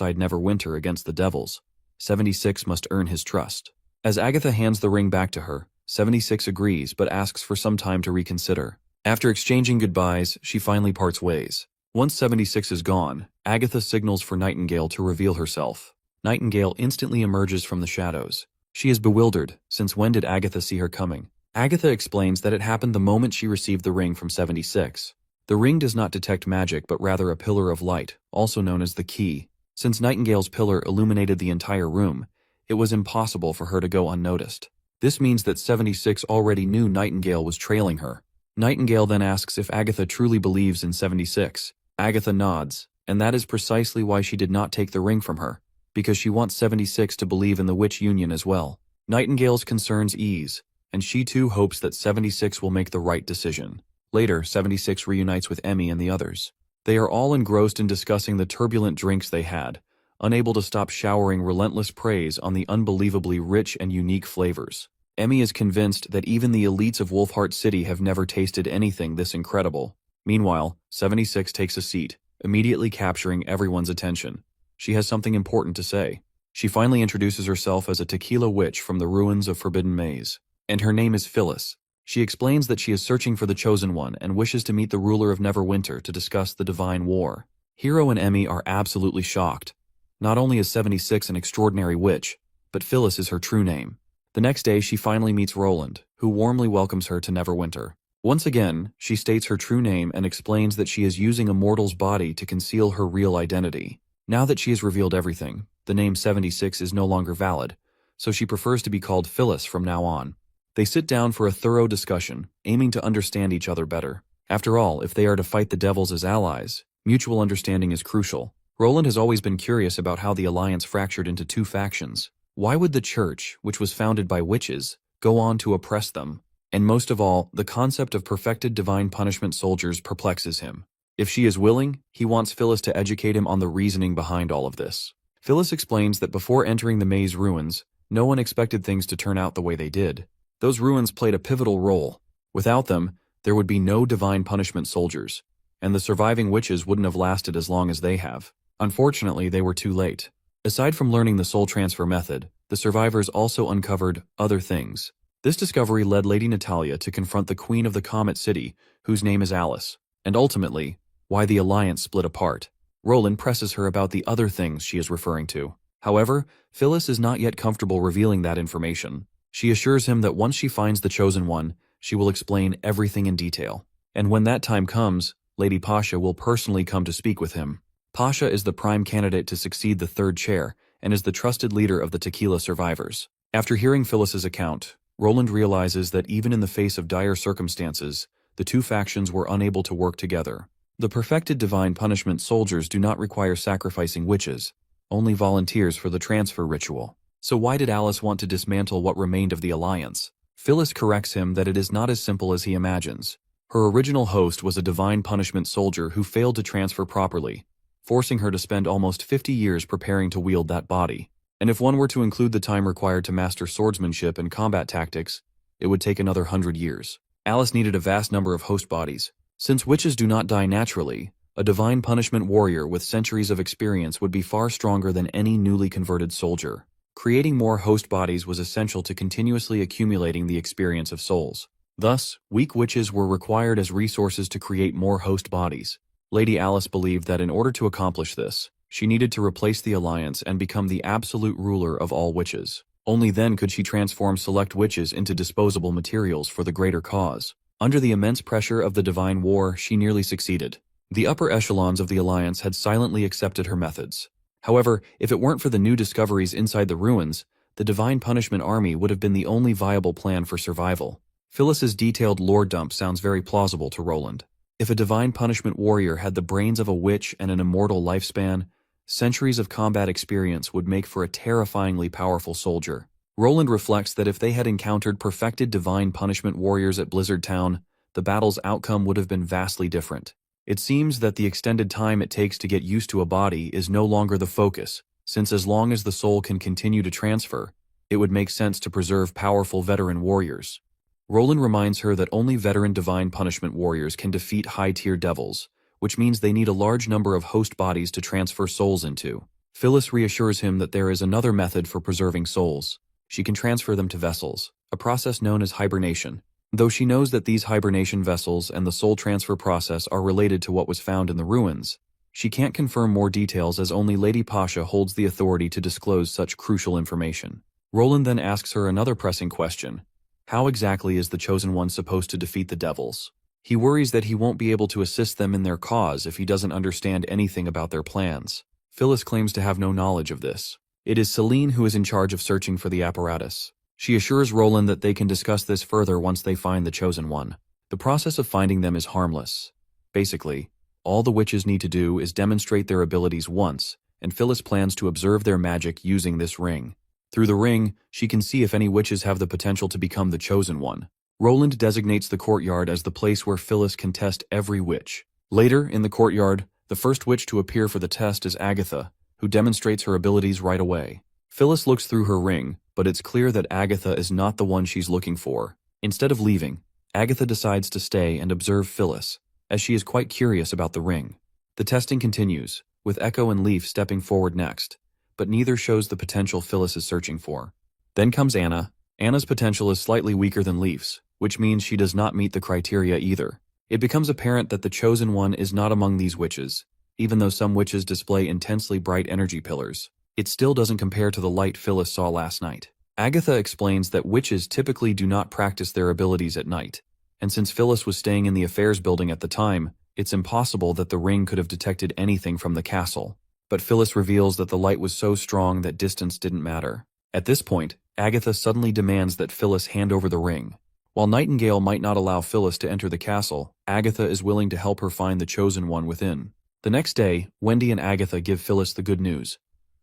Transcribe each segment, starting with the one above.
side Neverwinter against the devils. 76 must earn his trust. As Agatha hands the ring back to her, 76 agrees but asks for some time to reconsider. After exchanging goodbyes, she finally parts ways. Once 76 is gone, Agatha signals for Nightingale to reveal herself. Nightingale instantly emerges from the shadows. She is bewildered, since when did Agatha see her coming? Agatha explains that it happened the moment she received the ring from 76. The ring does not detect magic but rather a pillar of light, also known as the key. Since Nightingale's pillar illuminated the entire room, it was impossible for her to go unnoticed. This means that 76 already knew Nightingale was trailing her. Nightingale then asks if Agatha truly believes in 76. Agatha nods, and that is precisely why she did not take the ring from her, because she wants 76 to believe in the witch union as well. Nightingale's concerns ease, and she too hopes that 76 will make the right decision. Later, 76 reunites with Emmy and the others. They are all engrossed in discussing the turbulent drinks they had, unable to stop showering relentless praise on the unbelievably rich and unique flavors. Emmy is convinced that even the elites of Wolfheart City have never tasted anything this incredible. Meanwhile, 76 takes a seat, immediately capturing everyone's attention. She has something important to say. She finally introduces herself as a tequila witch from the ruins of Forbidden Maze. And her name is Phyllis. She explains that she is searching for the Chosen One and wishes to meet the ruler of Neverwinter to discuss the Divine War. Hero and Emmy are absolutely shocked. Not only is 76 an extraordinary witch, but Phyllis is her true name. The next day she finally meets Roland, who warmly welcomes her to Neverwinter. Once again, she states her true name and explains that she is using a mortal's body to conceal her real identity. Now that she has revealed everything, the name 76 is no longer valid, so she prefers to be called Phyllis from now on. They sit down for a thorough discussion, aiming to understand each other better. After all, if they are to fight the devils as allies, mutual understanding is crucial. Roland has always been curious about how the alliance fractured into two factions. Why would the church, which was founded by witches, go on to oppress them? And most of all, the concept of perfected divine punishment soldiers perplexes him. If she is willing, he wants Phyllis to educate him on the reasoning behind all of this. Phyllis explains that before entering the maze ruins, no one expected things to turn out the way they did. Those ruins played a pivotal role. Without them, there would be no divine punishment soldiers, and the surviving witches wouldn't have lasted as long as they have. Unfortunately, they were too late. Aside from learning the soul transfer method, the survivors also uncovered other things. This discovery led Lady Natalia to confront the Queen of the Comet City, whose name is Alice, and ultimately, why the Alliance split apart. Roland presses her about the other things she is referring to. However, Phyllis is not yet comfortable revealing that information. She assures him that once she finds the Chosen One, she will explain everything in detail. And when that time comes, Lady Pasha will personally come to speak with him. Pasha is the prime candidate to succeed the third chair and is the trusted leader of the tequila survivors. After hearing Phyllis's account, Roland realizes that even in the face of dire circumstances, the two factions were unable to work together. The perfected divine punishment soldiers do not require sacrificing witches, only volunteers for the transfer ritual. So why did Alice want to dismantle what remained of the Alliance? Phyllis corrects him that it is not as simple as he imagines. Her original host was a divine punishment soldier who failed to transfer properly, forcing her to spend almost 50 years preparing to wield that body. And if one were to include the time required to master swordsmanship and combat tactics, it would take another 100 years. Alice needed a vast number of host bodies. Since witches do not die naturally, a divine punishment warrior with centuries of experience would be far stronger than any newly converted soldier. Creating more host bodies was essential to continuously accumulating the experience of souls. Thus, weak witches were required as resources to create more host bodies. Lady Alice believed that in order to accomplish this, she needed to replace the Alliance and become the absolute ruler of all witches. Only then could she transform select witches into disposable materials for the greater cause. Under the immense pressure of the Divine War, she nearly succeeded. The upper echelons of the Alliance had silently accepted her methods. However, if it weren't for the new discoveries inside the ruins, the Divine Punishment Army would have been the only viable plan for survival. Phyllis's detailed lore dump sounds very plausible to Roland. If a Divine Punishment warrior had the brains of a witch and an immortal lifespan, centuries of combat experience would make for a terrifyingly powerful soldier. Roland reflects that if they had encountered perfected Divine Punishment warriors at Blizzard Town, the battle's outcome would have been vastly different. It seems that the extended time it takes to get used to a body is no longer the focus, since as long as the soul can continue to transfer, it would make sense to preserve powerful veteran warriors. Roland reminds her that only veteran Divine Punishment warriors can defeat high-tier devils, which means they need a large number of host bodies to transfer souls into. Phyllis reassures him that there is another method for preserving souls. She can transfer them to vessels, a process known as hibernation. Though she knows that these hibernation vessels and the soul transfer process are related to what was found in the ruins, she can't confirm more details as only Lady Pasha holds the authority to disclose such crucial information. Roland then asks her another pressing question. How exactly is the Chosen One supposed to defeat the devils? He worries that he won't be able to assist them in their cause if he doesn't understand anything about their plans. Phyllis claims to have no knowledge of this. It is Celine who is in charge of searching for the apparatus. She assures Roland that they can discuss this further once they find the Chosen One. The process of finding them is harmless. Basically, all the witches need to do is demonstrate their abilities once, and Phyllis plans to observe their magic using this ring. Through the ring, she can see if any witches have the potential to become the Chosen One. Roland designates the courtyard as the place where Phyllis can test every witch. Later, in the courtyard, the first witch to appear for the test is Agatha, who demonstrates her abilities right away. Phyllis looks through her ring, but it's clear that Agatha is not the one she's looking for. Instead of leaving, Agatha decides to stay and observe Phyllis, as she is quite curious about the ring. The testing continues, with Echo and Leaf stepping forward next, but neither shows the potential Phyllis is searching for. Then comes Anna. Anna's potential is slightly weaker than Leaf's, which means she does not meet the criteria either. It becomes apparent that the Chosen One is not among these witches. Even though some witches display intensely bright energy pillars, it still doesn't compare to the light Phyllis saw last night. Agatha explains that witches typically do not practice their abilities at night, and since Phyllis was staying in the affairs building at the time, it's impossible that the ring could have detected anything from the castle. But Phyllis reveals that the light was so strong that distance didn't matter. At this point, Agatha suddenly demands that Phyllis hand over the ring. While Nightingale might not allow Phyllis to enter the castle, Agatha is willing to help her find the Chosen One within. The next day, Wendy and Agatha give Phyllis the good news.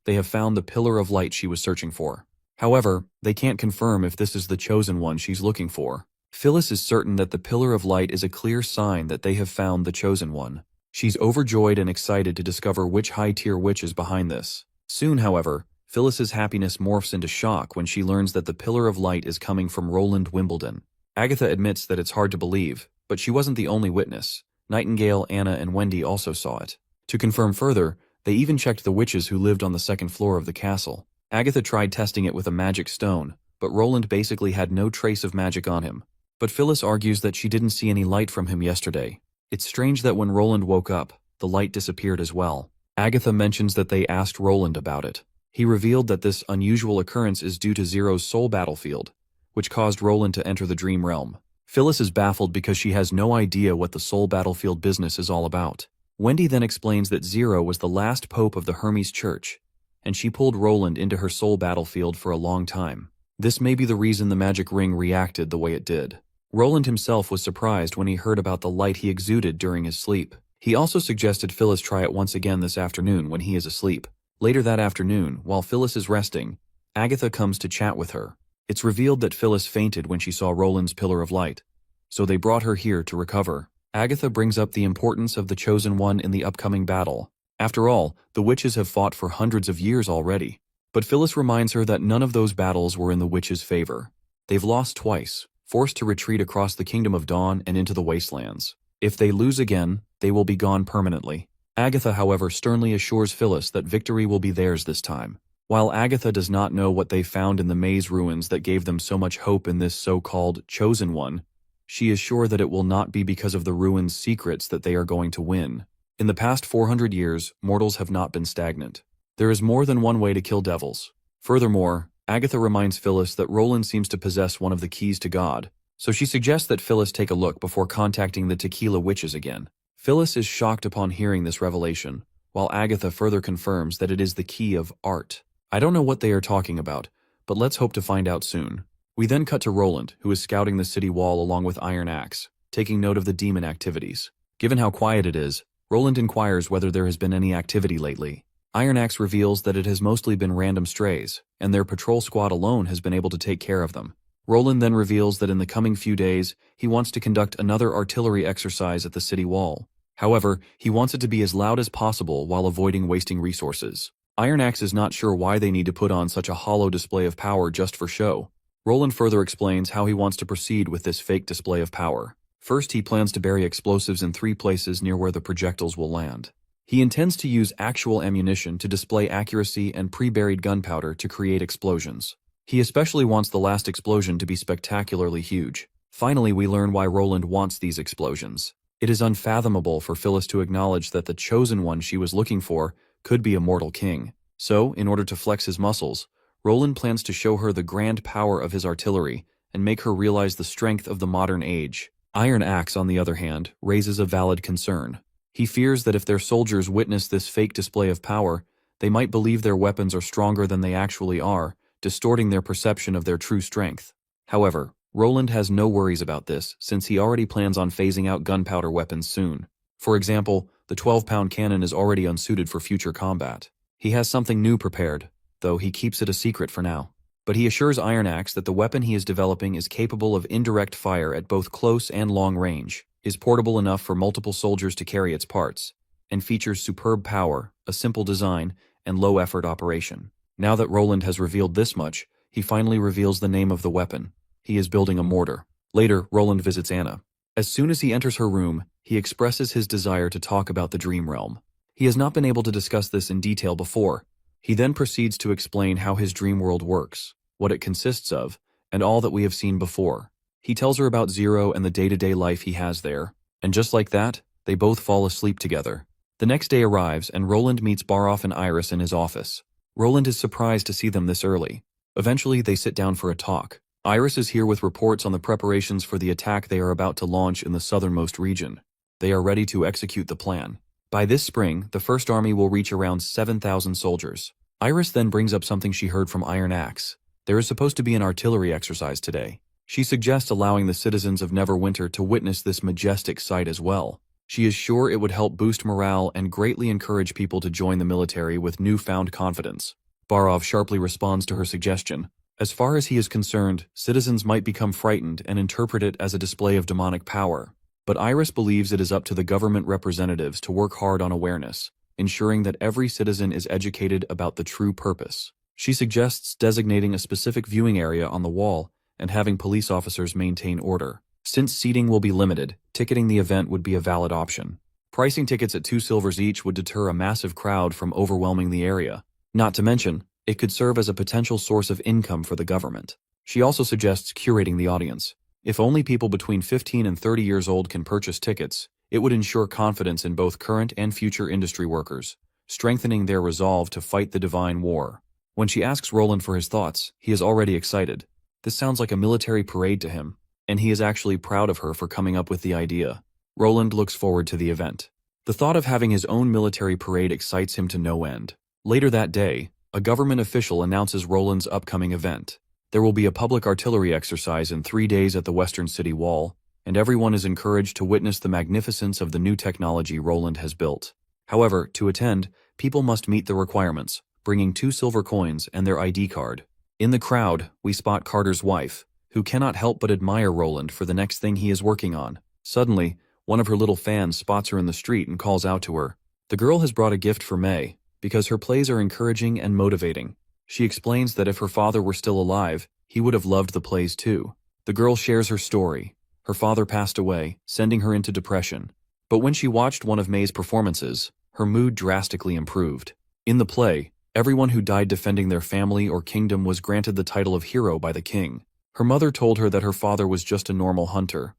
They have found the pillar of light she was searching for. However, they can't confirm if this is the Chosen One she's looking for. Phyllis is certain that the pillar of light is a clear sign that they have found the Chosen One. She's overjoyed and excited to discover which high-tier witch is behind this. Soon, however, Phyllis's happiness morphs into shock when she learns that the pillar of light is coming from Roland Wimbledon. Agatha admits that it's hard to believe, but she wasn't the only witness. Nightingale, Anna, and Wendy also saw it. To confirm further, they even checked the witches who lived on the second floor of the castle. Agatha tried testing it with a magic stone, but Roland basically had no trace of magic on him. But Phyllis argues that she didn't see any light from him yesterday. It's strange that when Roland woke up, the light disappeared as well. Agatha mentions that they asked Roland about it. He revealed that this unusual occurrence is due to Zero's soul battlefield, which caused Roland to enter the dream realm. Phyllis is baffled because she has no idea what the soul battlefield business is all about. Wendy then explains that Zero was the last pope of the Hermes Church, and she pulled Roland into her soul battlefield for a long time. This may be the reason the magic ring reacted the way it did. Roland himself was surprised when he heard about the light he exuded during his sleep. He also suggested Phyllis try it once again this afternoon when he is asleep. Later that afternoon, while Phyllis is resting, Agatha comes to chat with her. It's revealed that Phyllis fainted when she saw Roland's pillar of light, so they brought her here to recover. Agatha brings up the importance of the Chosen One in the upcoming battle. After all, the witches have fought for hundreds of years already. But Phyllis reminds her that none of those battles were in the witches' favor. They've lost twice, forced to retreat across the Kingdom of Dawn and into the wastelands. If they lose again, they will be gone permanently. Agatha, however, sternly assures Phyllis that victory will be theirs this time. While Agatha does not know what they found in the maze ruins that gave them so much hope in this so-called Chosen One, she is sure that it will not be because of the ruins' secrets that they are going to win. In the past 400 years, mortals have not been stagnant. There is more than one way to kill devils. Furthermore, Agatha reminds Phyllis that Roland seems to possess one of the keys to God, so she suggests that Phyllis take a look before contacting the Tequila Witches again. Phyllis is shocked upon hearing this revelation, while Agatha further confirms that it is the key of art. I don't know what they are talking about, but let's hope to find out soon. We then cut to Roland, who is scouting the city wall along with Iron Axe, taking note of the demon activities. Given how quiet it is, Roland inquires whether there has been any activity lately. Iron Axe reveals that it has mostly been random strays, and their patrol squad alone has been able to take care of them. Roland then reveals that in the coming few days, he wants to conduct another artillery exercise at the city wall. However, he wants it to be as loud as possible while avoiding wasting resources. Iron Axe is not sure why they need to put on such a hollow display of power just for show. Roland further explains how he wants to proceed with this fake display of power. First, he plans to bury explosives in 3 places near where the projectiles will land. He intends to use actual ammunition to display accuracy and pre-buried gunpowder to create explosions. He especially wants the last explosion to be spectacularly huge. Finally, we learn why Roland wants these explosions. It is unfathomable for Phyllis to acknowledge that the chosen one she was looking for could be a mortal king. So, in order to flex his muscles, Roland plans to show her the grand power of his artillery and make her realize the strength of the modern age. Iron Axe, on the other hand, raises a valid concern. He fears that if their soldiers witness this fake display of power, they might believe their weapons are stronger than they actually are, distorting their perception of their true strength. However, Roland has no worries about this, since he already plans on phasing out gunpowder weapons soon. For example, the 12-pound cannon is already unsuited for future combat. He has something new prepared, though he keeps it a secret for now. But he assures Iron Axe that the weapon he is developing is capable of indirect fire at both close and long range, is portable enough for multiple soldiers to carry its parts, and features superb power, a simple design, and low-effort operation. Now that Roland has revealed this much, he finally reveals the name of the weapon. He is building a mortar. Later, Roland visits Anna. As soon as he enters her room, he expresses his desire to talk about the dream realm. He has not been able to discuss this in detail before. He then proceeds to explain how his dream world works, what it consists of, and all that we have seen before. He tells her about Zero and the day-to-day life he has there, and just like that, they both fall asleep together. The next day arrives, and Roland meets Baroff and Iris in his office. Roland is surprised to see them this early. Eventually, they sit down for a talk. Iris is here with reports on the preparations for the attack they are about to launch in the southernmost region. They are ready to execute the plan. By this spring, the First Army will reach around 7,000 soldiers. Iris then brings up something she heard from Iron Axe. There is supposed to be an artillery exercise today. She suggests allowing the citizens of Neverwinter to witness this majestic sight as well. She is sure it would help boost morale and greatly encourage people to join the military with newfound confidence. Barov sharply responds to her suggestion. As far as he is concerned, citizens might become frightened and interpret it as a display of demonic power. But Iris believes it is up to the government representatives to work hard on awareness, ensuring that every citizen is educated about the true purpose. She suggests designating a specific viewing area on the wall and having police officers maintain order. Since seating will be limited, ticketing the event would be a valid option. Pricing tickets at 2 silvers each would deter a massive crowd from overwhelming the area. Not to mention, it could serve as a potential source of income for the government. She also suggests curating the audience. If only people between 15 and 30 years old can purchase tickets, it would ensure confidence in both current and future industry workers, strengthening their resolve to fight the divine war. When she asks Roland for his thoughts, he is already excited. This sounds like a military parade to him, and he is actually proud of her for coming up with the idea. Roland looks forward to the event. The thought of having his own military parade excites him to no end. Later that day, a government official announces Roland's upcoming event. There will be a public artillery exercise in 3 days at the Western City Wall, and everyone is encouraged to witness the magnificence of the new technology Roland has built. However, to attend, people must meet the requirements, bringing 2 silver coins and their ID card. In the crowd, we spot Carter's wife, who cannot help but admire Roland for the next thing he is working on. Suddenly, one of her little fans spots her in the street and calls out to her. The girl has brought a gift for May, because her plays are encouraging and motivating. She explains that if her father were still alive, he would have loved the plays too. The girl shares her story. Her father passed away, sending her into depression. But when she watched one of May's performances, her mood drastically improved. In the play, everyone who died defending their family or kingdom was granted the title of hero by the king. Her mother told her that her father was just a normal hunter.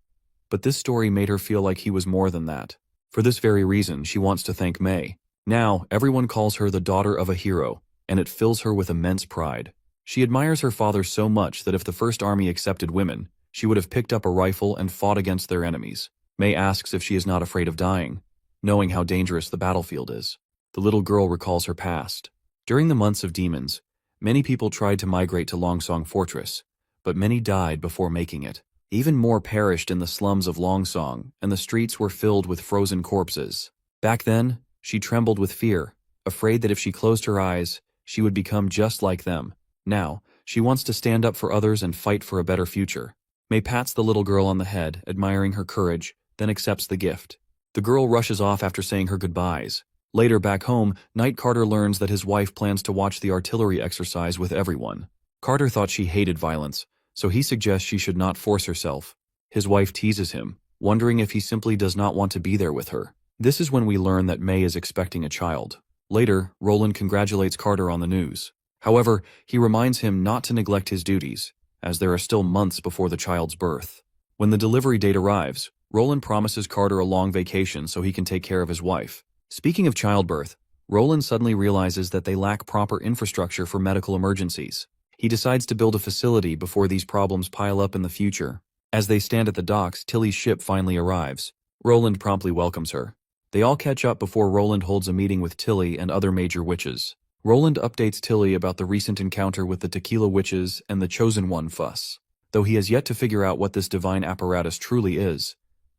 But this story made her feel like he was more than that. For this very reason, she wants to thank May. Now, everyone calls her the daughter of a hero, and it fills her with immense pride. She admires her father so much that if the First Army accepted women, she would have picked up a rifle and fought against their enemies. May asks if she is not afraid of dying, knowing how dangerous the battlefield is. The little girl recalls her past. During the months of demons, many people tried to migrate to Longsong Fortress, but many died before making it. Even more perished in the slums of Longsong, and the streets were filled with frozen corpses. Back then, she trembled with fear, afraid that if she closed her eyes, she would become just like them. Now, she wants to stand up for others and fight for a better future. May pats the little girl on the head, admiring her courage, then accepts the gift. The girl rushes off after saying her goodbyes. Later back home, Knight Carter learns that his wife plans to watch the artillery exercise with everyone. Carter thought she hated violence, so he suggests she should not force herself. His wife teases him, wondering if he simply does not want to be there with her. This is when we learn that May is expecting a child. Later, Roland congratulates Carter on the news. However, he reminds him not to neglect his duties, as there are still months before the child's birth. When the delivery date arrives, Roland promises Carter a long vacation so he can take care of his wife. Speaking of childbirth, Roland suddenly realizes that they lack proper infrastructure for medical emergencies. He decides to build a facility before these problems pile up in the future. As they stand at the docks, Tilly's ship finally arrives. Roland promptly welcomes her. They all catch up before Roland holds a meeting with Tilly and other major witches. Roland updates Tilly about the recent encounter with the Tequila Witches and the Chosen One fuss, though he has yet to figure out what this divine apparatus truly is.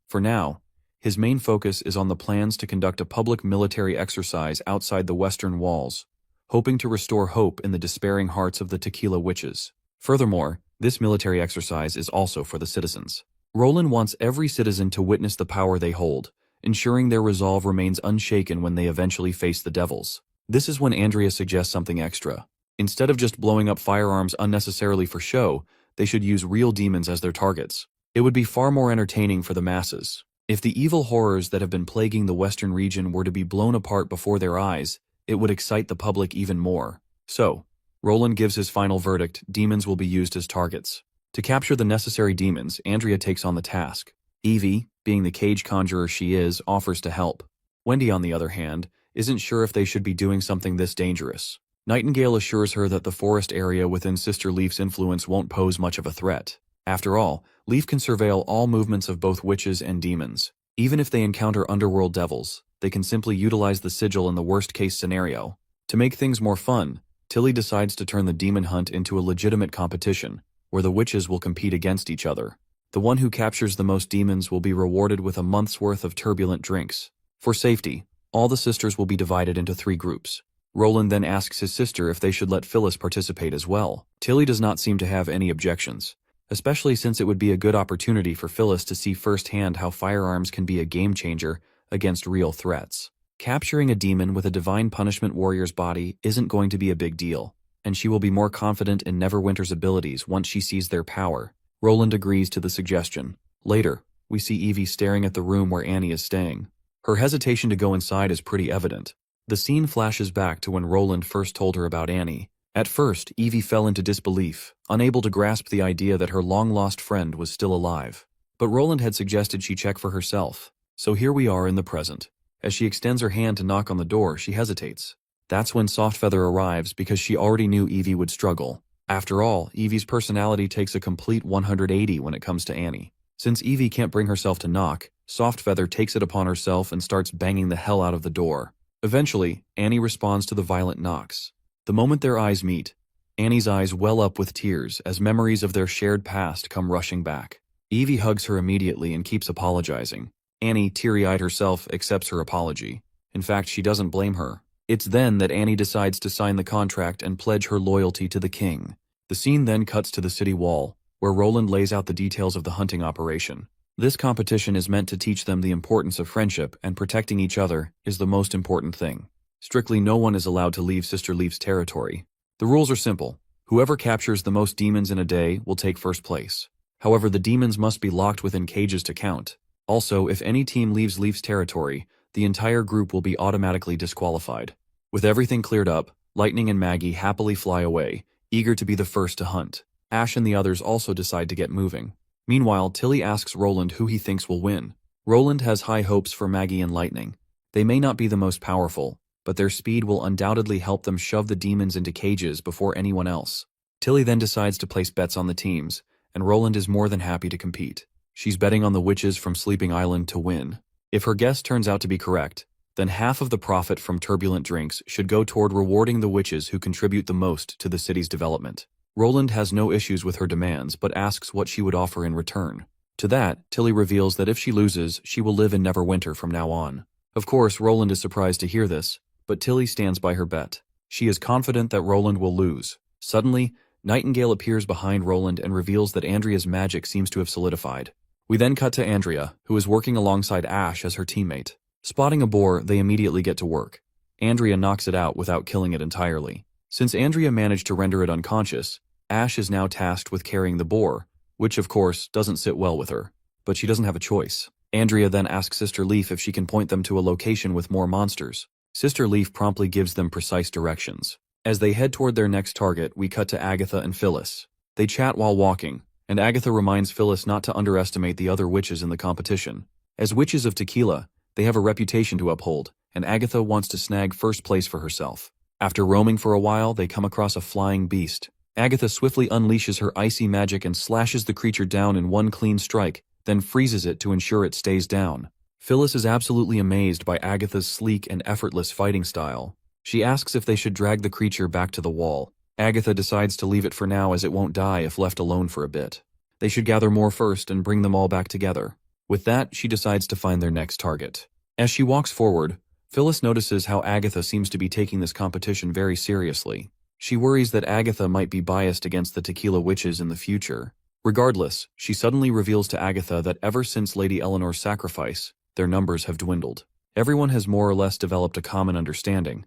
For now, his main focus is on the plans to conduct a public military exercise outside the western walls, hoping to restore hope in the despairing hearts of the Tequila Witches. Furthermore, this military exercise is also for the citizens. Roland wants every citizen to witness the power they hold, ensuring their resolve remains unshaken when they eventually face the devils. This is when Andrea suggests something extra. Instead of just blowing up firearms unnecessarily for show, they should use real demons as their targets. It would be far more entertaining for the masses. If the evil horrors that have been plaguing the western region were to be blown apart before their eyes, it would excite the public even more. So, Roland gives his final verdict: demons will be used as targets. To capture the necessary demons, Andrea takes on the task. Evie, being the cage conjurer she is, offers to help. Wendy, on the other hand, isn't sure if they should be doing something this dangerous. Nightingale assures her that the forest area within Sister Leaf's influence won't pose much of a threat. After all, Leaf can surveil all movements of both witches and demons. Even if they encounter underworld devils, they can simply utilize the sigil in the worst-case scenario. To make things more fun, Tilly decides to turn the demon hunt into a legitimate competition, where the witches will compete against each other. The one who captures the most demons will be rewarded with a month's worth of turbulent drinks. For safety, all the sisters will be divided into 3 groups. Roland then asks his sister if they should let Phyllis participate as well. Tilly does not seem to have any objections, especially since it would be a good opportunity for Phyllis to see firsthand how firearms can be a game-changer against real threats. Capturing a demon with a divine punishment warrior's body isn't going to be a big deal, and she will be more confident in Neverwinter's abilities once she sees their power. Roland agrees to the suggestion. Later, we see Evie staring at the room where Annie is staying. Her hesitation to go inside is pretty evident. The scene flashes back to when Roland first told her about Annie. At first, Evie fell into disbelief, unable to grasp the idea that her long-lost friend was still alive. But Roland had suggested she check for herself, so here we are in the present. As she extends her hand to knock on the door, she hesitates. That's when Softfeather arrives because she already knew Evie would struggle. After all, Evie's personality takes a complete 180 when it comes to Annie. Since Evie can't bring herself to knock, Softfeather takes it upon herself and starts banging the hell out of the door. Eventually, Annie responds to the violent knocks. The moment their eyes meet, Annie's eyes well up with tears as memories of their shared past come rushing back. Evie hugs her immediately and keeps apologizing. Annie, teary-eyed herself, accepts her apology. In fact, she doesn't blame her. It's then that Annie decides to sign the contract and pledge her loyalty to the king. The scene then cuts to the city wall, where Roland lays out the details of the hunting operation. This competition is meant to teach them the importance of friendship, and protecting each other is the most important thing. Strictly, no one is allowed to leave Sister Leaf's territory. The rules are simple. Whoever captures the most demons in a day will take first place. However, the demons must be locked within cages to count. Also, if any team leaves Leaf's territory, the entire group will be automatically disqualified. With everything cleared up, Lightning and Maggie happily fly away, eager to be the first to hunt. Ash and the others also decide to get moving. Meanwhile, Tilly asks Roland who he thinks will win. Roland has high hopes for Maggie and Lightning. They may not be the most powerful, but their speed will undoubtedly help them shove the demons into cages before anyone else. Tilly then decides to place bets on the teams, and Roland is more than happy to compete. She's betting on the witches from Sleeping Island to win. If her guess turns out to be correct, then half of the profit from turbulent drinks should go toward rewarding the witches who contribute the most to the city's development. Roland has no issues with her demands, but asks what she would offer in return. To that, Tilly reveals that if she loses, she will live in Neverwinter from now on. Of course, Roland is surprised to hear this, but Tilly stands by her bet. She is confident that Roland will lose. Suddenly, Nightingale appears behind Roland and reveals that Andrea's magic seems to have solidified. We then cut to Andrea, who is working alongside Ash as her teammate. Spotting a boar, they immediately get to work. Andrea knocks it out without killing it entirely. Since Andrea managed to render it unconscious, Ash is now tasked with carrying the boar, which of course doesn't sit well with her. But she doesn't have a choice. Andrea then asks Sister Leaf if she can point them to a location with more monsters. Sister Leaf promptly gives them precise directions. As they head toward their next target, we cut to Agatha and Phyllis. They chat while walking, and Agatha reminds Phyllis not to underestimate the other witches in the competition. As witches of Tequila, they have a reputation to uphold, and Agatha wants to snag first place for herself. After roaming for a while, they come across a flying beast. Agatha swiftly unleashes her icy magic and slashes the creature down in one clean strike, then freezes it to ensure it stays down. Phyllis is absolutely amazed by Agatha's sleek and effortless fighting style. She asks if they should drag the creature back to the wall. Agatha decides to leave it for now as it won't die if left alone for a bit. They should gather more first and bring them all back together. With that, she decides to find their next target. As she walks forward, Phyllis notices how Agatha seems to be taking this competition very seriously. She worries that Agatha might be biased against the Tequila witches in the future. Regardless, she suddenly reveals to Agatha that ever since Lady Eleanor's sacrifice, their numbers have dwindled. Everyone has more or less developed a common understanding.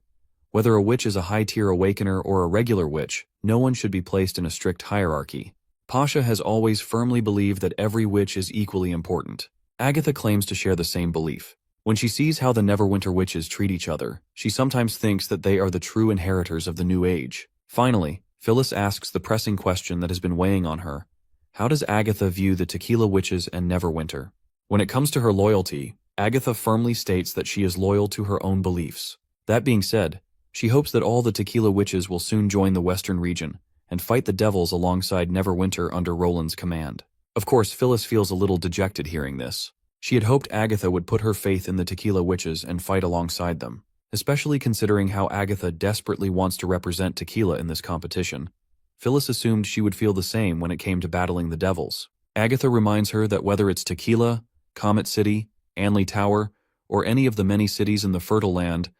Whether a witch is a high-tier awakener or a regular witch, no one should be placed in a strict hierarchy. Pasha has always firmly believed that every witch is equally important. Agatha claims to share the same belief. When she sees how the Neverwinter witches treat each other, she sometimes thinks that they are the true inheritors of the new age. Finally, Phyllis asks the pressing question that has been weighing on her. How does Agatha view the Tequila witches and Neverwinter? When it comes to her loyalty, Agatha firmly states that she is loyal to her own beliefs. That being said, she hopes that all the Tequila witches will soon join the Western region and fight the devils alongside Neverwinter under Roland's command. Of course, Phyllis feels a little dejected hearing this. She had hoped Agatha would put her faith in the Tequila witches and fight alongside them, especially considering how Agatha desperately wants to represent Tequila in this competition. Phyllis assumed she would feel the same when it came to battling the devils. Agatha reminds her that whether it's Tequila, Comet City, Anley Tower, or any of the many cities in the Fertile Land,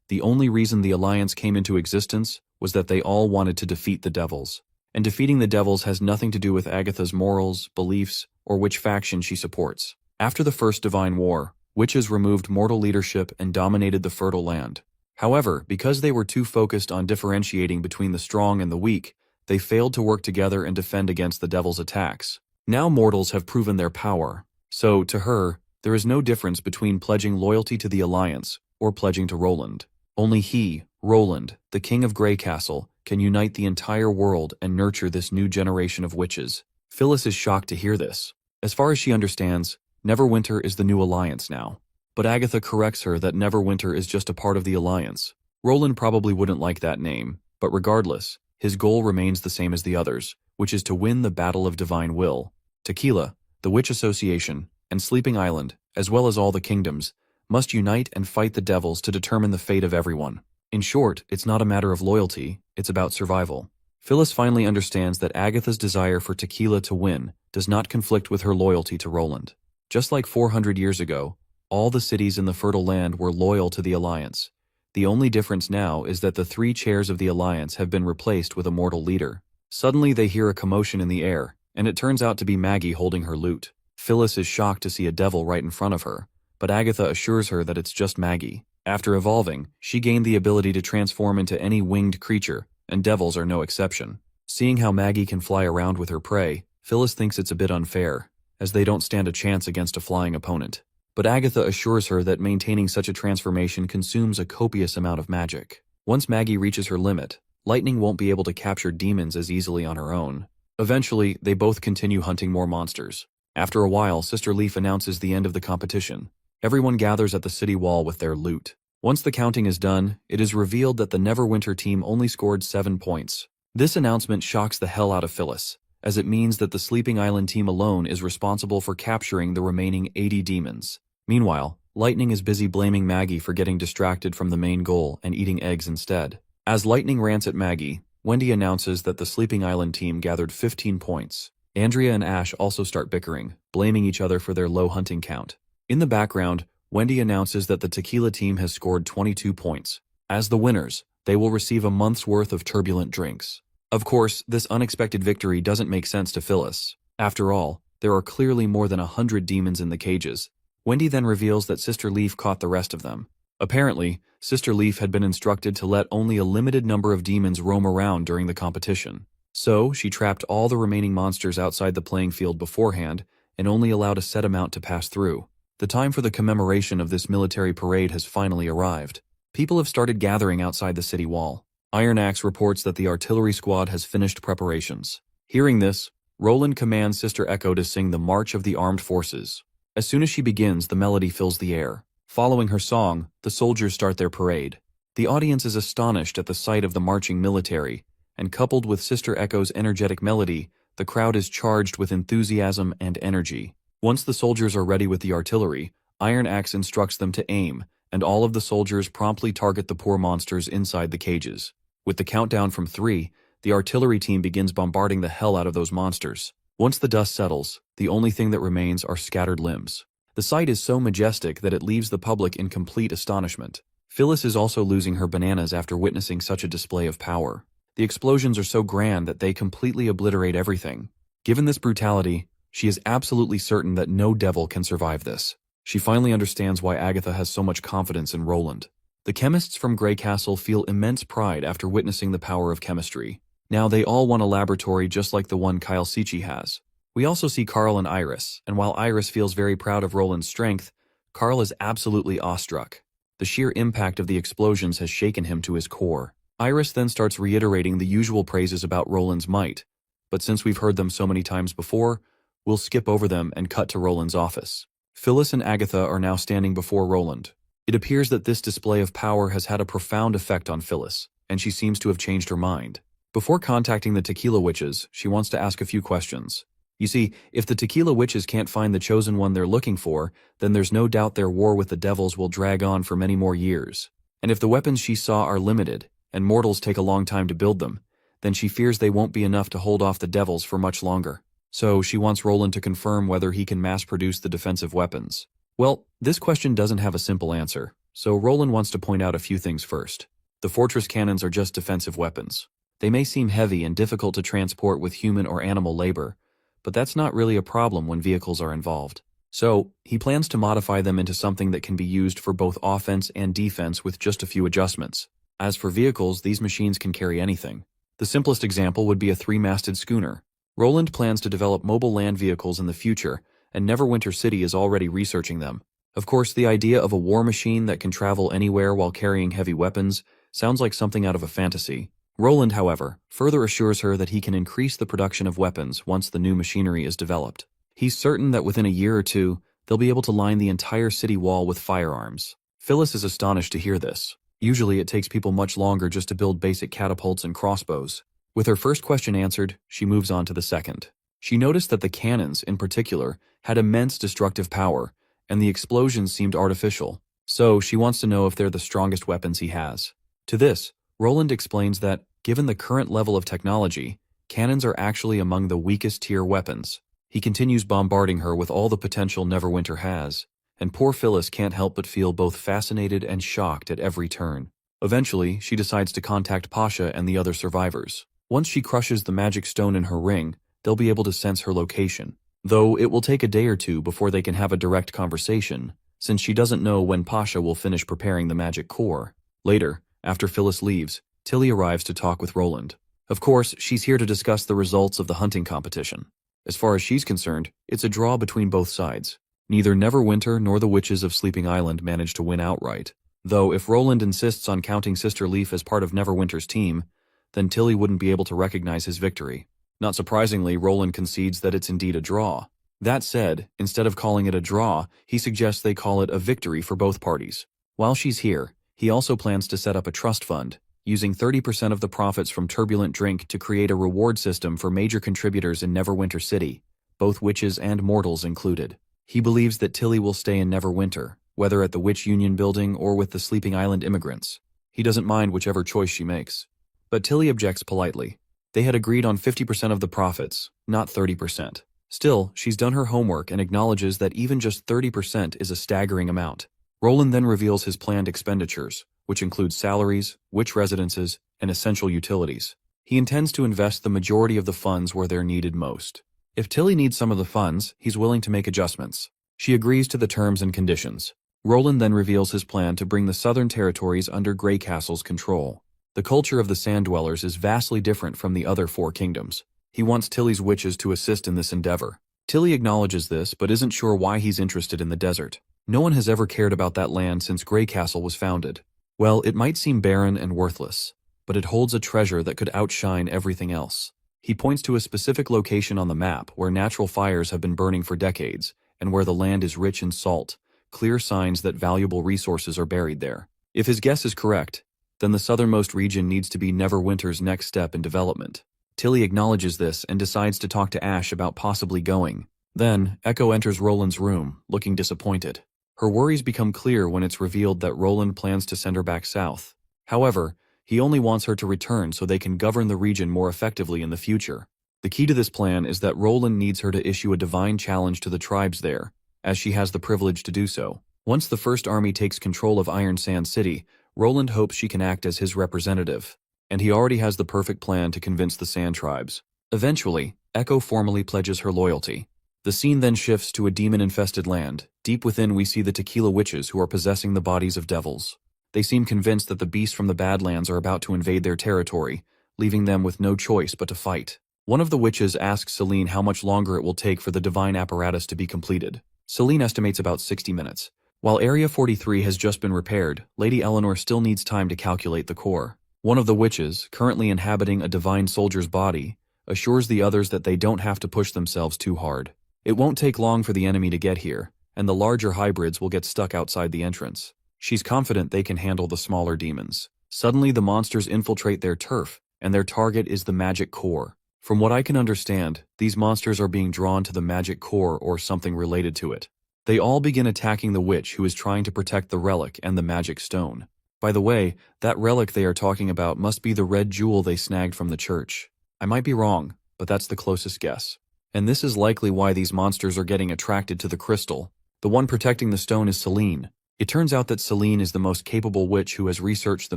the only reason the Alliance came into existence was that they all wanted to defeat the devils. And defeating the devils has nothing to do with Agatha's morals, beliefs, or which faction she supports. After the First Divine War, witches removed mortal leadership and dominated the Fertile Land. However, because they were too focused on differentiating between the strong and the weak, they failed to work together and defend against the devil's attacks. Now mortals have proven their power. So, to her, there is no difference between pledging loyalty to the Alliance or pledging to Roland. Only he, Roland, the King of Greycastle, can unite the entire world and nurture this new generation of witches. Phyllis is shocked to hear this. As far as she understands, Neverwinter is the new Alliance now. But Agatha corrects her that Neverwinter is just a part of the Alliance. Roland probably wouldn't like that name, but regardless, his goal remains the same as the others, which is to win the Battle of Divine Will. Tequila, the Witch Association, and Sleeping Island, as well as all the kingdoms, must unite and fight the devils to determine the fate of everyone. In short, it's not a matter of loyalty, it's about survival. Phyllis finally understands that Agatha's desire for Tequila to win does not conflict with her loyalty to Roland. Just like 400 years ago, all the cities in the Fertile Land were loyal to the Alliance. The only difference now is that the 3 chairs of the Alliance have been replaced with a mortal leader. Suddenly they hear a commotion in the air, and it turns out to be Maggie holding her lute. Phyllis is shocked to see a devil right in front of her, but Agatha assures her that it's just Maggie. After evolving, she gained the ability to transform into any winged creature, and devils are no exception. Seeing how Maggie can fly around with her prey, Phyllis thinks it's a bit unfair, as they don't stand a chance against a flying opponent. But Agatha assures her that maintaining such a transformation consumes a copious amount of magic. Once Maggie reaches her limit, Lightning won't be able to capture demons as easily on her own. Eventually, they both continue hunting more monsters. After a while, Sister Leaf announces the end of the competition. Everyone gathers at the city wall with their loot. Once the counting is done, it is revealed that the Neverwinter team only scored 7 points. This announcement shocks the hell out of Phyllis, as it means that the Sleeping Island team alone is responsible for capturing the remaining 80 demons. Meanwhile, Lightning is busy blaming Maggie for getting distracted from the main goal and eating eggs instead. As Lightning rants at Maggie, Wendy announces that the Sleeping Island team gathered 15 points. Andrea and Ash also start bickering, blaming each other for their low hunting count. In the background, Wendy announces that the Tequila team has scored 22 points. As the winners, they will receive a month's worth of turbulent drinks. Of course, this unexpected victory doesn't make sense to Phyllis. After all, there are clearly more than 100 demons in the cages. Wendy then reveals that Sister Leaf caught the rest of them. Apparently, Sister Leaf had been instructed to let only a limited number of demons roam around during the competition. So, she trapped all the remaining monsters outside the playing field beforehand and only allowed a set amount to pass through. The time for the commemoration of this military parade has finally arrived. People have started gathering outside the city wall. Iron Axe reports that the artillery squad has finished preparations. Hearing this, Roland commands Sister Echo to sing the March of the Armed Forces. As soon as she begins, the melody fills the air. Following her song, the soldiers start their parade. The audience is astonished at the sight of the marching military, and coupled with Sister Echo's energetic melody, the crowd is charged with enthusiasm and energy. Once the soldiers are ready with the artillery, Iron Axe instructs them to aim, and all of the soldiers promptly target the poor monsters inside the cages. With the countdown from 3, the artillery team begins bombarding the hell out of those monsters. Once the dust settles, the only thing that remains are scattered limbs. The sight is so majestic that it leaves the public in complete astonishment. Phyllis is also losing her bananas after witnessing such a display of power. The explosions are so grand that they completely obliterate everything. Given this brutality, she is absolutely certain that no devil can survive this. She finally understands why Agatha has so much confidence in Roland. The chemists from Grey Castle feel immense pride after witnessing the power of chemistry. Now they all want a laboratory just like the one Kyle Sichi has. We also see Carl and Iris, and while Iris feels very proud of Roland's strength, Carl is absolutely awestruck. The sheer impact of the explosions has shaken him to his core. Iris then starts reiterating the usual praises about Roland's might, but since we've heard them so many times before, we'll skip over them and cut to Roland's office. Phyllis and Agatha are now standing before Roland. It appears that this display of power has had a profound effect on Phyllis, and she seems to have changed her mind. Before contacting the Tequila Witches, she wants to ask a few questions. You see, if the Tequila Witches can't find the chosen one they're looking for, then there's no doubt their war with the devils will drag on for many more years. And if the weapons she saw are limited, and mortals take a long time to build them, then she fears they won't be enough to hold off the devils for much longer. So she wants Roland to confirm whether he can mass-produce the defensive weapons. Well, this question doesn't have a simple answer, so Roland wants to point out a few things first. The fortress cannons are just defensive weapons. They may seem heavy and difficult to transport with human or animal labor, but that's not really a problem when vehicles are involved. So, he plans to modify them into something that can be used for both offense and defense with just a few adjustments. As for vehicles, these machines can carry anything. The simplest example would be a 3-masted schooner. Roland plans to develop mobile land vehicles in the future, and Neverwinter City is already researching them. Of course, the idea of a war machine that can travel anywhere while carrying heavy weapons sounds like something out of a fantasy. Roland, however, further assures her that he can increase the production of weapons once the new machinery is developed. He's certain that within a year or two, they'll be able to line the entire city wall with firearms. Phyllis is astonished to hear this. Usually it takes people much longer just to build basic catapults and crossbows. With her first question answered, she moves on to the second. She noticed that the cannons, in particular, had immense destructive power, and the explosions seemed artificial. So she wants to know if they're the strongest weapons he has. To this, Roland explains that, given the current level of technology, cannons are actually among the weakest tier weapons. He continues bombarding her with all the potential Neverwinter has, and poor Phyllis can't help but feel both fascinated and shocked at every turn. Eventually, she decides to contact Pasha and the other survivors. Once she crushes the magic stone in her ring, they'll be able to sense her location. Though it will take a day or two before they can have a direct conversation, since she doesn't know when Pasha will finish preparing the magic core. Later, after Phyllis leaves, Tilly arrives to talk with Roland. Of course, she's here to discuss the results of the hunting competition. As far as she's concerned, it's a draw between both sides. Neither Neverwinter nor the Witches of Sleeping Island managed to win outright. Though if Roland insists on counting Sister Leaf as part of Neverwinter's team, then Tilly wouldn't be able to recognize his victory. Not surprisingly, Roland concedes that it's indeed a draw. That said, instead of calling it a draw, he suggests they call it a victory for both parties. While she's here, he also plans to set up a trust fund, using 30% of the profits from Turbulent Drink to create a reward system for major contributors in Neverwinter City, both witches and mortals included. He believes that Tilly will stay in Neverwinter, whether at the Witch Union building or with the Sleeping Island immigrants. He doesn't mind whichever choice she makes. But Tilly objects politely. They had agreed on 50% of the profits, not 30%. Still, she's done her homework and acknowledges that even just 30% is a staggering amount. Roland then reveals his planned expenditures, which include salaries, witch residences, and essential utilities. He intends to invest the majority of the funds where they're needed most. If Tilly needs some of the funds, he's willing to make adjustments. She agrees to the terms and conditions. Roland then reveals his plan to bring the Southern Territories under Grey Castle's control. The culture of the Sand Dwellers is vastly different from the other 4 kingdoms. He wants Tilly's witches to assist in this endeavor. Tilly acknowledges this, but isn't sure why he's interested in the desert. No one has ever cared about that land since Grey Castle was founded. Well, it might seem barren and worthless, but it holds a treasure that could outshine everything else. He points to a specific location on the map where natural fires have been burning for decades, and where the land is rich in salt, clear signs that valuable resources are buried there. If his guess is correct, then the southernmost region needs to be Neverwinter's next step in development. Tilly acknowledges this and decides to talk to Ash about possibly going. Then, Echo enters Roland's room, looking disappointed. Her worries become clear when it's revealed that Roland plans to send her back south. However, he only wants her to return so they can govern the region more effectively in the future. The key to this plan is that Roland needs her to issue a divine challenge to the tribes there, as she has the privilege to do so. Once the First Army takes control of Iron Sand City, Roland hopes she can act as his representative, and he already has the perfect plan to convince the Sand Tribes. Eventually, Echo formally pledges her loyalty. The scene then shifts to a demon-infested land. Deep within we see the Tequila Witches who are possessing the bodies of devils. They seem convinced that the beasts from the Badlands are about to invade their territory, leaving them with no choice but to fight. One of the witches asks Celine how much longer it will take for the divine apparatus to be completed. Celine estimates about 60 minutes. While Area 43 has just been repaired, Lady Eleanor still needs time to calculate the core. One of the witches, currently inhabiting a divine soldier's body, assures the others that they don't have to push themselves too hard. It won't take long for the enemy to get here, and the larger hybrids will get stuck outside the entrance. She's confident they can handle the smaller demons. Suddenly the monsters infiltrate their turf, and their target is the magic core. From what I can understand, these monsters are being drawn to the magic core or something related to it. They all begin attacking the witch who is trying to protect the relic and the magic stone. By the way, that relic they are talking about must be the red jewel they snagged from the church. I might be wrong, but that's the closest guess. And this is likely why these monsters are getting attracted to the crystal. The one protecting the stone is Celine. It turns out that Celine is the most capable witch who has researched the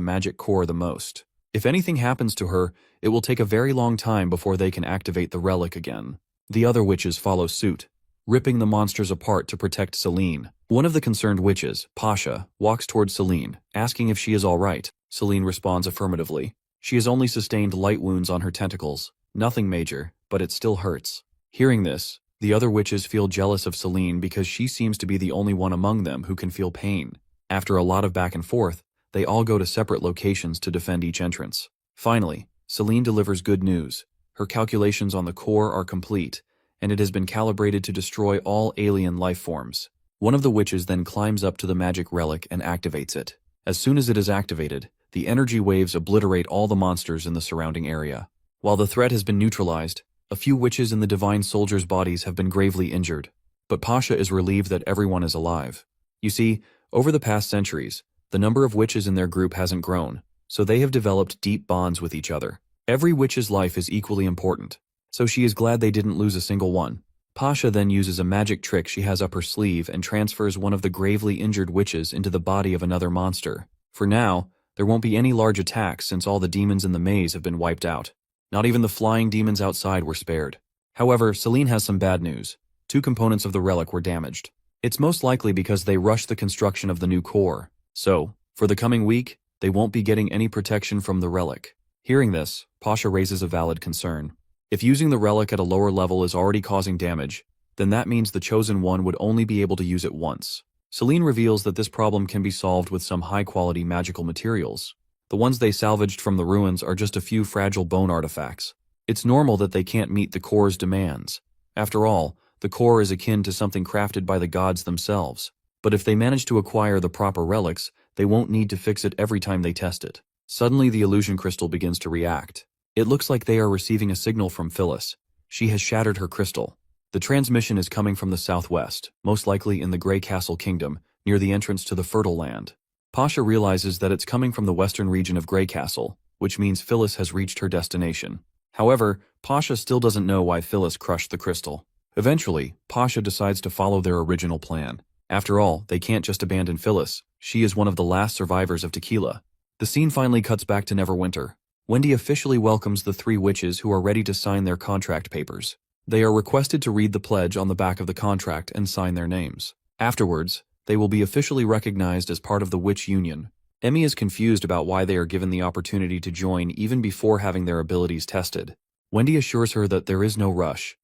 magic core the most. If anything happens to her, it will take a very long time before they can activate the relic again. The other witches follow suit, ripping the monsters apart to protect Celine. One of the concerned witches, Pasha, walks towards Celine, asking if she is all right. Celine responds affirmatively. She has only sustained light wounds on her tentacles. Nothing major, but it still hurts. Hearing this, the other witches feel jealous of Celine because she seems to be the only one among them who can feel pain. After a lot of back and forth, they all go to separate locations to defend each entrance. Finally, Celine delivers good news. Her calculations on the core are complete, and it has been calibrated to destroy all alien life forms. One of the witches then climbs up to the magic relic and activates it. As soon as it is activated, the energy waves obliterate all the monsters in the surrounding area. While the threat has been neutralized, a few witches in the divine soldiers' bodies have been gravely injured, but Pasha is relieved that everyone is alive. You see, over the past centuries, the number of witches in their group hasn't grown, so they have developed deep bonds with each other. Every witch's life is equally important, so she is glad they didn't lose a single one. Pasha then uses a magic trick she has up her sleeve and transfers one of the gravely injured witches into the body of another monster. For now, there won't be any large attacks since all the demons in the maze have been wiped out. Not even the flying demons outside were spared. However, Celine has some bad news. 2 components of the relic were damaged. It's most likely because they rushed the construction of the new core. So, for the coming week, they won't be getting any protection from the relic. Hearing this, Pasha raises a valid concern. If using the relic at a lower level is already causing damage, then that means the Chosen One would only be able to use it once. Celine reveals that this problem can be solved with some high-quality magical materials. The ones they salvaged from the ruins are just a few fragile bone artifacts. It's normal that they can't meet the core's demands. After all, the core is akin to something crafted by the gods themselves. But if they manage to acquire the proper relics, they won't need to fix it every time they test it. Suddenly the illusion crystal begins to react. It looks like they are receiving a signal from Phyllis. She has shattered her crystal. The transmission is coming from the southwest, most likely in the Grey Castle Kingdom, near the entrance to the Fertile Land. Pasha realizes that it's coming from the western region of Grey Castle, which means Phyllis has reached her destination. However, Pasha still doesn't know why Phyllis crushed the crystal. Eventually, Pasha decides to follow their original plan. After all, they can't just abandon Phyllis. She is one of the last survivors of Tequila. The scene finally cuts back to Neverwinter. Wendy officially welcomes the 3 witches who are ready to sign their contract papers. They are requested to read the pledge on the back of the contract and sign their names. Afterwards, they will be officially recognized as part of the Witch Union. Emmy is confused about why they are given the opportunity to join even before having their abilities tested. Wendy assures her that there is no rush.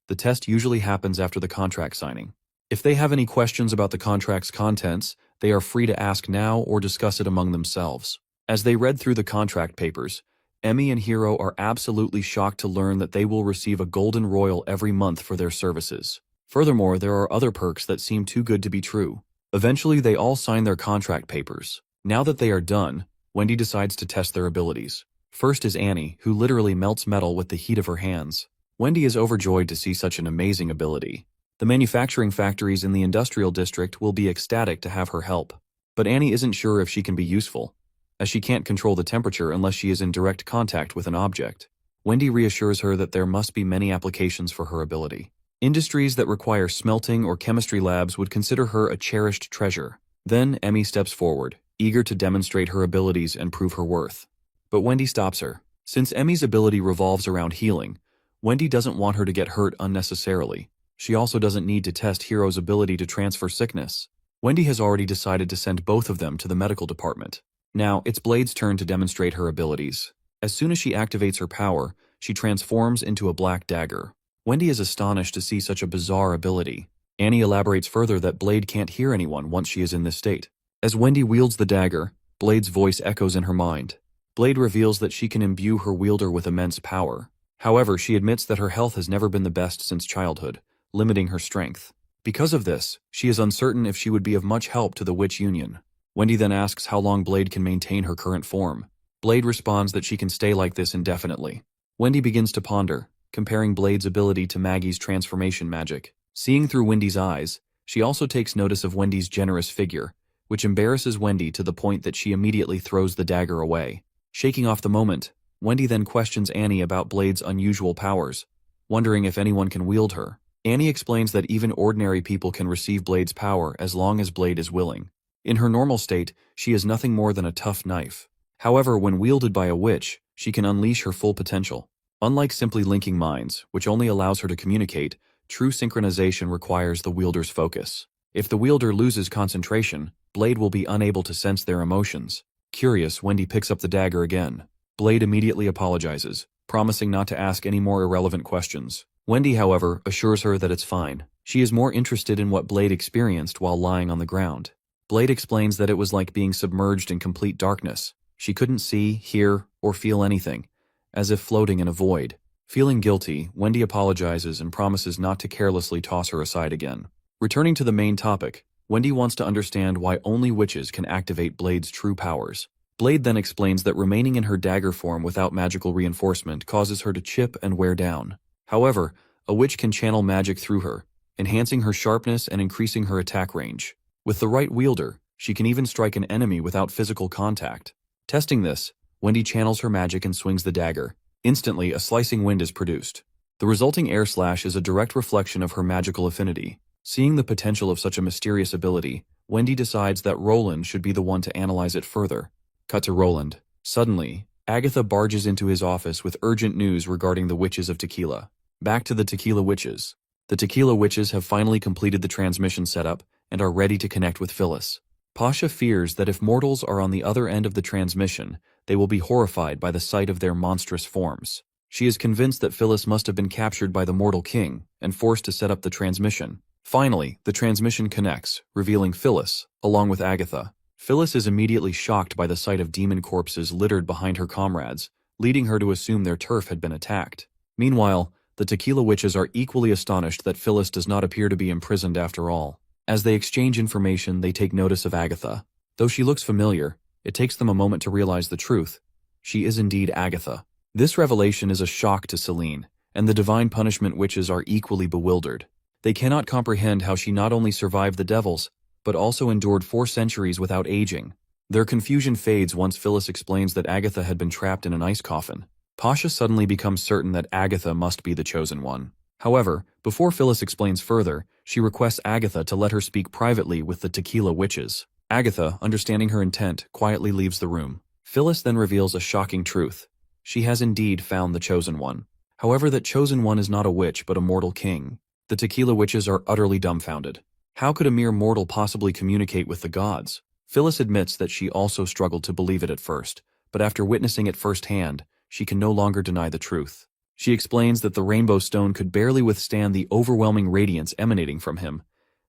The test usually happens after the contract signing. If they have any questions about the contract's contents, they are free to ask now or discuss it among themselves. As they read through the contract papers, Emmy and Hiro are absolutely shocked to learn that they will receive a golden royal every month for their services. Furthermore, there are other perks that seem too good to be true. Eventually, they all sign their contract papers. Now that they are done, Wendy decides to test their abilities. First is Annie, who literally melts metal with the heat of her hands. Wendy is overjoyed to see such an amazing ability. The manufacturing factories in the industrial district will be ecstatic to have her help. But Annie isn't sure if she can be useful, as she can't control the temperature unless she is in direct contact with an object. Wendy reassures her that there must be many applications for her ability. Industries that require smelting or chemistry labs would consider her a cherished treasure. Then Emmy steps forward, eager to demonstrate her abilities and prove her worth. But Wendy stops her. Since Emmy's ability revolves around healing, Wendy doesn't want her to get hurt unnecessarily. She also doesn't need to test Hiro's ability to transfer sickness. Wendy has already decided to send both of them to the medical department. Now, it's Blade's turn to demonstrate her abilities. As soon as she activates her power, she transforms into a black dagger. Wendy is astonished to see such a bizarre ability. Annie elaborates further that Blade can't hear anyone once she is in this state. As Wendy wields the dagger, Blade's voice echoes in her mind. Blade reveals that she can imbue her wielder with immense power. However, she admits that her health has never been the best since childhood, limiting her strength. Because of this, she is uncertain if she would be of much help to the Witch Union. Wendy then asks how long Blade can maintain her current form. Blade responds that she can stay like this indefinitely. Wendy begins to ponder, comparing Blade's ability to Maggie's transformation magic. Seeing through Wendy's eyes, she also takes notice of Wendy's generous figure, which embarrasses Wendy to the point that she immediately throws the dagger away. Shaking off the moment, Wendy then questions Annie about Blade's unusual powers, wondering if anyone can wield her. Annie explains that even ordinary people can receive Blade's power as long as Blade is willing. In her normal state, she is nothing more than a tough knife. However, when wielded by a witch, she can unleash her full potential. Unlike simply linking minds, which only allows her to communicate, true synchronization requires the wielder's focus. If the wielder loses concentration, Blade will be unable to sense their emotions. Curious, Wendy picks up the dagger again. Blade immediately apologizes, promising not to ask any more irrelevant questions. Wendy, however, assures her that it's fine. She is more interested in what Blade experienced while lying on the ground. Blade explains that it was like being submerged in complete darkness. She couldn't see, hear, or feel anything, as if floating in a void. Feeling guilty, Wendy apologizes and promises not to carelessly toss her aside again. Returning to the main topic, Wendy wants to understand why only witches can activate Blade's true powers. Blade then explains that remaining in her dagger form without magical reinforcement causes her to chip and wear down. However, a witch can channel magic through her, enhancing her sharpness and increasing her attack range. With the right wielder, she can even strike an enemy without physical contact. Testing this, Wendy channels her magic and swings the dagger. Instantly, a slicing wind is produced. The resulting air slash is a direct reflection of her magical affinity. Seeing the potential of such a mysterious ability, Wendy decides that Roland should be the one to analyze it further. Cut to Roland. Suddenly, Agatha barges into his office with urgent news regarding the witches of Tequila. Back to the Tequila witches. The Tequila witches have finally completed the transmission setup and are ready to connect with Phyllis. Pasha fears that if mortals are on the other end of the transmission, they will be horrified by the sight of their monstrous forms. She is convinced that Phyllis must have been captured by the mortal king and forced to set up the transmission. Finally, the transmission connects, revealing Phyllis, along with Agatha. Phyllis is immediately shocked by the sight of demon corpses littered behind her comrades, leading her to assume their turf had been attacked. Meanwhile, the Tequila witches are equally astonished that Phyllis does not appear to be imprisoned after all. As they exchange information, they take notice of Agatha. Though she looks familiar, it takes them a moment to realize the truth. She is indeed Agatha. This revelation is a shock to Celine, and the Divine Punishment witches are equally bewildered. They cannot comprehend how she not only survived the devils, but also endured 4 centuries without aging. Their confusion fades once Phyllis explains that Agatha had been trapped in an ice coffin. Pasha suddenly becomes certain that Agatha must be the chosen one. However, before Phyllis explains further, she requests Agatha to let her speak privately with the Tequila witches. Agatha, understanding her intent, quietly leaves the room. Phyllis then reveals a shocking truth. She has indeed found the chosen one. However, that chosen one is not a witch but a mortal king. The Tequila witches are utterly dumbfounded. How could a mere mortal possibly communicate with the gods? Phyllis admits that she also struggled to believe it at first, but after witnessing it firsthand, she can no longer deny the truth. She explains that the rainbow stone could barely withstand the overwhelming radiance emanating from him,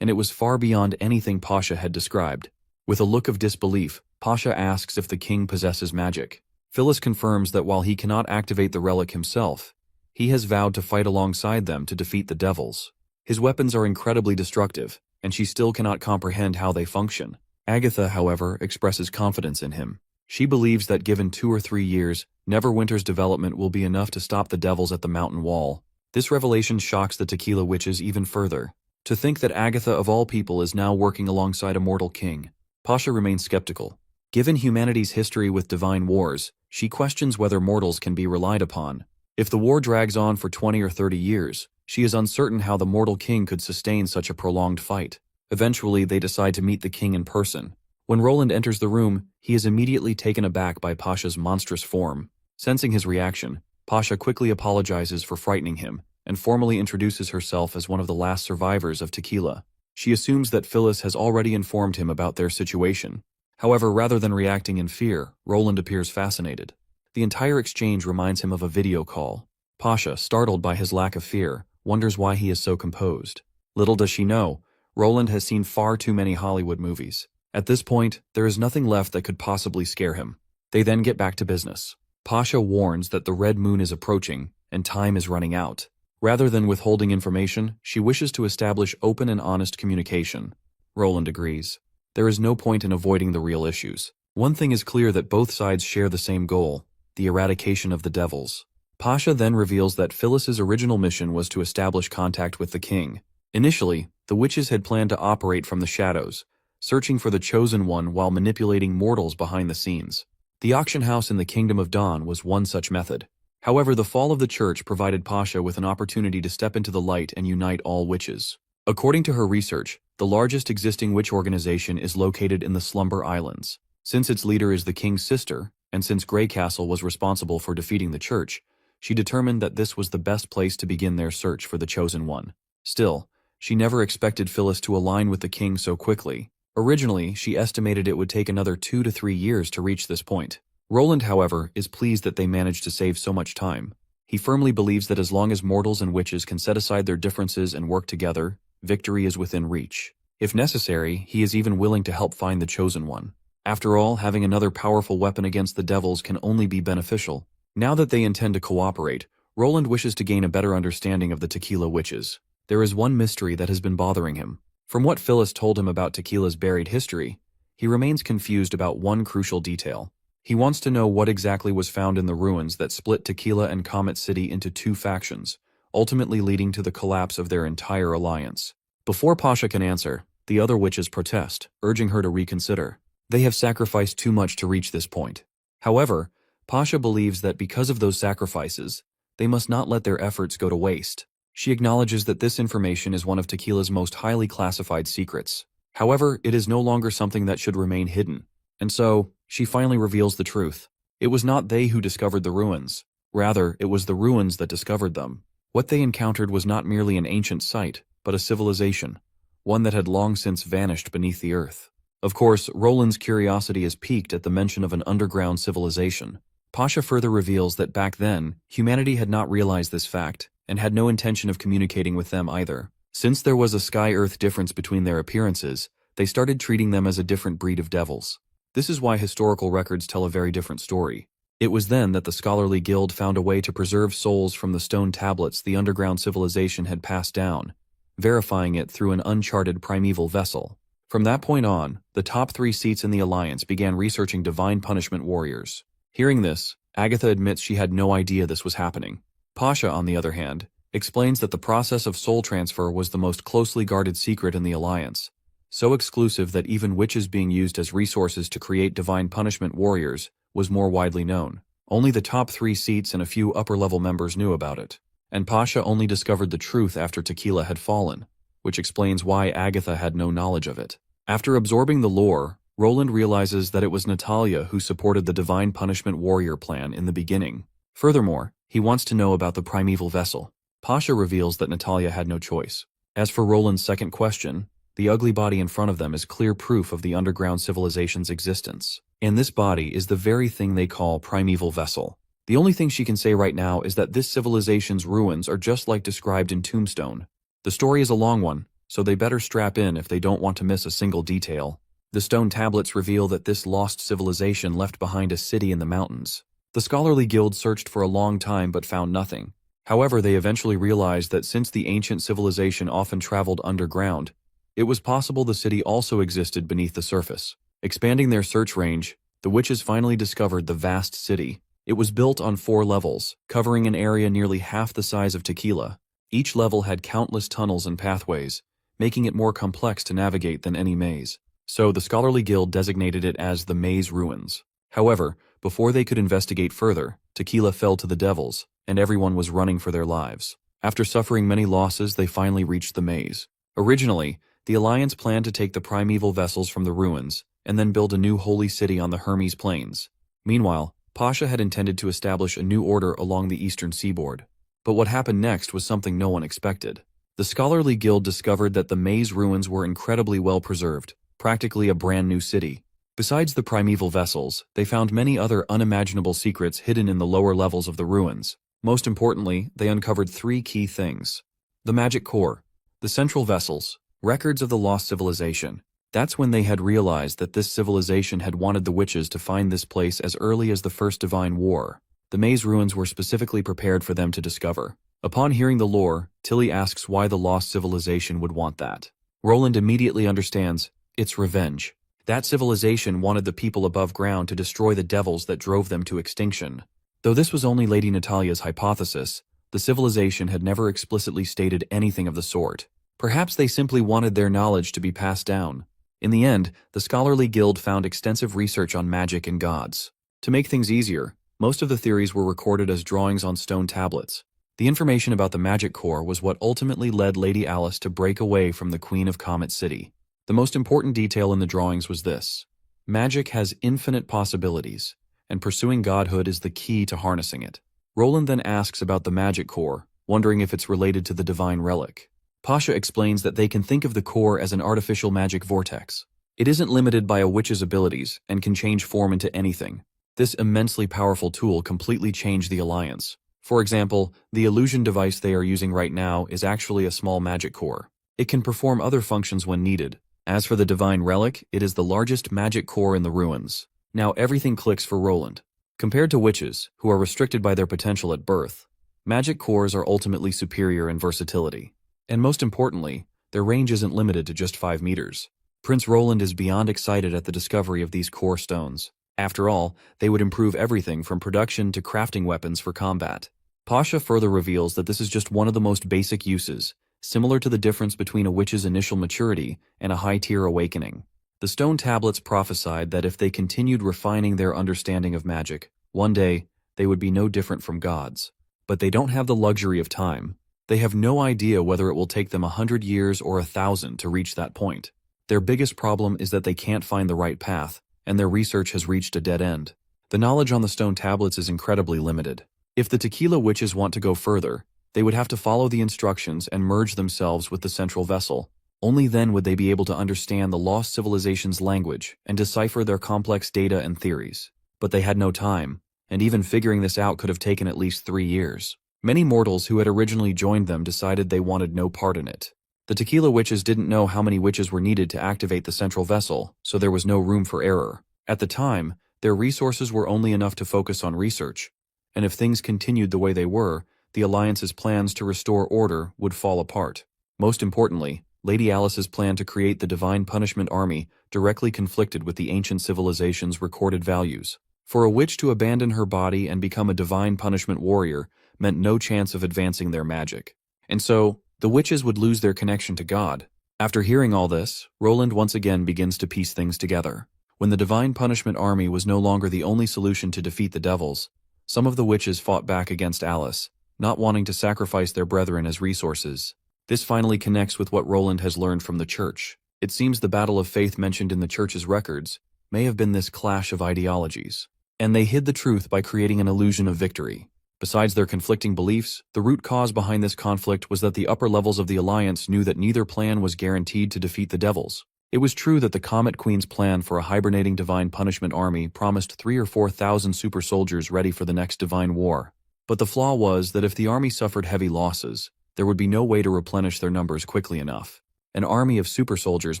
and it was far beyond anything Pasha had described. With a look of disbelief, Pasha asks if the king possesses magic. Phyllis confirms that while he cannot activate the relic himself, he has vowed to fight alongside them to defeat the devils. His weapons are incredibly destructive, and she still cannot comprehend how they function. Agatha, however, expresses confidence in him. She believes that given 2 or 3 years, Neverwinter's development will be enough to stop the devils at the mountain wall. This revelation shocks the Tequila Witches even further. To think that Agatha of all people is now working alongside a mortal king. Pasha remains skeptical. Given humanity's history with divine wars, she questions whether mortals can be relied upon. If the war drags on for 20 or 30 years, she is uncertain how the mortal king could sustain such a prolonged fight. Eventually, they decide to meet the king in person. When Roland enters the room, he is immediately taken aback by Pasha's monstrous form. Sensing his reaction, Pasha quickly apologizes for frightening him and formally introduces herself as one of the last survivors of Tequila. She assumes that Phyllis has already informed him about their situation. However, rather than reacting in fear, Roland appears fascinated. The entire exchange reminds him of a video call. Pasha, startled by his lack of fear, wonders why he is so composed. Little does she know, Roland has seen far too many Hollywood movies. At this point, there is nothing left that could possibly scare him. They then get back to business. Pasha warns that the red moon is approaching and time is running out. Rather than withholding information, she wishes to establish open and honest communication. Roland agrees. There is no point in avoiding the real issues. One thing is clear, that both sides share the same goal, the eradication of the devils. Pasha then reveals that Phyllis's original mission was to establish contact with the king. Initially, the witches had planned to operate from the shadows, searching for the chosen one while manipulating mortals behind the scenes. The auction house in the Kingdom of Dawn was one such method. However, the fall of the church provided Pasha with an opportunity to step into the light and unite all witches. According to her research, the largest existing witch organization is located in the Slumber Islands. Since its leader is the king's sister, and since Grey Castle was responsible for defeating the church, she determined that this was the best place to begin their search for the chosen one. Still, she never expected Phyllis to align with the king so quickly. Originally, she estimated it would take another 2 to 3 years to reach this point. Roland, however, is pleased that they managed to save so much time. He firmly believes that as long as mortals and witches can set aside their differences and work together, victory is within reach. If necessary, he is even willing to help find the chosen one. After all, having another powerful weapon against the devils can only be beneficial. Now that they intend to cooperate, Roland wishes to gain a better understanding of the Tequila Witches. There is one mystery that has been bothering him. From what Phyllis told him about Tequila's buried history, he remains confused about one crucial detail. He wants to know what exactly was found in the ruins that split Tequila and Comet City into 2 factions, ultimately leading to the collapse of their entire alliance. Before Pasha can answer, the other witches protest, urging her to reconsider. They have sacrificed too much to reach this point. However, Pasha believes that because of those sacrifices, they must not let their efforts go to waste. She acknowledges that this information is one of Tequila's most highly classified secrets. However, it is no longer something that should remain hidden. And so, she finally reveals the truth. It was not they who discovered the ruins. Rather, it was the ruins that discovered them. What they encountered was not merely an ancient site, but a civilization, one that had long since vanished beneath the earth. Of course, Roland's curiosity is piqued at the mention of an underground civilization. Pasha further reveals that back then, humanity had not realized this fact, and had no intention of communicating with them either. Since there was a sky-earth difference between their appearances, they started treating them as a different breed of devils. This is why historical records tell a very different story. It was then that the scholarly guild found a way to preserve souls from the stone tablets the underground civilization had passed down, verifying it through an uncharted primeval vessel. From that point on, the top 3 seats in the Alliance began researching divine punishment warriors. Hearing this, Agatha admits she had no idea this was happening. Pasha, on the other hand, explains that the process of soul transfer was the most closely guarded secret in the Alliance, so exclusive that even witches being used as resources to create divine punishment warriors was more widely known. Only the top 3 seats and a few upper-level members knew about it, and Pasha only discovered the truth after Tequila had fallen, which explains why Agatha had no knowledge of it. After absorbing the lore, Roland realizes that it was Natalia who supported the divine punishment warrior plan in the beginning. Furthermore, he wants to know about the primeval vessel. Pasha reveals that Natalia had no choice. As for Roland's second question, the ugly body in front of them is clear proof of the underground civilization's existence. And this body is the very thing they call primeval vessel. The only thing she can say right now is that this civilization's ruins are just like described in Tombstone. The story is a long one, so they better strap in if they don't want to miss a single detail. The stone tablets reveal that this lost civilization left behind a city in the mountains. The scholarly guild searched for a long time but found nothing. However, they eventually realized that since the ancient civilization often traveled underground, it was possible the city also existed beneath the surface. Expanding their search range, the witches finally discovered the vast city. It was built on 4 levels, covering an area nearly half the size of Tequila. Each level had countless tunnels and pathways, making it more complex to navigate than any maze. So the scholarly guild designated it as the Maze Ruins. However, before they could investigate further, Tequila fell to the devils, and everyone was running for their lives. After suffering many losses, they finally reached the maze. Originally, the Alliance planned to take the primeval vessels from the ruins, and then build a new holy city on the Hermes Plains. Meanwhile, Pasha had intended to establish a new order along the eastern seaboard. But what happened next was something no one expected. The scholarly guild discovered that the maze ruins were incredibly well preserved, practically a brand new city. Besides the primeval vessels, they found many other unimaginable secrets hidden in the lower levels of the ruins. Most importantly, they uncovered 3 key things. The magic core, the central vessels, records of the lost civilization. That's when they had realized that this civilization had wanted the witches to find this place as early as the First Divine War. The maze ruins were specifically prepared for them to discover. Upon hearing the lore, Tilly asks why the lost civilization would want that. Roland immediately understands, it's revenge. That civilization wanted the people above ground to destroy the devils that drove them to extinction. Though this was only Lady Natalia's hypothesis, the civilization had never explicitly stated anything of the sort. Perhaps they simply wanted their knowledge to be passed down. In the end, the scholarly guild found extensive research on magic and gods. To make things easier, most of the theories were recorded as drawings on stone tablets. The information about the magic core was what ultimately led Lady Alice to break away from the Queen of Comet City. The most important detail in the drawings was this: magic has infinite possibilities, and pursuing godhood is the key to harnessing it. Roland then asks about the magic core, wondering if it's related to the divine relic. Pasha explains that they can think of the core as an artificial magic vortex. It isn't limited by a witch's abilities and can change form into anything. This immensely powerful tool completely changed the Alliance. For example, the illusion device they are using right now is actually a small magic core. It can perform other functions when needed. As for the divine relic, it is the largest magic core in the ruins. Now everything clicks for Roland. Compared to witches, who are restricted by their potential at birth, magic cores are ultimately superior in versatility. And most importantly, their range isn't limited to just 5 meters. Prince Roland is beyond excited at the discovery of these core stones. After all, they would improve everything from production to crafting weapons for combat. Pasha further reveals that this is just one of the most basic uses, similar to the difference between a witch's initial maturity and a high-tier awakening. The stone tablets prophesied that if they continued refining their understanding of magic, one day, they would be no different from gods. But they don't have the luxury of time. They have no idea whether it will take them 100 years or 1,000 to reach that point. Their biggest problem is that they can't find the right path, and their research has reached a dead end. The knowledge on the stone tablets is incredibly limited. If the Tequila witches want to go further, they would have to follow the instructions and merge themselves with the central vessel. Only then would they be able to understand the lost civilization's language and decipher their complex data and theories. But they had no time, and even figuring this out could have taken at least 3 years. Many mortals who had originally joined them decided they wanted no part in it. The Tequila witches didn't know how many witches were needed to activate the central vessel, so there was no room for error. At the time, their resources were only enough to focus on research, and if things continued the way they were, the Alliance's plans to restore order would fall apart. Most importantly, Lady Alice's plan to create the Divine Punishment Army directly conflicted with the ancient civilization's recorded values. For a witch to abandon her body and become a Divine Punishment warrior meant no chance of advancing their magic. And so, the witches would lose their connection to God. After hearing all this, Roland once again begins to piece things together. When the Divine Punishment Army was no longer the only solution to defeat the devils, some of the witches fought back against Alice, not wanting to sacrifice their brethren as resources. This finally connects with what Roland has learned from the Church. It seems the battle of faith mentioned in the Church's records may have been this clash of ideologies. And they hid the truth by creating an illusion of victory. Besides their conflicting beliefs, the root cause behind this conflict was that the upper levels of the Alliance knew that neither plan was guaranteed to defeat the devils. It was true that the Comet Queen's plan for a hibernating Divine Punishment Army promised 3,000 or 4,000 super soldiers ready for the next Divine War. But the flaw was that if the army suffered heavy losses, there would be no way to replenish their numbers quickly enough. An army of super soldiers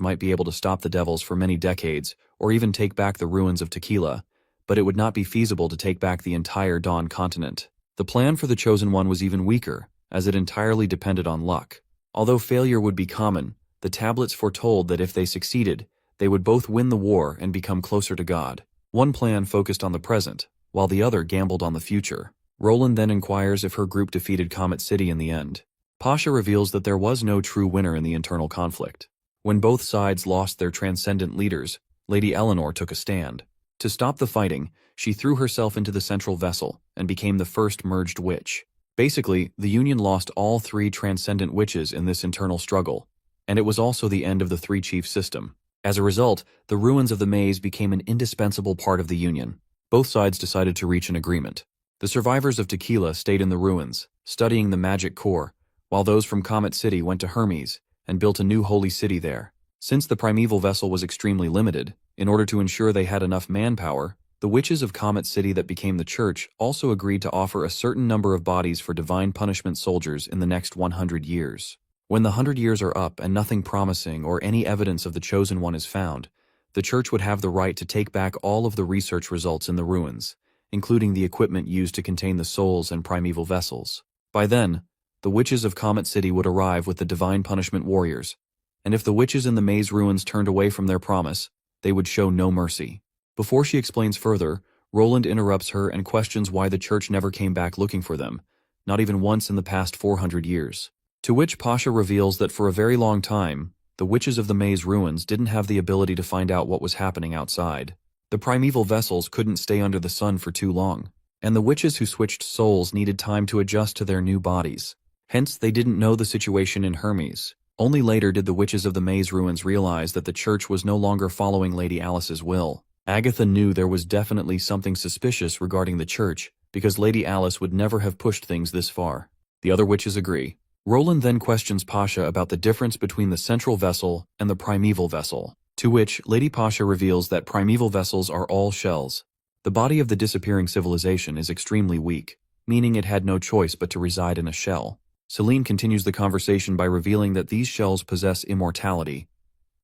might be able to stop the devils for many decades, or even take back the ruins of Tequila, but it would not be feasible to take back the entire Dawn continent. The plan for the Chosen One was even weaker, as it entirely depended on luck. Although failure would be common, the tablets foretold that if they succeeded, they would both win the war and become closer to God. One plan focused on the present, while the other gambled on the future. Roland then inquires if her group defeated Comet City in the end. Pasha reveals that there was no true winner in the internal conflict. When both sides lost their transcendent leaders, Lady Eleanor took a stand. To stop the fighting, she threw herself into the central vessel and became the first merged witch. Basically, the Union lost all 3 transcendent witches in this internal struggle, and it was also the end of the 3-chief system. As a result, the ruins of the maze became an indispensable part of the Union. Both sides decided to reach an agreement. The survivors of Tequila stayed in the ruins, studying the magic core, while those from Comet City went to Hermes and built a new holy city there. Since the primeval vessel was extremely limited, in order to ensure they had enough manpower, the witches of Comet City that became the church also agreed to offer a certain number of bodies for divine punishment soldiers in the next 100 years. When the 100 years are up and nothing promising or any evidence of the Chosen One is found, the church would have the right to take back all of the research results in the ruins, including the equipment used to contain the souls and primeval vessels. By then, the witches of Comet City would arrive with the divine punishment warriors, and if the witches in the maze ruins turned away from their promise, they would show no mercy. Before she explains further, Roland interrupts her and questions why the church never came back looking for them, not even once in the past 400 years. To which Pasha reveals that for a very long time, the witches of the maze ruins didn't have the ability to find out what was happening outside. The primeval vessels couldn't stay under the sun for too long, and the witches who switched souls needed time to adjust to their new bodies. Hence, they didn't know the situation in Hermes. Only later did the witches of the maze ruins realize that the church was no longer following Lady Alice's will. Agatha knew there was definitely something suspicious regarding the church, because Lady Alice would never have pushed things this far. The other witches agree. Roland then questions Pasha about the difference between the central vessel and the primeval vessel, to which Lady Pasha reveals that primeval vessels are all shells. The body of the disappearing civilization is extremely weak, meaning it had no choice but to reside in a shell. Celine continues the conversation by revealing that these shells possess immortality,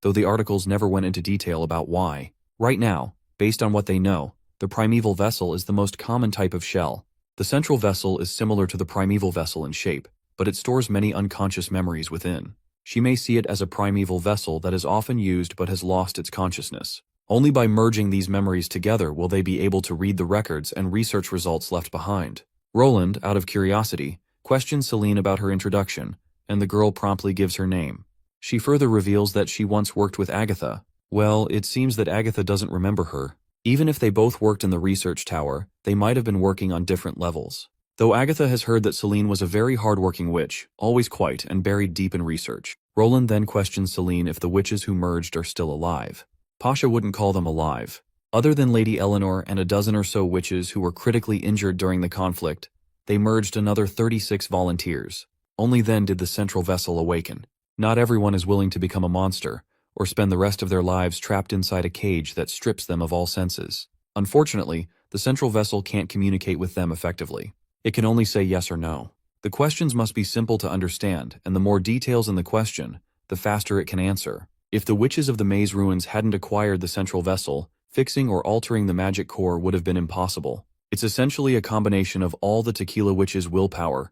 though the articles never went into detail about why. Right now, based on what they know, the primeval vessel is the most common type of shell. The central vessel is similar to the primeval vessel in shape, but it stores many unconscious memories within. She may see it as a primeval vessel that is often used but has lost its consciousness. Only by merging these memories together will they be able to read the records and research results left behind. Roland, out of curiosity, questions Celine about her introduction, and the girl promptly gives her name. She further reveals that she once worked with Agatha. Well, it seems that Agatha doesn't remember her. Even if they both worked in the research tower, they might have been working on different levels. Though Agatha has heard that Celine was a very hard-working witch, always quiet and buried deep in research. Roland then questions Celine if the witches who merged are still alive. Pasha wouldn't call them alive. Other than Lady Eleanor and a dozen or so witches who were critically injured during the conflict, they merged another 36 volunteers. Only then did the central vessel awaken. Not everyone is willing to become a monster, or spend the rest of their lives trapped inside a cage that strips them of all senses. Unfortunately, the central vessel can't communicate with them effectively. It can only say yes or no. The questions must be simple to understand, and the more details in the question, the faster it can answer. If the witches of the maze ruins hadn't acquired the central vessel, fixing or altering the magic core would have been impossible. It's essentially a combination of all the Tequila witches' willpower,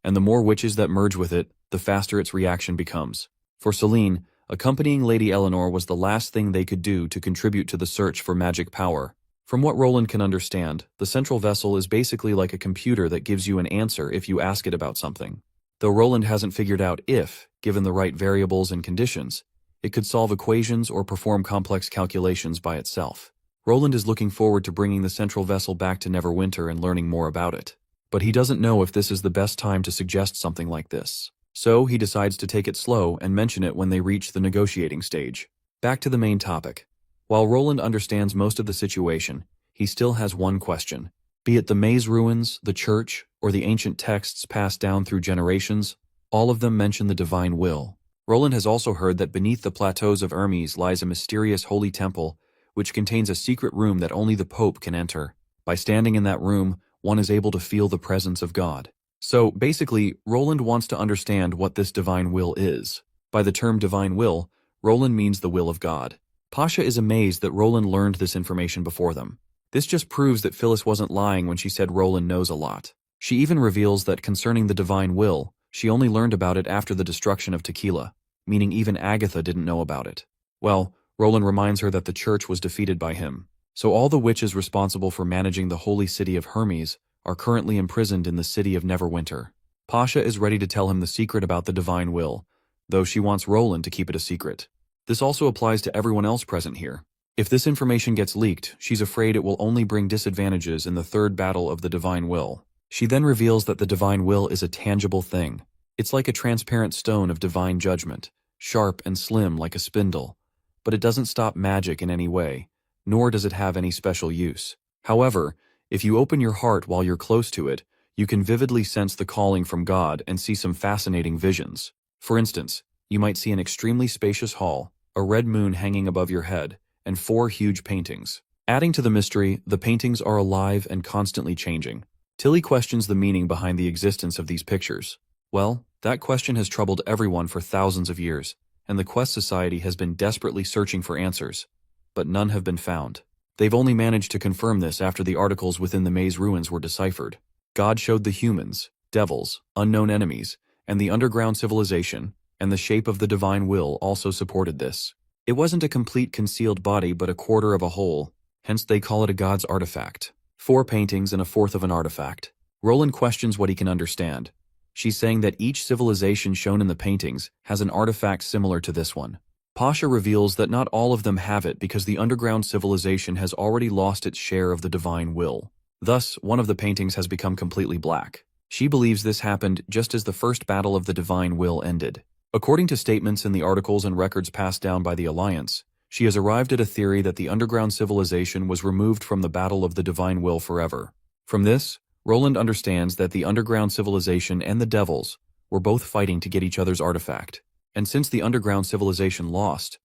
and the more witches that merge with it, the faster its reaction becomes. For Celine, accompanying Lady Eleanor was the last thing they could do to contribute to the search for magic power. From what Roland can understand, the central vessel is basically like a computer that gives you an answer if you ask it about something. Though Roland hasn't figured out if, given the right variables and conditions, it could solve equations or perform complex calculations by itself. Roland is looking forward to bringing the central vessel back to Neverwinter and learning more about it. But he doesn't know if this is the best time to suggest something like this. So he decides to take it slow and mention it when they reach the negotiating stage. Back to the main topic. While Roland understands most of the situation, he still has one question. Be it the maze ruins, the church, or the ancient texts passed down through generations, all of them mention the divine will. Roland has also heard that beneath the plateaus of Hermes lies a mysterious holy temple, which contains a secret room that only the Pope can enter. By standing in that room, one is able to feel the presence of God. So, basically, Roland wants to understand what this divine will is. By the term divine will, Roland means the will of God. Pasha is amazed that Roland learned this information before them. This just proves that Phyllis wasn't lying when she said Roland knows a lot. She even reveals that concerning the divine will, she only learned about it after the destruction of Tequila, meaning even Agatha didn't know about it. Well, Roland reminds her that the church was defeated by him, so all the witches responsible for managing the holy city of Hermes are currently imprisoned in the city of Neverwinter. Pasha is ready to tell him the secret about the divine will, though she wants Roland to keep it a secret. This also applies to everyone else present here. If this information gets leaked, she's afraid it will only bring disadvantages in the third battle of the divine will. She then reveals that the divine will is a tangible thing. It's like a transparent stone of divine judgment, sharp and slim like a spindle. But it doesn't stop magic in any way, nor does it have any special use. However, if you open your heart while you're close to it, you can vividly sense the calling from God and see some fascinating visions. For instance, you might see an extremely spacious hall, a red moon hanging above your head, and 4 huge paintings. Adding to the mystery, the paintings are alive and constantly changing. Tilly questions the meaning behind the existence of these pictures. Well, that question has troubled everyone for thousands of years, and the Quest Society has been desperately searching for answers, but none have been found. They've only managed to confirm this after the articles within the maze ruins were deciphered. God showed the humans, devils, unknown enemies, and the underground civilization, and the shape of the divine will also supported this. It wasn't a complete concealed body but a quarter of a whole, hence they call it a god's artifact. 4 paintings and a fourth of an artifact. Roland questions what he can understand. She's saying that each civilization shown in the paintings has an artifact similar to this one. Pasha reveals that not all of them have it because the underground civilization has already lost its share of the divine will. Thus, one of the paintings has become completely black. She believes this happened just as the first battle of the divine will ended. According to statements in the articles and records passed down by the Alliance, she has arrived at a theory that the underground civilization was removed from the battle of the divine will forever. From this, Roland understands that the underground civilization and the devils were both fighting to get each other's artifact. And since the underground civilization lost,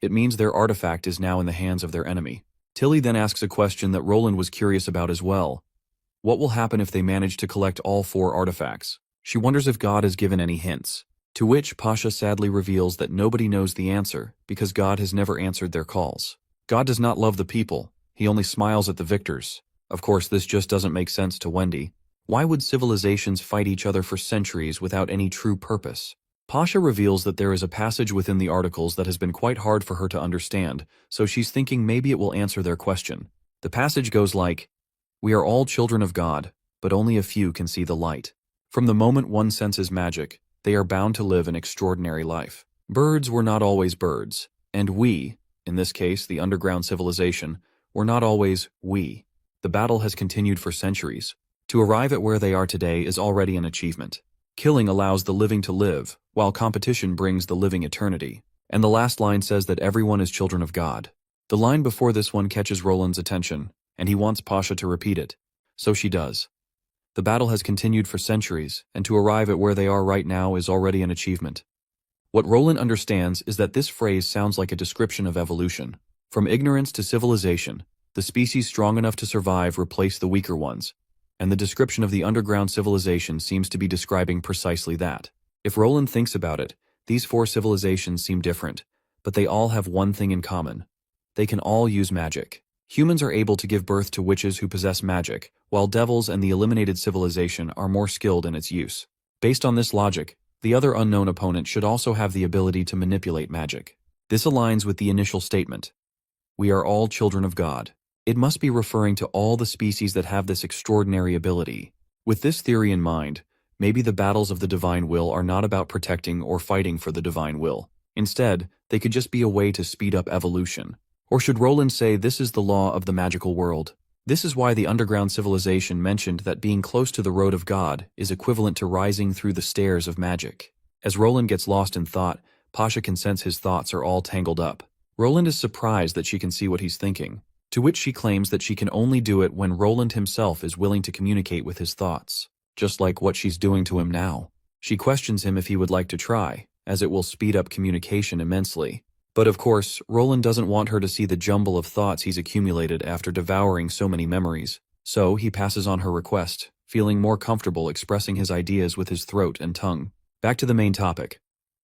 it means their artifact is now in the hands of their enemy. Tilly then asks a question that Roland was curious about as well. What will happen if they manage to collect all 4 artifacts? She wonders if God has given any hints. To which Pasha sadly reveals that nobody knows the answer because God has never answered their calls. God does not love the people, he only smiles at the victors. Of course, this just doesn't make sense to Wendy. Why would civilizations fight each other for centuries without any true purpose? Pasha reveals that there is a passage within the articles that has been quite hard for her to understand, so she's thinking maybe it will answer their question. The passage goes like, "We are all children of God, but only a few can see the light. From the moment one senses magic, they are bound to live an extraordinary life. Birds were not always birds, and we, in this case the underground civilization, were not always we. The battle has continued for centuries. To arrive at where they are today is already an achievement. Killing allows the living to live, while competition brings the living eternity." And the last line says that everyone is children of God. The line before this one catches Roland's attention, and he wants Pasha to repeat it. So she does. The battle has continued for centuries, and to arrive at where they are right now is already an achievement. What Roland understands is that this phrase sounds like a description of evolution. From ignorance to civilization, the species strong enough to survive replace the weaker ones, and the description of the underground civilization seems to be describing precisely that. If Roland thinks about it, these 4 civilizations seem different, but they all have one thing in common. They can all use magic. Humans are able to give birth to witches who possess magic, while devils and the eliminated civilization are more skilled in its use. Based on this logic, the other unknown opponent should also have the ability to manipulate magic. This aligns with the initial statement. We are all children of God. It must be referring to all the species that have this extraordinary ability. With this theory in mind, maybe the battles of the divine will are not about protecting or fighting for the divine will. Instead, they could just be a way to speed up evolution. Or should Roland say this is the law of the magical world? This is why the underground civilization mentioned that being close to the road of God is equivalent to rising through the stairs of magic. As Roland gets lost in thought, Pasha can sense his thoughts are all tangled up. Roland is surprised that she can see what he's thinking, to which she claims that she can only do it when Roland himself is willing to communicate with his thoughts, just like what she's doing to him now. She questions him if he would like to try, as it will speed up communication immensely. But of course, Roland doesn't want her to see the jumble of thoughts he's accumulated after devouring so many memories, so he passes on her request, feeling more comfortable expressing his ideas with his throat and tongue. Back to the main topic.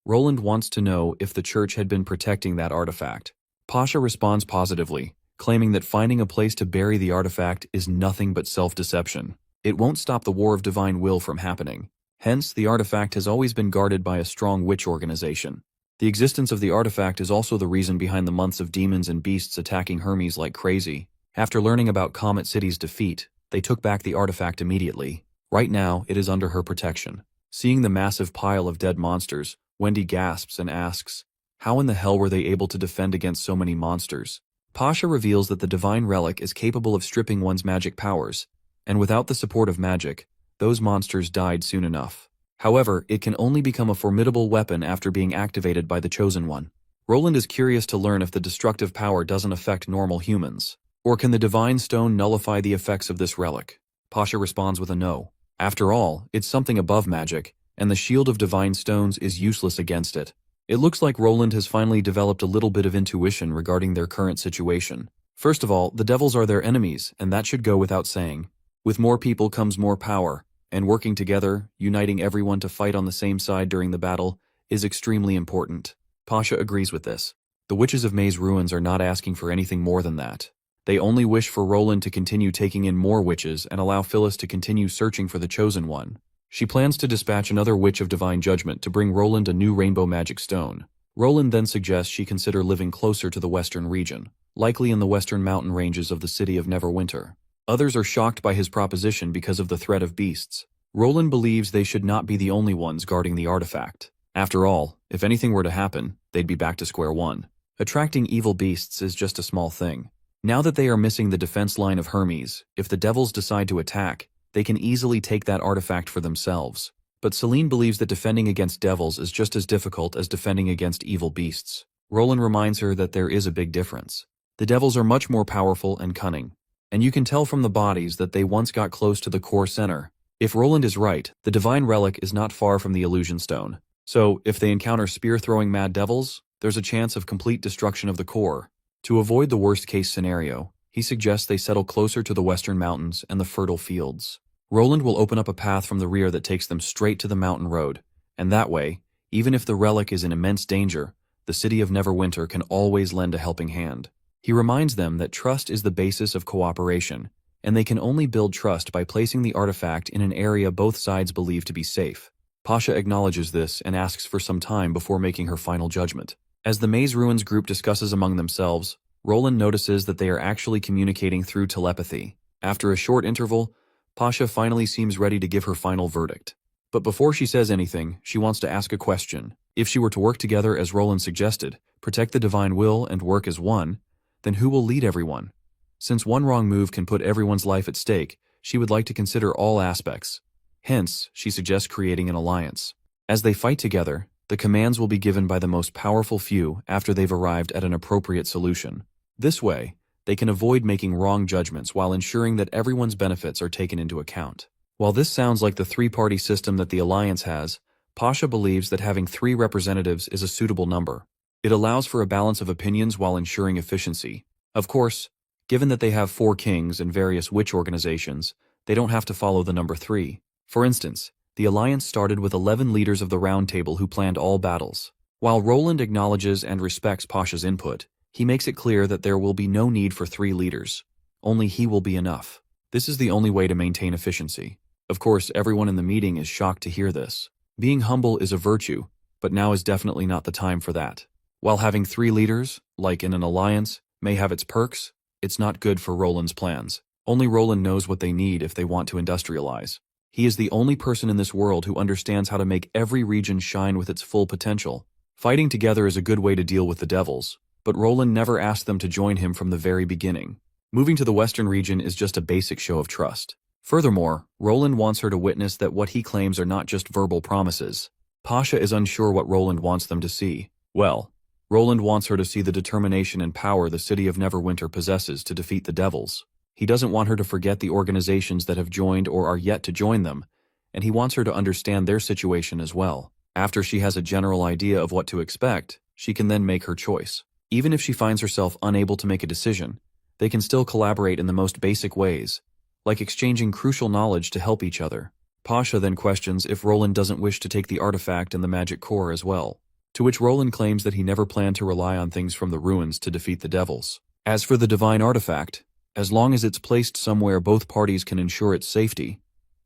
Roland wants to know if the church had been protecting that artifact. Pasha responds positively, claiming that finding a place to bury the artifact is nothing but self-deception. It won't stop the War of Divine Will from happening. Hence, the artifact has always been guarded by a strong witch organization. The existence of the artifact is also the reason behind the months of demons and beasts attacking Hermes like crazy. After learning about Comet City's defeat, they took back the artifact immediately. Right now, it is under her protection. Seeing the massive pile of dead monsters, Wendy gasps and asks, how in the hell were they able to defend against so many monsters? Pasha reveals that the divine relic is capable of stripping one's magic powers, and without the support of magic, those monsters died soon enough. However, it can only become a formidable weapon after being activated by the Chosen One. Roland is curious to learn if the destructive power doesn't affect normal humans. Or can the divine stone nullify the effects of this relic? Pasha responds with a no. After all, it's something above magic, and the shield of divine stones is useless against it. It looks like Roland has finally developed a little bit of intuition regarding their current situation. First of all, the devils are their enemies, and that should go without saying. With more people comes more power, and working together, uniting everyone to fight on the same side during the battle, is extremely important. Pasha agrees with this. The witches of May's ruins are not asking for anything more than that. They only wish for Roland to continue taking in more witches and allow Phyllis to continue searching for the Chosen One. She plans to dispatch another witch of divine judgment to bring Roland a new rainbow magic stone. Roland then suggests she consider living closer to the western region, likely in the western mountain ranges of the city of Neverwinter. Others are shocked by his proposition because of the threat of beasts. Roland believes they should not be the only ones guarding the artifact. After all, if anything were to happen, they'd be back to square one. Attracting evil beasts is just a small thing. Now that they are missing the defense line of Hermes, if the devils decide to attack, they can easily take that artifact for themselves. But Celine believes that defending against devils is just as difficult as defending against evil beasts. Roland reminds her that there is a big difference. The devils are much more powerful and cunning, and you can tell from the bodies that they once got close to the core center. If Roland is right, the divine relic is not far from the illusion stone. So, if they encounter spear-throwing mad devils, there's a chance of complete destruction of the core. To avoid the worst-case scenario, he suggests they settle closer to the western mountains and the fertile fields. Roland will open up a path from the rear that takes them straight to the mountain road, and that way, even if the relic is in immense danger, the city of Neverwinter can always lend a helping hand. He reminds them that trust is the basis of cooperation, and they can only build trust by placing the artifact in an area both sides believe to be safe. Pasha acknowledges this and asks for some time before making her final judgment. As the Maze Ruins group discusses among themselves, Roland notices that they are actually communicating through telepathy. After a short interval, Pasha finally seems ready to give her final verdict. But before she says anything, she wants to ask a question. If she were to work together as Roland suggested, protect the divine will and work as one, then who will lead everyone? Since one wrong move can put everyone's life at stake, she would like to consider all aspects. Hence, she suggests creating an alliance. As they fight together, the commands will be given by the most powerful few after they've arrived at an appropriate solution. This way, they can avoid making wrong judgments while ensuring that everyone's benefits are taken into account. While this sounds like the three-party system that the Alliance has, Pasha believes that having 3 representatives is a suitable number. It allows for a balance of opinions while ensuring efficiency. Of course, given that they have 4 kings and various witch organizations, they don't have to follow the number 3. For instance, the Alliance started with 11 leaders of the Round Table who planned all battles. While Roland acknowledges and respects Pasha's input, he makes it clear that there will be no need for 3 leaders. Only he will be enough. This is the only way to maintain efficiency. Of course, everyone in the meeting is shocked to hear this. Being humble is a virtue, but now is definitely not the time for that. While having 3 leaders, like in an alliance, may have its perks, it's not good for Roland's plans. Only Roland knows what they need if they want to industrialize. He is the only person in this world who understands how to make every region shine with its full potential. Fighting together is a good way to deal with the devils, but Roland never asked them to join him from the very beginning. Moving to the western region is just a basic show of trust. Furthermore, Roland wants her to witness that what he claims are not just verbal promises. Pasha is unsure what Roland wants them to see. Well, Roland wants her to see the determination and power the city of Neverwinter possesses to defeat the devils. He doesn't want her to forget the organizations that have joined or are yet to join them, and he wants her to understand their situation as well. After she has a general idea of what to expect, she can then make her choice. Even if she finds herself unable to make a decision, they can still collaborate in the most basic ways, like exchanging crucial knowledge to help each other. Pasha then questions if Roland doesn't wish to take the artifact and the magic core as well. to which Roland claims that he never planned to rely on things from the ruins to defeat the devils. As for the divine artifact, as long as it's placed somewhere both parties can ensure its safety,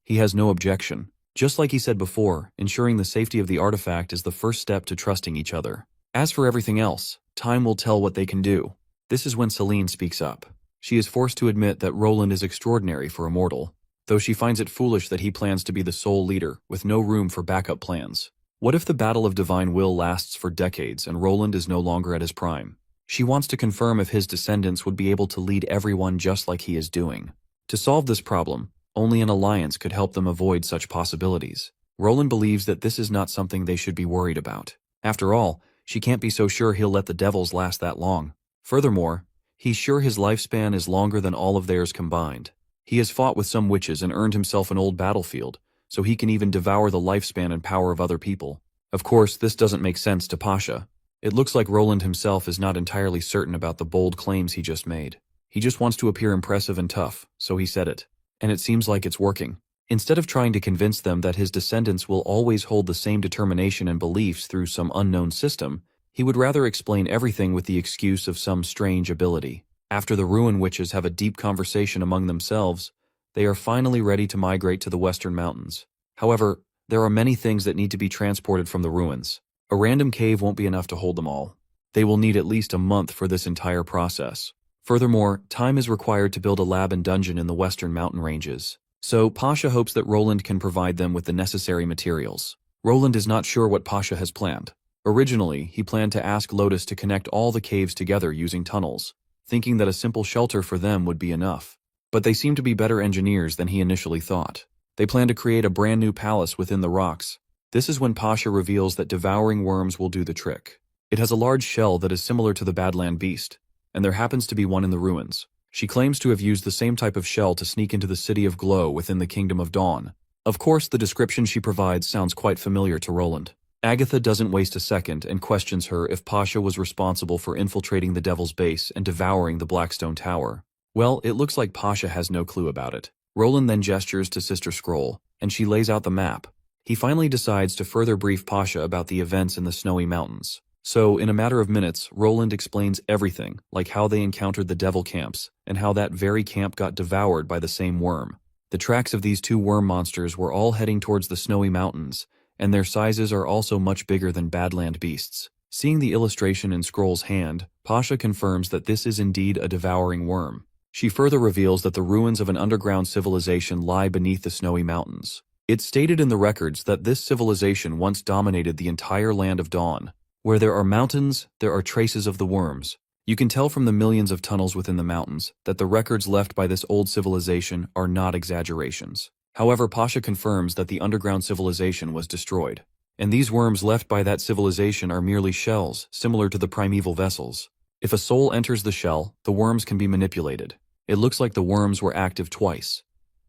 he has no objection. Just like he said before, ensuring the safety of the artifact is the first step to trusting each other. As for everything else, time will tell what they can do. This is when Celine speaks up. She is forced to admit that Roland is extraordinary for a mortal, though she finds it foolish that he plans to be the sole leader, with no room for backup plans. What if the battle of divine will lasts for decades and Roland is no longer at his prime? She wants to confirm if his descendants would be able to lead everyone just like he is doing. To solve this problem, only an alliance could help them avoid such possibilities. Roland believes that this is not something they should be worried about. After all, she can't be so sure he'll let the devils last that long. Furthermore, he's sure his lifespan is longer than all of theirs combined. He has fought with some witches and earned himself an old battlefield, so he can even devour the lifespan and power of other people. Of course, this doesn't make sense to Pasha. It looks like Roland himself is not entirely certain about the bold claims he just made. He just wants to appear impressive and tough, so he said it. And it seems like it's working. Instead of trying to convince them that his descendants will always hold the same determination and beliefs through some unknown system, he would rather explain everything with the excuse of some strange ability. After the ruin witches have a deep conversation among themselves, they are finally ready to migrate to the western mountains. However, there are many things that need to be transported from the ruins. A random cave won't be enough to hold them all. They will need at least a month for this entire process. Furthermore, time is required to build a lab and dungeon in the western mountain ranges. So, Pasha hopes that Roland can provide them with the necessary materials. Roland is not sure what Pasha has planned. Originally, he planned to ask Lotus to connect all the caves together using tunnels, thinking that a simple shelter for them would be enough. But they seem to be better engineers than he initially thought. They plan to create a brand new palace within the rocks. This is when Pasha reveals that devouring worms will do the trick. It has a large shell that is similar to the Badland beast, and there happens to be one in the ruins. She claims to have used the same type of shell to sneak into the City of Glow within the Kingdom of Dawn. Of course, the description she provides sounds quite familiar to Roland. Agatha doesn't waste a second and questions her if Pasha was responsible for infiltrating the Devil's Base and devouring the Blackstone Tower. Well, it looks like Pasha has no clue about it. Roland then gestures to Sister Scroll, and she lays out the map. He finally decides to further brief Pasha about the events in the Snowy Mountains. So, in a matter of minutes, Roland explains everything, like how they encountered the devil camps, and how that very camp got devoured by the same worm. The tracks of these two worm monsters were all heading towards the Snowy Mountains, and their sizes are also much bigger than Badland beasts. Seeing the illustration in Scroll's hand, Pasha confirms that this is indeed a devouring worm. She further reveals that the ruins of an underground civilization lie beneath the Snowy Mountains. It's stated in the records that this civilization once dominated the entire land of Dawn. Where there are mountains, there are traces of the worms. You can tell from the millions of tunnels within the mountains that the records left by this old civilization are not exaggerations. However, Pasha confirms that the underground civilization was destroyed, and these worms left by that civilization are merely shells, similar to the primeval vessels. If a soul enters the shell, the worms can be manipulated. It looks like the worms were active twice.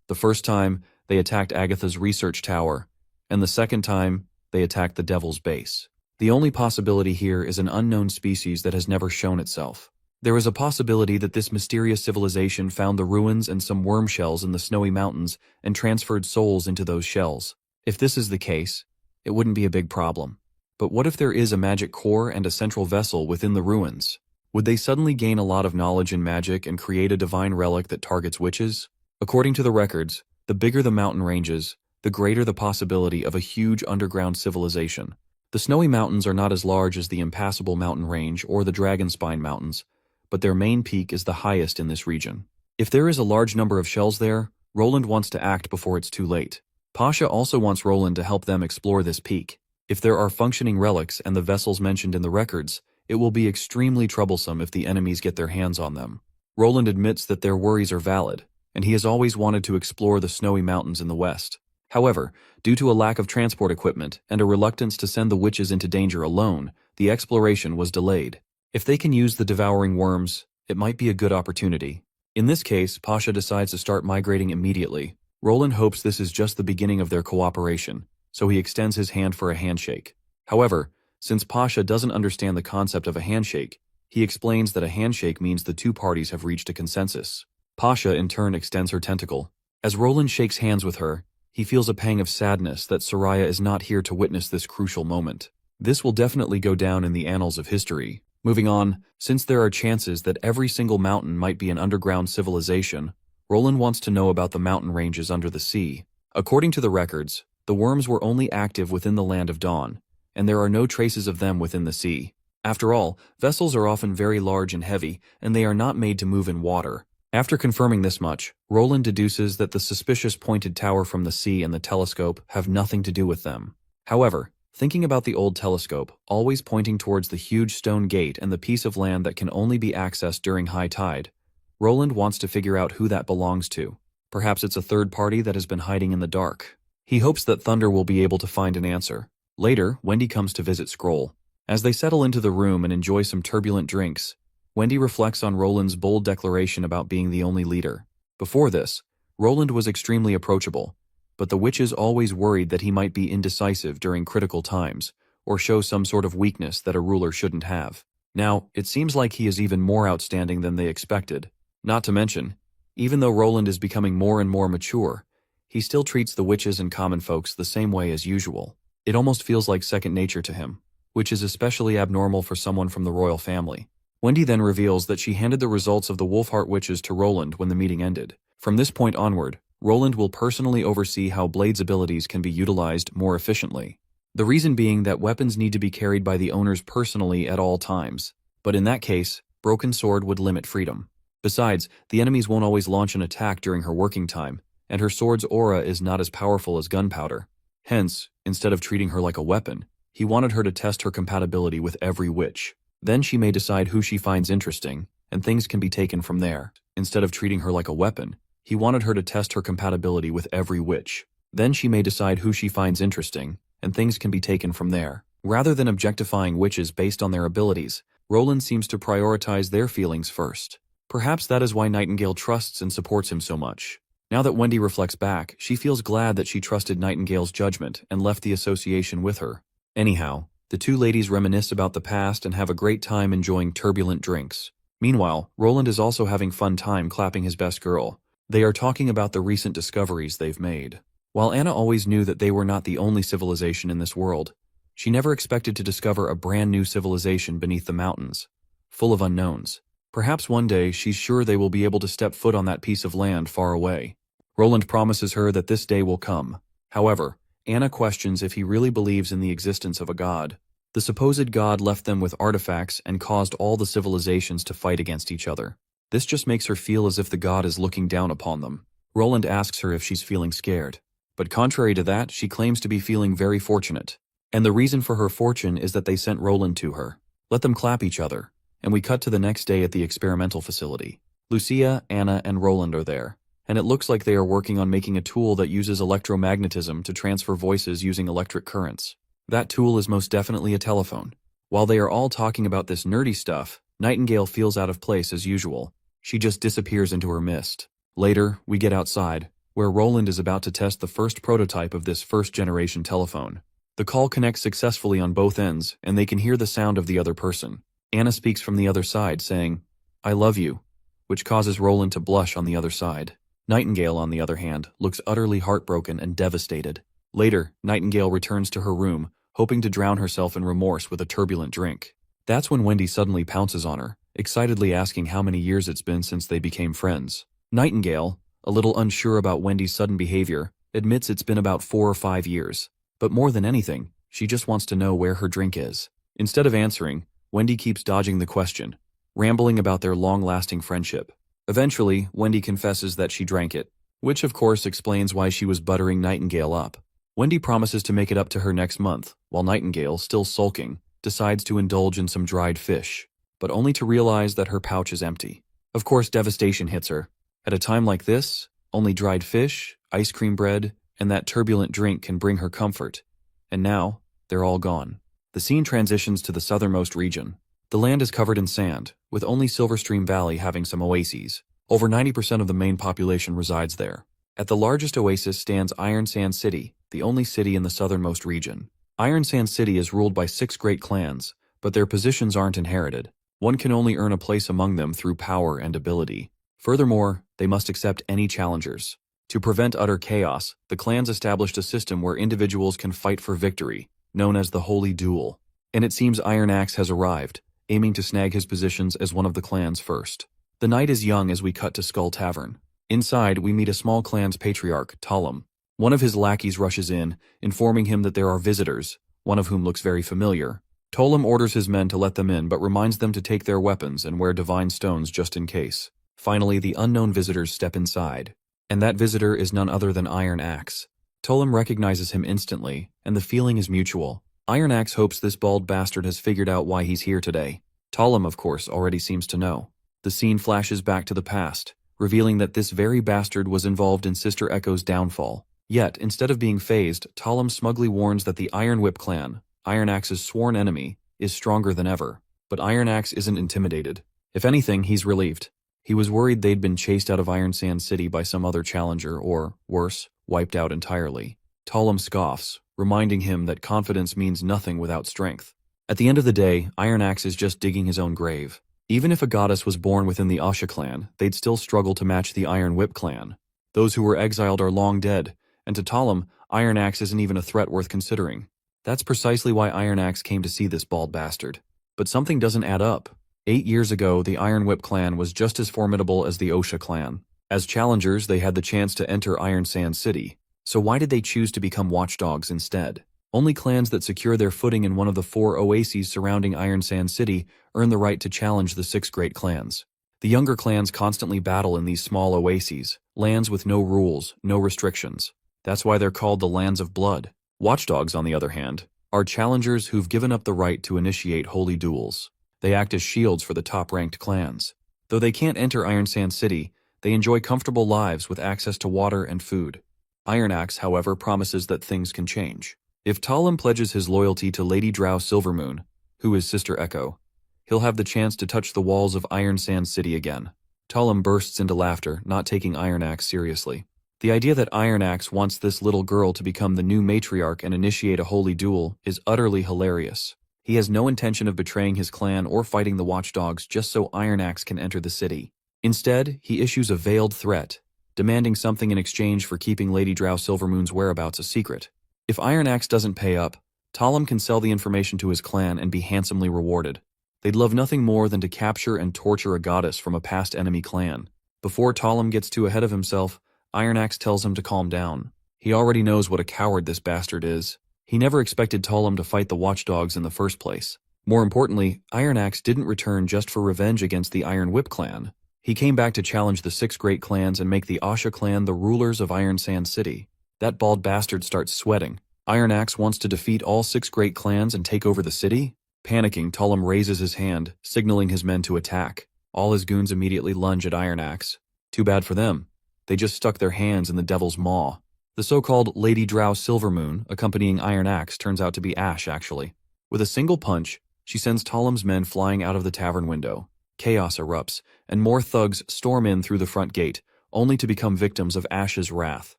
The first time, they attacked Agatha's research tower, and the second time, they attacked the Devil's Base. The only possibility here is an unknown species that has never shown itself. There is a possibility that this mysterious civilization found the ruins and some worm shells in the Snowy Mountains and transferred souls into those shells. If this is the case, it wouldn't be a big problem. But what if there is a magic core and a central vessel within the ruins? Would they suddenly gain a lot of knowledge in magic and create a divine relic that targets witches? According to the records, the bigger the mountain ranges, the greater the possibility of a huge underground civilization. The Snowy Mountains are not as large as the Impassable Mountain Range or the Dragonspine Mountains, but their main peak is the highest in this region. If there is a large number of shells there, Roland wants to act before it's too late. Pasha also wants Roland to help them explore this peak. If there are functioning relics and the vessels mentioned in the records, it will be extremely troublesome if the enemies get their hands on them. Roland admits that their worries are valid, and he has always wanted to explore the Snowy Mountains in the west. However, due to a lack of transport equipment and a reluctance to send the witches into danger alone, the exploration was delayed. If they can use the devouring worms, it might be a good opportunity. In this case, Pasha decides to start migrating immediately. Roland hopes this is just the beginning of their cooperation, so he extends his hand for a handshake. However, since Pasha doesn't understand the concept of a handshake, he explains that a handshake means the two parties have reached a consensus. Pasha in turn extends her tentacle. As Roland shakes hands with her, he feels a pang of sadness that Soraya is not here to witness this crucial moment. This will definitely go down in the annals of history. Moving on, since there are chances that every single mountain might be an underground civilization, Roland wants to know about the mountain ranges under the sea. According to the records, the worms were only active within the Land of Dawn, and there are no traces of them within the sea. After all, vessels are often very large and heavy, and they are not made to move in water. After confirming this much, Roland deduces that the suspicious pointed tower from the sea and the telescope have nothing to do with them. However, thinking about the old telescope, always pointing towards the huge stone gate and the piece of land that can only be accessed during high tide, Roland wants to figure out who that belongs to. Perhaps it's a third party that has been hiding in the dark. He hopes that Thunder will be able to find an answer. Later, Wendy comes to visit Scroll. As they settle into the room and enjoy some turbulent drinks, Wendy reflects on Roland's bold declaration about being the only leader. Before this, Roland was extremely approachable, but the witches always worried that he might be indecisive during critical times, or show some sort of weakness that a ruler shouldn't have. Now, it seems like he is even more outstanding than they expected. Not to mention, even though Roland is becoming more and more mature, he still treats the witches and common folks the same way as usual. It almost feels like second nature to him, which is especially abnormal for someone from the royal family. Wendy then reveals that she handed the results of the Wolfheart witches to Roland when the meeting ended. From this point onward, Roland will personally oversee how Blade's abilities can be utilized more efficiently. The reason being that weapons need to be carried by the owners personally at all times, but in that case, Broken Sword would limit freedom. Besides, the enemies won't always launch an attack during her working time, and her sword's aura is not as powerful as gunpowder. Hence, instead of treating her like a weapon, he wanted her to test her compatibility with every witch. Then she may decide who she finds interesting, and things can be taken from there. Instead of treating her like a weapon, he wanted her to test her compatibility with every witch. Then she may decide who she finds interesting, and things can be taken from there. Rather than objectifying witches based on their abilities, Roland seems to prioritize their feelings first. Perhaps that is why Nightingale trusts and supports him so much. Now that Wendy reflects back, she feels glad that she trusted Nightingale's judgment and left the association with her. Anyhow, the two ladies reminisce about the past and have a great time enjoying turbulent drinks. Meanwhile, Roland is also having fun time clapping his best girl. They are talking about the recent discoveries they've made. While Anna always knew that they were not the only civilization in this world, she never expected to discover a brand new civilization beneath the mountains, full of unknowns. Perhaps one day she's sure they will be able to step foot on that piece of land far away. Roland promises her that this day will come. However, Anna questions if he really believes in the existence of a god. The supposed god left them with artifacts and caused all the civilizations to fight against each other. This just makes her feel as if the god is looking down upon them. Roland asks her if she's feeling scared. But contrary to that, she claims to be feeling very fortunate. And the reason for her fortune is that they sent Roland to her. Let them clap each other. And we cut to the next day at the experimental facility. Lucia, Anna, and Roland are there. And it looks like they are working on making a tool that uses electromagnetism to transfer voices using electric currents. That tool is most definitely a telephone. While they are all talking about this nerdy stuff, Nightingale feels out of place as usual. She just disappears into her mist. Later, we get outside, where Roland is about to test the first prototype of this first-generation telephone. The call connects successfully on both ends, and they can hear the sound of the other person. Anna speaks from the other side, saying, "I love you," which causes Roland to blush on the other side. Nightingale, on the other hand, looks utterly heartbroken and devastated. Later, Nightingale returns to her room, hoping to drown herself in remorse with a turbulent drink. That's when Wendy suddenly pounces on her, excitedly asking how many years it's been since they became friends. Nightingale, a little unsure about Wendy's sudden behavior, admits it's been about 4 or 5 years. But more than anything, she just wants to know where her drink is. Instead of answering, Wendy keeps dodging the question, rambling about their long-lasting friendship. Eventually, Wendy confesses that she drank it, which of course explains why she was buttering Nightingale up. Wendy promises to make it up to her next month, while Nightingale, still sulking, decides to indulge in some dried fish, but only to realize that her pouch is empty. Of course, devastation hits her. At a time like this, only dried fish, ice cream bread, and that turbulent drink can bring her comfort. And now, they're all gone. The scene transitions to the southernmost region. The land is covered in sand, with only Silverstream Valley having some oases. Over 90% of the main population resides there. At the largest oasis stands Iron Sand City, the only city in the southernmost region. Iron Sand City is ruled by 6 great clans, but their positions aren't inherited. One can only earn a place among them through power and ability. Furthermore, they must accept any challengers. To prevent utter chaos, the clans established a system where individuals can fight for victory, known as the Holy Duel. and it seems Iron Axe has arrived, aiming to snag his positions as one of the clans first. The night is young as we cut to Skull Tavern. Inside, we meet a small clan's patriarch, Talim. One of his lackeys rushes in, informing him that there are visitors, one of whom looks very familiar. Tolim orders his men to let them in but reminds them to take their weapons and wear divine stones just in case. Finally, the unknown visitors step inside, and that visitor is none other than Iron Axe. Tolim recognizes him instantly, and the feeling is mutual. Iron Axe hopes this bald bastard has figured out why he's here today. Tolim, of course, already seems to know. The scene flashes back to the past, revealing that this very bastard was involved in Sister Echo's downfall. Yet, instead of being fazed, Talim smugly warns that the Iron Whip clan, Iron Axe's sworn enemy, is stronger than ever. But Iron Axe isn't intimidated. If anything, he's relieved. He was worried they'd been chased out of Iron Sand City by some other challenger or, worse, wiped out entirely. Talim scoffs, reminding him that confidence means nothing without strength. At the end of the day, Iron Axe is just digging his own grave. Even if a goddess was born within the Asha clan, they'd still struggle to match the Iron Whip clan. Those who were exiled are long dead, and to Talim, Iron Axe isn't even a threat worth considering. That's precisely why Iron Axe came to see this bald bastard. But something doesn't add up. 8 years ago, the Iron Whip clan was just as formidable as the Osha clan. As challengers, they had the chance to enter Iron Sand City. So why did they choose to become watchdogs instead? Only clans that secure their footing in one of the 4 oases surrounding Iron Sand City earn the right to challenge the 6 great clans. The younger clans constantly battle in these small oases, lands with no rules, no restrictions. That's why they're called the Lands of Blood. Watchdogs, on the other hand, are challengers who've given up the right to initiate holy duels. They act as shields for the top-ranked clans. Though they can't enter Iron Sand City, they enjoy comfortable lives with access to water and food. Iron Axe, however, promises that things can change. If Talim pledges his loyalty to Lady Drow Silvermoon, who is Sister Echo, he'll have the chance to touch the walls of Iron Sand City again. Talim bursts into laughter, not taking Iron Axe seriously. The idea that Iron Axe wants this little girl to become the new matriarch and initiate a holy duel is utterly hilarious. He has no intention of betraying his clan or fighting the watchdogs just so Iron Axe can enter the city. Instead, he issues a veiled threat, demanding something in exchange for keeping Lady Drow Silvermoon's whereabouts a secret. If Iron Axe doesn't pay up, Talim can sell the information to his clan and be handsomely rewarded. They'd love nothing more than to capture and torture a goddess from a past enemy clan. Before Talim gets too ahead of himself, Iron Axe tells him to calm down. He already knows what a coward this bastard is. He never expected Talim to fight the watchdogs in the first place. More importantly, Iron Axe didn't return just for revenge against the Iron Whip clan. He came back to challenge the 6 great clans and make the Asha clan the rulers of Iron Sand City. That bald bastard starts sweating. Iron Axe wants to defeat all 6 great clans and take over the city? Panicking, Talim raises his hand, signaling his men to attack. All his goons immediately lunge at Iron Axe. Too bad for them. They just stuck their hands in the devil's maw. The so-called Lady Drow Silvermoon, accompanying Iron Axe, turns out to be Ash, actually. With a single punch, she sends Talim's men flying out of the tavern window. Chaos erupts, and more thugs storm in through the front gate, only to become victims of Ash's wrath.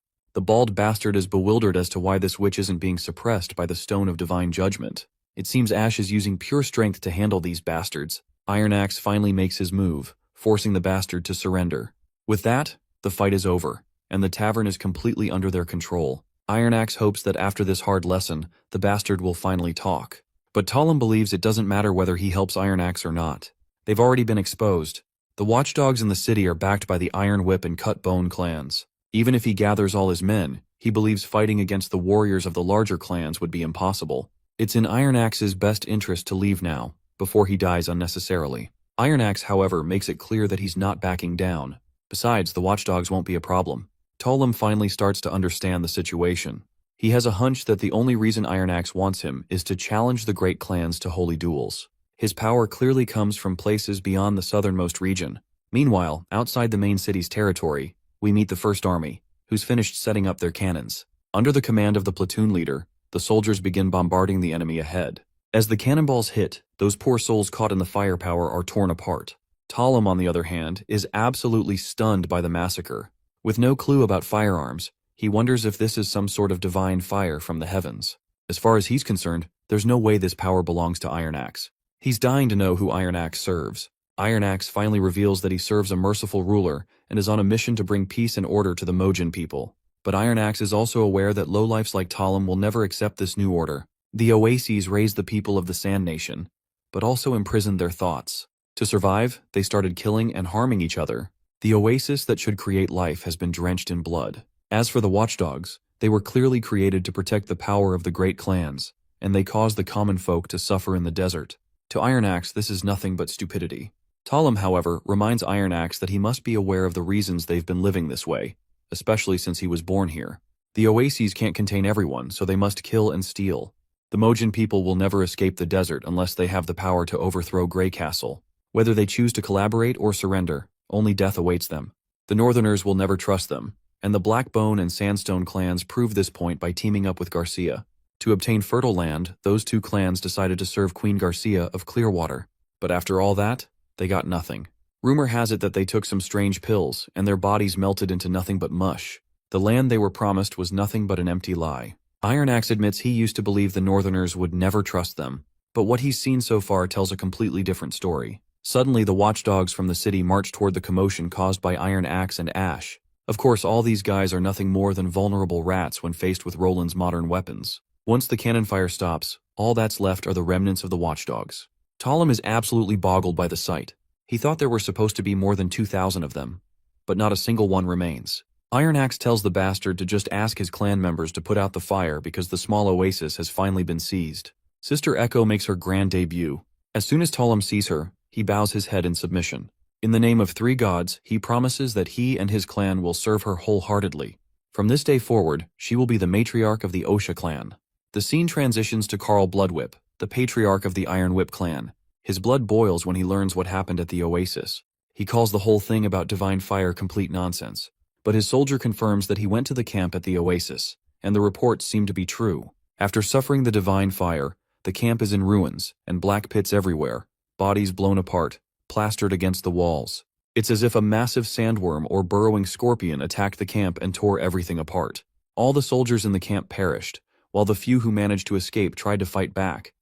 The bald bastard is bewildered as to why this witch isn't being suppressed by the Stone of Divine Judgment. It seems Ash is using pure strength to handle these bastards. Iron Axe finally makes his move, forcing the bastard to surrender. With that, the fight is over, and the tavern is completely under their control. Iron Axe hopes that after this hard lesson, the bastard will finally talk. But Talim believes it doesn't matter whether he helps Iron Axe or not. They've already been exposed. The watchdogs in the city are backed by the Iron Whip and Cut Bone clans. Even if he gathers all his men, he believes fighting against the warriors of the larger clans would be impossible. It's in Iron Axe's best interest to leave now, before he dies unnecessarily. Iron Axe, however, makes it clear that he's not backing down. Besides, the watchdogs won't be a problem. Talim finally starts to understand the situation. He has a hunch that the only reason Iron Axe wants him is to challenge the great clans to holy duels. His power clearly comes from places beyond the southernmost region. Meanwhile, outside the main city's territory, we meet the First Army, who's finished setting up their cannons. Under the command of the platoon leader, the soldiers begin bombarding the enemy ahead. As the cannonballs hit, those poor souls caught in the firepower are torn apart. Talim, on the other hand, is absolutely stunned by the massacre. With no clue about firearms, he wonders if this is some sort of divine fire from the heavens. As far as he's concerned, there's no way this power belongs to Iron Axe. He's dying to know who Iron Axe serves. Iron Axe finally reveals that he serves a merciful ruler and is on a mission to bring peace and order to the Mojin people. But Iron Axe is also aware that lowlifes like Talim will never accept this new order. The oases raised the people of the Sand Nation, but also imprisoned their thoughts. To survive, they started killing and harming each other. The oasis that should create life has been drenched in blood. As for the watchdogs, they were clearly created to protect the power of the great clans, and they caused the common folk to suffer in the desert. To Iron Axe, this is nothing but stupidity. Talum, however, reminds Iron Axe that he must be aware of the reasons they've been living this way, especially since he was born here. The oases can't contain everyone, so they must kill and steal. The Mojin people will never escape the desert unless they have the power to overthrow Grey Castle. Whether they choose to collaborate or surrender, only death awaits them. The Northerners will never trust them, and the Blackbone and Sandstone clans prove this point by teaming up with Garcia. To obtain fertile land, those two clans decided to serve Queen Garcia of Clearwater. But after all that, they got nothing. Rumor has it that they took some strange pills, and their bodies melted into nothing but mush. The land they were promised was nothing but an empty lie. Iron Axe admits he used to believe the Northerners would never trust them, but what he's seen so far tells a completely different story. Suddenly, the watchdogs from the city march toward the commotion caused by Iron Axe and Ash. Of course, all these guys are nothing more than vulnerable rats when faced with Roland's modern weapons. Once the cannon fire stops, all that's left are the remnants of the watchdogs. Talum is absolutely boggled by the sight. He thought there were supposed to be more than 2,000 of them, but not a single one remains. Iron Axe tells the bastard to just ask his clan members to put out the fire because the small oasis has finally been seized. Sister Echo makes her grand debut. As soon as Talum sees her, he bows his head in submission. In the name of three gods, he promises that he and his clan will serve her wholeheartedly. From this day forward, she will be the matriarch of the Osha clan. The scene transitions to Carl Bloodwhip, the patriarch of the Iron Whip clan. His blood boils when he learns what happened at the oasis. He calls the whole thing about divine fire complete nonsense. But his soldier confirms that he went to the camp at the oasis, and the reports seem to be true. After suffering the divine fire, the camp is in ruins, and black pits everywhere, bodies blown apart, plastered against the walls. It's as if a massive sandworm or burrowing scorpion attacked the camp and tore everything apart. All the soldiers in the camp perished, while the few who managed to escape tried to fight back,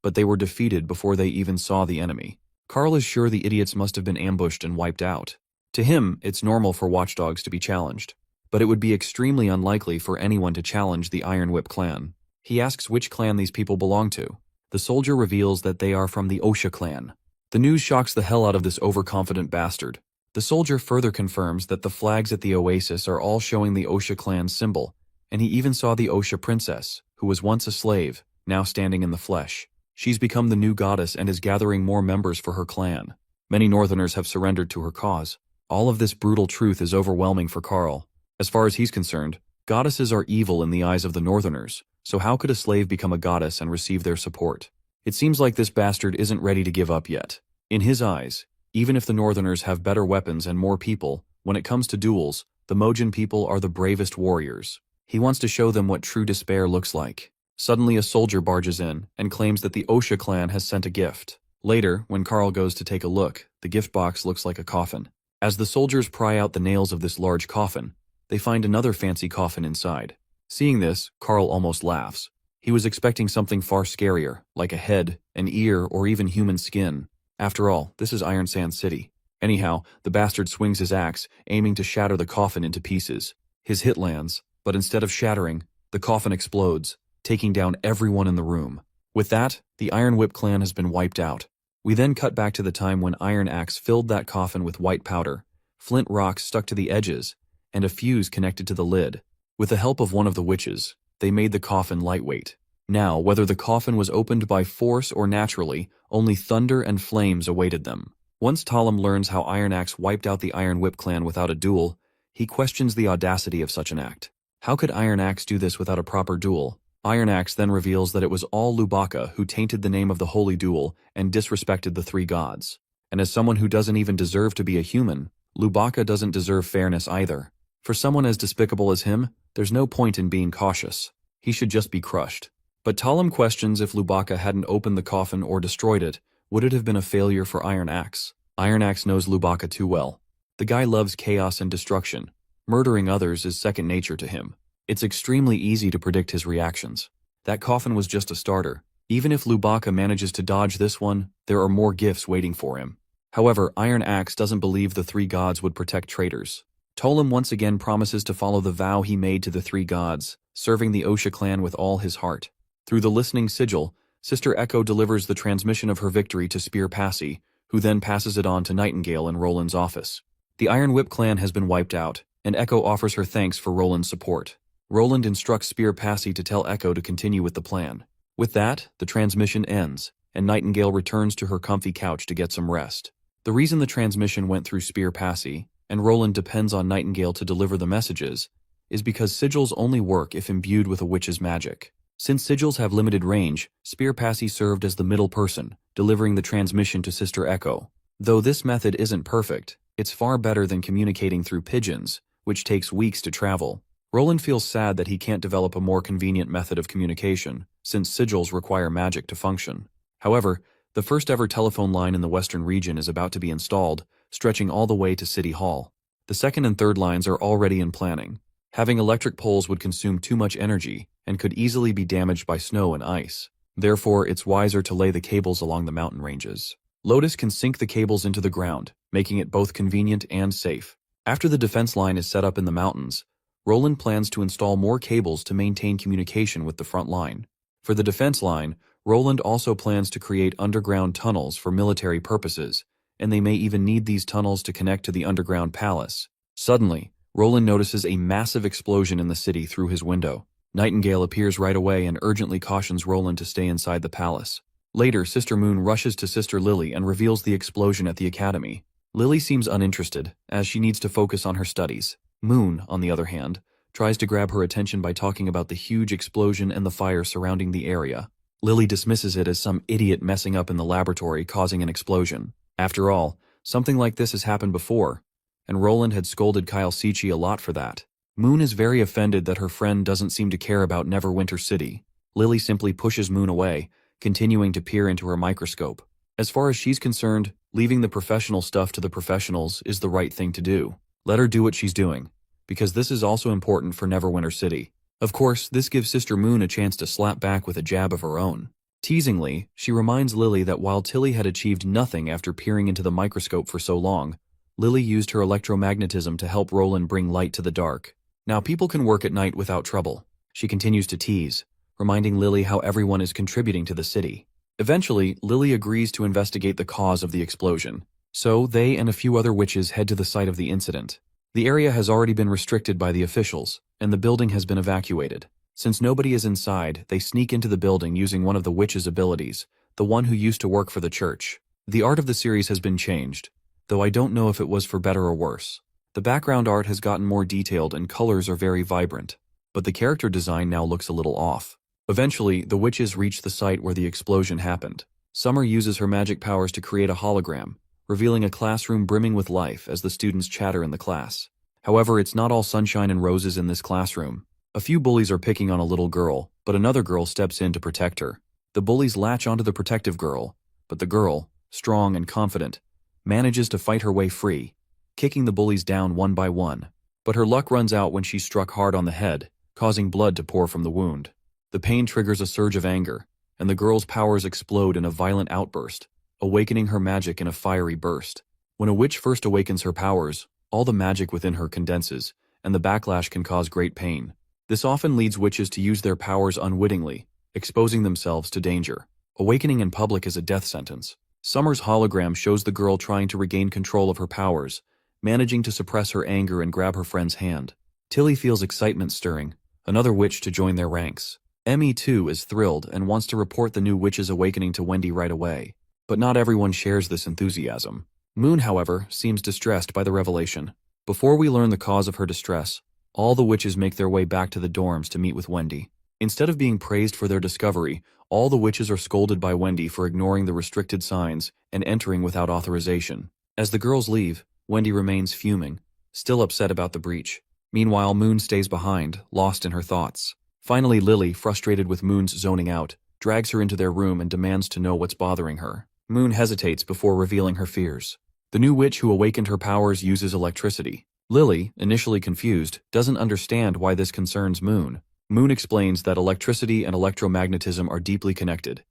but they were defeated before they even saw the enemy. Carl is sure the idiots must have been ambushed and wiped out. To him, it's normal for watchdogs to be challenged, but it would be extremely unlikely for anyone to challenge the Iron Whip clan. He asks which clan these people belong to. The soldier reveals that they are from the Osha clan. The news shocks the hell out of this overconfident bastard. The soldier further confirms that the flags at the oasis are all showing the Osha clan symbol, and he even saw the Osha princess, who was once a slave, now standing in the flesh. She's become the new goddess and is gathering more members for her clan. Many Northerners have surrendered to her cause. All of this brutal truth is overwhelming for Carl. As far as he's concerned, goddesses are evil in the eyes of the Northerners, so how could a slave become a goddess and receive their support? It seems like this bastard isn't ready to give up yet. In his eyes, even if the Northerners have better weapons and more people, when it comes to duels, the Mojin people are the bravest warriors. He wants to show them what true despair looks like. Suddenly a soldier barges in and claims that the Osha clan has sent a gift. Later, when Carl goes to take a look, the gift box looks like a coffin. As the soldiers pry out the nails of this large coffin, they find another fancy coffin inside. Seeing this, Carl almost laughs. He was expecting something far scarier, like a head, an ear, or even human skin. After all, this is Iron Sand City. Anyhow, the bastard swings his axe, aiming to shatter the coffin into pieces. His hit lands, but instead of shattering, the coffin explodes, taking down everyone in the room. With that, the Iron Whip clan has been wiped out. We then cut back to the time when Iron Axe filled that coffin with white powder, flint rocks stuck to the edges, and a fuse connected to the lid. With the help of one of the witches, they made the coffin lightweight. Now, whether the coffin was opened by force or naturally, only thunder and flames awaited them. Once Talum learns how Iron Axe wiped out the Iron Whip clan without a duel, he questions the audacity of such an act. How could Iron Axe do this without a proper duel? Iron Axe then reveals that it was all Lubaka who tainted the name of the holy duel and disrespected the three gods. And as someone who doesn't even deserve to be a human, Lubaka doesn't deserve fairness either. For someone as despicable as him, there's no point in being cautious. He should just be crushed. But Talum questions if Lubaka hadn't opened the coffin or destroyed it, would it have been a failure for Iron Axe? Iron Axe knows Lubaka too well. The guy loves chaos and destruction. Murdering others is second nature to him. It's extremely easy to predict his reactions. That coffin was just a starter. Even if Lubaka manages to dodge this one, there are more gifts waiting for him. However, Iron Axe doesn't believe the three gods would protect traitors. Talum once again promises to follow the vow he made to the three gods, serving the Osha clan with all his heart. Through the listening sigil, Sister Echo delivers the transmission of her victory to Spear Passy, who then passes it on to Nightingale in Roland's office. The Iron Whip clan has been wiped out, and Echo offers her thanks for Roland's support. Roland instructs Spear Passy to tell Echo to continue with the plan. With that, the transmission ends, and Nightingale returns to her comfy couch to get some rest. The reason the transmission went through Spear Passy, and Roland depends on Nightingale to deliver the messages, is because sigils only work if imbued with a witch's magic. Since sigils have limited range, Spear Passy served as the middle person, delivering the transmission to Sister Echo. Though this method isn't perfect, it's far better than communicating through pigeons, which takes weeks to travel. Roland feels sad that he can't develop a more convenient method of communication, since sigils require magic to function. However, the first ever telephone line in the western region is about to be installed, stretching all the way to City Hall. The second and third lines are already in planning. Having electric poles would consume too much energy and could easily be damaged by snow and ice. Therefore, it's wiser to lay the cables along the mountain ranges. Lotus can sink the cables into the ground, making it both convenient and safe. After the defense line is set up in the mountains, Roland plans to install more cables to maintain communication with the front line. For the defense line, Roland also plans to create underground tunnels for military purposes, and they may even need these tunnels to connect to the underground palace. Suddenly, Roland notices a massive explosion in the city through his window. Nightingale appears right away and urgently cautions Roland to stay inside the palace. Later, Sister Moon rushes to Sister Lily and reveals the explosion at the academy. Lily seems uninterested, as she needs to focus on her studies. Moon, on the other hand, tries to grab her attention by talking about the huge explosion and the fire surrounding the area. Lily dismisses it as some idiot messing up in the laboratory causing an explosion. After all, something like this has happened before, and Roland had scolded Kyle Sichi a lot for that. Moon is very offended that her friend doesn't seem to care about Neverwinter City. Lily simply pushes Moon away, continuing to peer into her microscope. As far as she's concerned, leaving the professional stuff to the professionals is the right thing to do. Let her do what she's doing, because this is also important for Neverwinter City. Of course, this gives Sister Moon a chance to slap back with a jab of her own. Teasingly, she reminds Lily that while Tilly had achieved nothing after peering into the microscope for so long, Lily used her electromagnetism to help Roland bring light to the dark. Now people can work at night without trouble. She continues to tease, reminding Lily how everyone is contributing to the city. Eventually, Lily agrees to investigate the cause of the explosion. So they and a few other witches head to the site of the incident. The area has already been restricted by the officials, and the building has been evacuated. Since nobody is inside, they sneak into the building using one of the witch's abilities, the one who used to work for the church. The art of the series has been changed, though I don't know if it was for better or worse. The background art has gotten more detailed and colors are very vibrant, but the character design now looks a little off. Eventually, the witches reach the site where the explosion happened. Summer uses her magic powers to create a hologram, revealing a classroom brimming with life as the students chatter in the class. However, it's not all sunshine and roses in this classroom. A few bullies are picking on a little girl, but another girl steps in to protect her. The bullies latch onto the protective girl, but the girl, strong and confident, manages to fight her way free, kicking the bullies down one by one. But her luck runs out when she's struck hard on the head, causing blood to pour from the wound. The pain triggers a surge of anger, and the girl's powers explode in a violent outburst, awakening her magic in a fiery burst. When a witch first awakens her powers, all the magic within her condenses, and the backlash can cause great pain. This often leads witches to use their powers unwittingly, exposing themselves to danger. Awakening in public is a death sentence. Summer's hologram shows the girl trying to regain control of her powers, managing to suppress her anger and grab her friend's hand. Tilly feels excitement stirring, another witch to join their ranks. Emmy, too, is thrilled and wants to report the new witch's awakening to Wendy right away. But not everyone shares this enthusiasm. Moon, however, seems distressed by the revelation. Before we learn the cause of her distress, all the witches make their way back to the dorms to meet with Wendy. Instead of being praised for their discovery, all the witches are scolded by Wendy for ignoring the restricted signs and entering without authorization. As the girls leave, Wendy remains fuming, still upset about the breach. Meanwhile, Moon stays behind, lost in her thoughts. Finally, Lily, frustrated with Moon's zoning out, drags her into their room and demands to know what's bothering her. Moon hesitates before revealing her fears. The new witch who awakened her powers uses electricity. Lily, initially confused, doesn't understand why this concerns Moon. Moon explains that electricity and electromagnetism are deeply connected,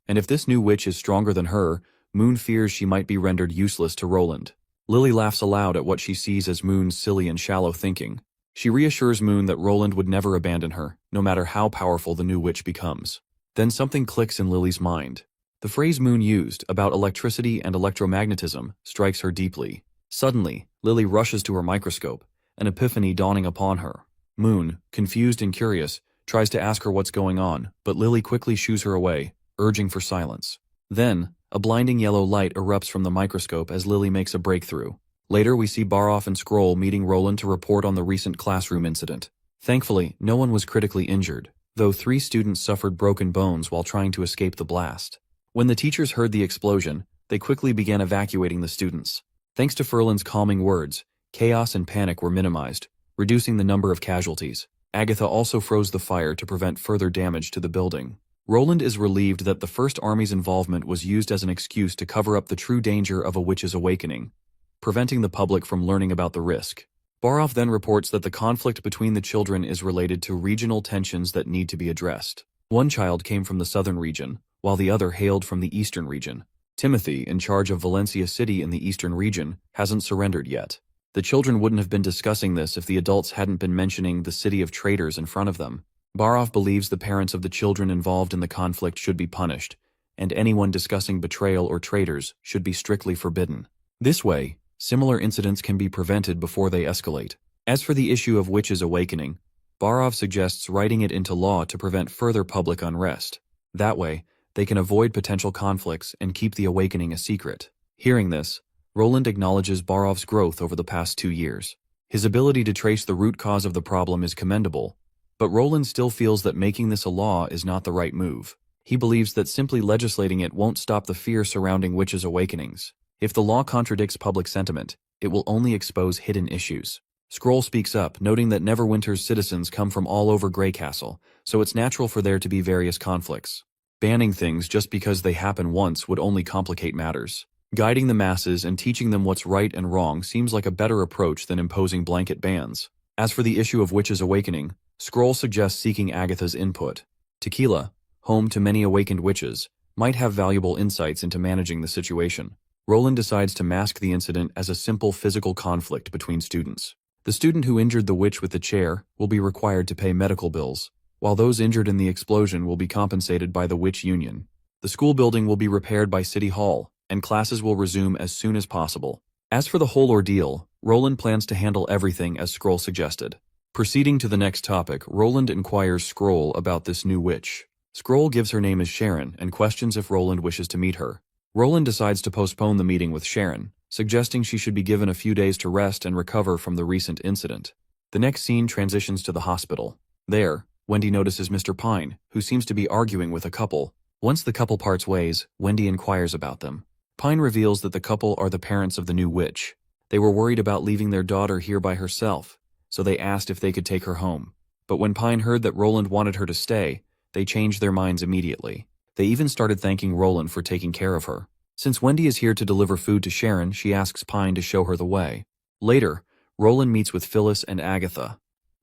and if this new witch is stronger than her, Moon fears she might be rendered useless to Roland. Lily laughs aloud at what she sees as Moon's silly and shallow thinking. She reassures Moon that Roland would never abandon her, no matter how powerful the new witch becomes. Then something clicks in Lily's mind. The phrase Moon used about electricity and electromagnetism strikes her deeply. Suddenly, Lily rushes to her microscope, an epiphany dawning upon her. Moon, confused and curious, tries to ask her what's going on, but Lily quickly shoos her away, urging for silence. Then, a blinding yellow light erupts from the microscope as Lily makes a breakthrough. Later we see Barov and Scroll meeting Roland to report on the recent classroom incident. Thankfully, no one was critically injured, though 3 students suffered broken bones while trying to escape the blast. When the teachers heard the explosion, they quickly began evacuating the students. Thanks to Ferland's calming words, chaos and panic were minimized, reducing the number of casualties. Agatha also froze the fire to prevent further damage to the building. Roland is relieved that the First Army's involvement was used as an excuse to cover up the true danger of a witch's awakening, preventing the public from learning about the risk. Barov then reports that the conflict between the children is related to regional tensions that need to be addressed. One child came from the southern region, while the other hailed from the eastern region. Timothy, in charge of Valencia City in the eastern region, hasn't surrendered yet. The children wouldn't have been discussing this if the adults hadn't been mentioning the city of traitors in front of them. Barov believes the parents of the children involved in the conflict should be punished, and anyone discussing betrayal or traitors should be strictly forbidden. This way, similar incidents can be prevented before they escalate. As for the issue of witches awakening, Barov suggests writing it into law to prevent further public unrest. That way, they can avoid potential conflicts and keep the awakening a secret. Hearing this, Roland acknowledges Barov's growth over the past 2 years. His ability to trace the root cause of the problem is commendable, but Roland still feels that making this a law is not the right move. He believes that simply legislating it won't stop the fear surrounding witches' awakenings. If the law contradicts public sentiment, it will only expose hidden issues. Scroll speaks up, noting that Neverwinter's citizens come from all over Greycastle, so it's natural for there to be various conflicts. Banning things just because they happen once would only complicate matters. Guiding the masses and teaching them what's right and wrong seems like a better approach than imposing blanket bans. As for the issue of witches' awakening, Scroll suggests seeking Agatha's input. Tequila, home to many awakened witches, might have valuable insights into managing the situation. Roland decides to mask the incident as a simple physical conflict between students. The student who injured the witch with the chair will be required to pay medical bills, while those injured in the explosion will be compensated by the witch union. The school building will be repaired by City Hall, and classes will resume as soon as possible. As for the whole ordeal, Roland plans to handle everything as Scroll suggested. Proceeding to the next topic, Roland inquires Scroll about this new witch. Scroll gives her name as Sharon and questions if Roland wishes to meet her. Roland decides to postpone the meeting with Sharon, suggesting she should be given a few days to rest and recover from the recent incident. The next scene transitions to the hospital. There, Wendy notices Mr. Pine, who seems to be arguing with a couple. Once the couple parts ways, Wendy inquires about them. Pine reveals that the couple are the parents of the new witch. They were worried about leaving their daughter here by herself, so they asked if they could take her home. But when Pine heard that Roland wanted her to stay, they changed their minds immediately. They even started thanking Roland for taking care of her. Since Wendy is here to deliver food to Sharon, she asks Pine to show her the way. Later, Roland meets with Phyllis and Agatha.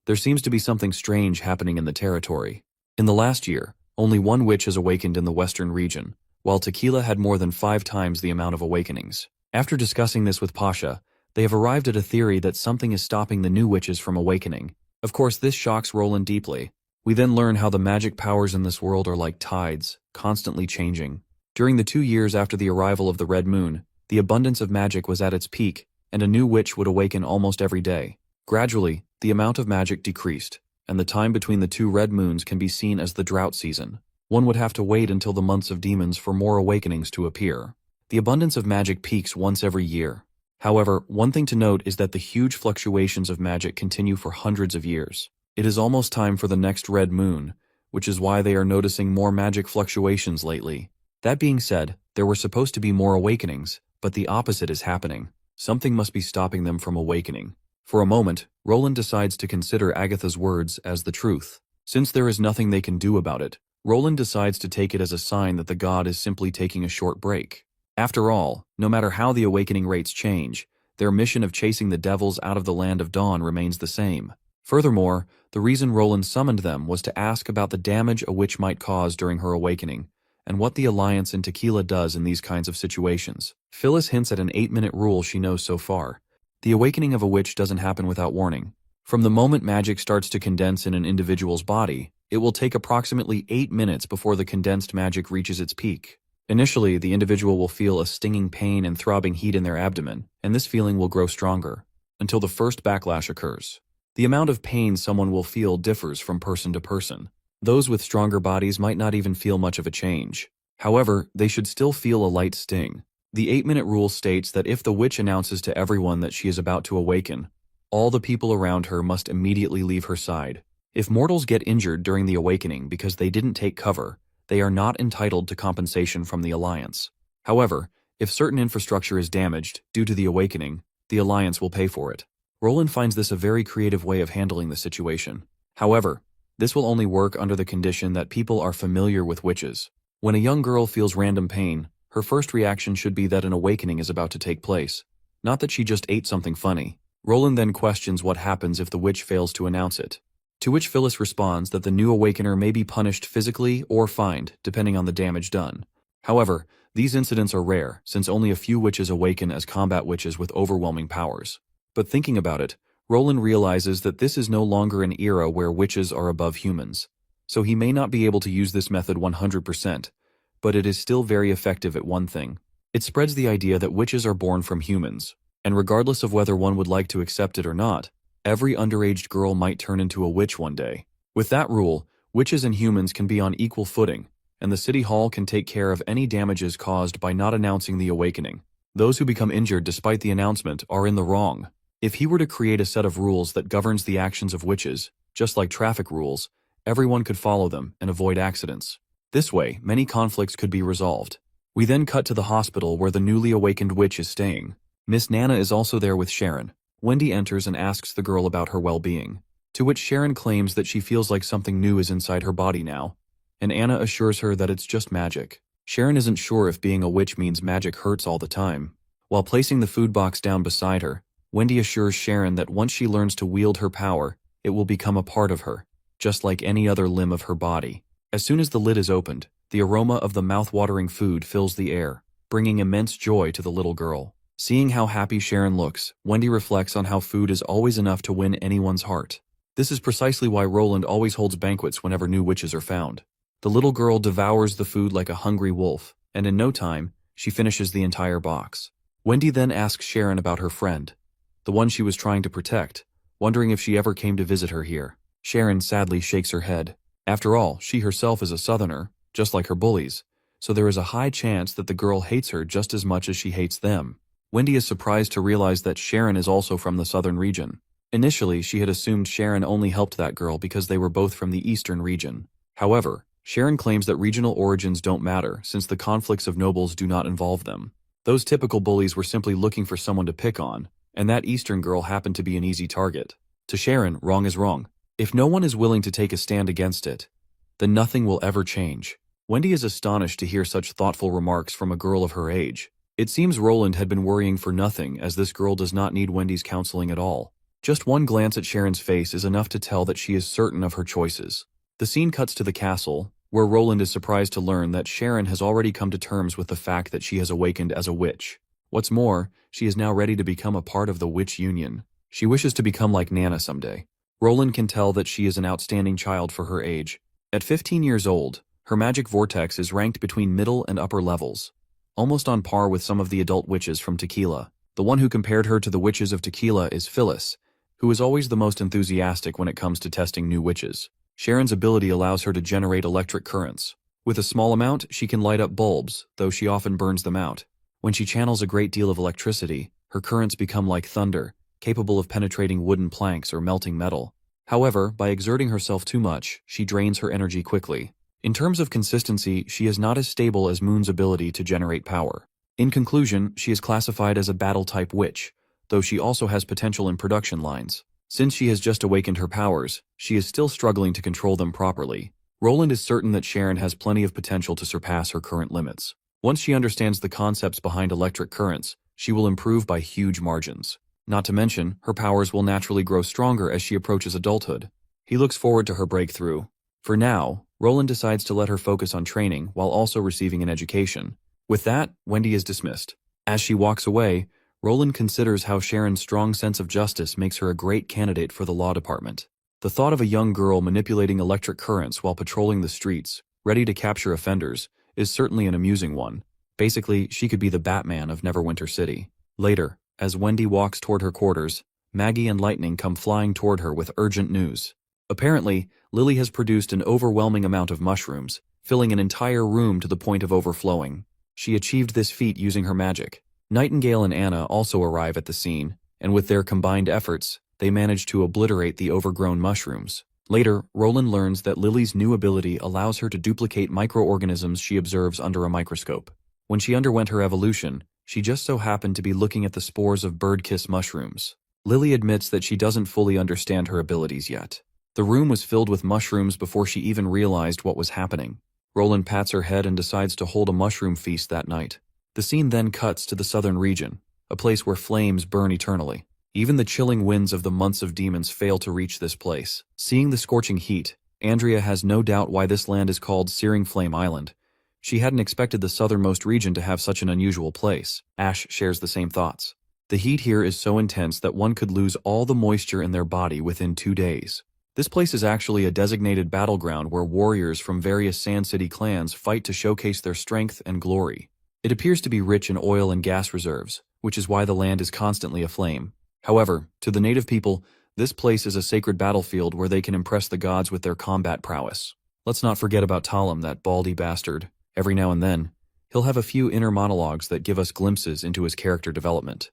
There seems to be something strange happening in the territory. In the last year, only one witch has awakened in the western region, while Tequila had more than 5 times the amount of awakenings. After discussing this with Pasha, they have arrived at a theory that something is stopping the new witches from awakening. Of course, this shocks Roland deeply. We then learn how the magic powers in this world are like tides, constantly changing. During the 2 years after the arrival of the Red Moon, the abundance of magic was at its peak, and a new witch would awaken almost every day. Gradually, the amount of magic decreased, and the time between the 2 red moons can be seen as the drought season. One would have to wait until the months of demons for more awakenings to appear. The abundance of magic peaks once every year. However, one thing to note is that the huge fluctuations of magic continue for hundreds of years. It is almost time for the next red moon, which is why they are noticing more magic fluctuations lately. That being said, there were supposed to be more awakenings, but the opposite is happening. Something must be stopping them from awakening. For a moment, Roland decides to consider Agatha's words as the truth. Since there is nothing they can do about it, Roland decides to take it as a sign that the god is simply taking a short break. After all, no matter how the awakening rates change, their mission of chasing the devils out of the Land of Dawn remains the same. Furthermore, the reason Roland summoned them was to ask about the damage a witch might cause during her awakening, and what the Alliance in Tequila does in these kinds of situations. Phyllis hints at an 8-minute rule she knows so far. The awakening of a witch doesn't happen without warning. From the moment magic starts to condense in an individual's body, It will take approximately 8 minutes before the condensed magic reaches its peak. Initially, the individual will feel a stinging pain and throbbing heat in their abdomen, and this feeling will grow stronger until the first backlash occurs. The amount of pain someone will feel differs from person to person. Those with stronger bodies might not even feel much of a change. However, they should still feel a light sting. The 8-minute rule states that if the witch announces to everyone that she is about to awaken, all the people around her must immediately leave her side. If mortals get injured during the awakening because they didn't take cover, they are not entitled to compensation from the Alliance. However, if certain infrastructure is damaged due to the awakening, the Alliance will pay for it. Roland finds this a very creative way of handling the situation. However, this will only work under the condition that people are familiar with witches. When a young girl feels random pain, her first reaction should be that an awakening is about to take place, not that she just ate something funny. Roland then questions what happens if the witch fails to announce it. To which Phyllis responds that the new awakener may be punished physically or fined, depending on the damage done. However, these incidents are rare, since only a few witches awaken as combat witches with overwhelming powers. But thinking about it, Roland realizes that this is no longer an era where witches are above humans. So he may not be able to use this method 100%, but it is still very effective at one thing. It spreads the idea that witches are born from humans, and regardless of whether one would like to accept it or not, every underage girl might turn into a witch one day. With that rule, witches and humans can be on equal footing, and the city hall can take care of any damages caused by not announcing the awakening. Those who become injured despite the announcement are in the wrong. If he were to create a set of rules that governs the actions of witches, just like traffic rules, everyone could follow them and avoid accidents. This way, many conflicts could be resolved. We then cut to the hospital where the newly awakened witch is staying. Miss Nana is also there with Sharon. Wendy enters and asks the girl about her well-being, to which Sharon claims that she feels like something new is inside her body now, and Anna assures her that it's just magic. Sharon isn't sure if being a witch means magic hurts all the time. While placing the food box down beside her, Wendy assures Sharon that once she learns to wield her power, it will become a part of her, just like any other limb of her body. As soon as the lid is opened, the aroma of the mouth-watering food fills the air, bringing immense joy to the little girl. Seeing how happy Sharon looks, Wendy reflects on how food is always enough to win anyone's heart. This is precisely why Roland always holds banquets whenever new witches are found. The little girl devours the food like a hungry wolf, and in no time, she finishes the entire box. Wendy then asks Sharon about her friend, the one she was trying to protect, wondering if she ever came to visit her here. Sharon sadly shakes her head. After all, she herself is a southerner, just like her bullies, so there is a high chance that the girl hates her just as much as she hates them. Wendy is surprised to realize that Sharon is also from the southern region. Initially, she had assumed Sharon only helped that girl because they were both from the eastern region. However, Sharon claims that regional origins don't matter since the conflicts of nobles do not involve them. Those typical bullies were simply looking for someone to pick on, and that eastern girl happened to be an easy target. To Sharon, wrong is wrong. If no one is willing to take a stand against it, then nothing will ever change. Wendy is astonished to hear such thoughtful remarks from a girl of her age. It seems Roland had been worrying for nothing, as this girl does not need Wendy's counseling at all. Just one glance at Sharon's face is enough to tell that she is certain of her choices. The scene cuts to the castle, where Roland is surprised to learn that Sharon has already come to terms with the fact that she has awakened as a witch. What's more, she is now ready to become a part of the Witch Union. She wishes to become like Nana someday. Roland can tell that she is an outstanding child for her age. At 15 years old, her magic vortex is ranked between middle and upper levels, almost on par with some of the adult witches from Tequila. The one who compared her to the witches of Tequila is Phyllis, who is always the most enthusiastic when it comes to testing new witches. Sharon's ability allows her to generate electric currents. With a small amount, she can light up bulbs, though she often burns them out. When she channels a great deal of electricity, her currents become like thunder, capable of penetrating wooden planks or melting metal. However, by exerting herself too much, she drains her energy quickly. In terms of consistency, she is not as stable as Moon's ability to generate power. In conclusion, she is classified as a battle-type witch, though she also has potential in production lines. Since she has just awakened her powers, she is still struggling to control them properly. Roland is certain that Sharon has plenty of potential to surpass her current limits. Once she understands the concepts behind electric currents, she will improve by huge margins. Not to mention, her powers will naturally grow stronger as she approaches adulthood. He looks forward to her breakthrough. For now, Roland decides to let her focus on training while also receiving an education. With that, Wendy is dismissed. As she walks away, Roland considers how Sharon's strong sense of justice makes her a great candidate for the law department. The thought of a young girl manipulating electric currents while patrolling the streets, ready to capture offenders, is certainly an amusing one. Basically, she could be the Batman of Neverwinter City. Later, as Wendy walks toward her quarters, Maggie and Lightning come flying toward her with urgent news. Apparently, Lily has produced an overwhelming amount of mushrooms, filling an entire room to the point of overflowing. She achieved this feat using her magic. Nightingale and Anna also arrive at the scene, and with their combined efforts, they manage to obliterate the overgrown mushrooms. Later, Roland learns that Lily's new ability allows her to duplicate microorganisms she observes under a microscope. When she underwent her evolution, she just so happened to be looking at the spores of birdkiss mushrooms. Lily admits that she doesn't fully understand her abilities yet. The room was filled with mushrooms before she even realized what was happening. Roland pats her head and decides to hold a mushroom feast that night. The scene then cuts to the southern region, a place where flames burn eternally. Even the chilling winds of the months of demons fail to reach this place. Seeing the scorching heat, Andrea has no doubt why this land is called Searing Flame Island. She hadn't expected the southernmost region to have such an unusual place. Ash shares the same thoughts. The heat here is so intense that one could lose all the moisture in their body within 2 days. This place is actually a designated battleground where warriors from various Sand City clans fight to showcase their strength and glory. It appears to be rich in oil and gas reserves, which is why the land is constantly aflame. However, to the native people, this place is a sacred battlefield where they can impress the gods with their combat prowess. Let's not forget about Talim, that baldy bastard. Every now and then, he'll have a few inner monologues that give us glimpses into his character development.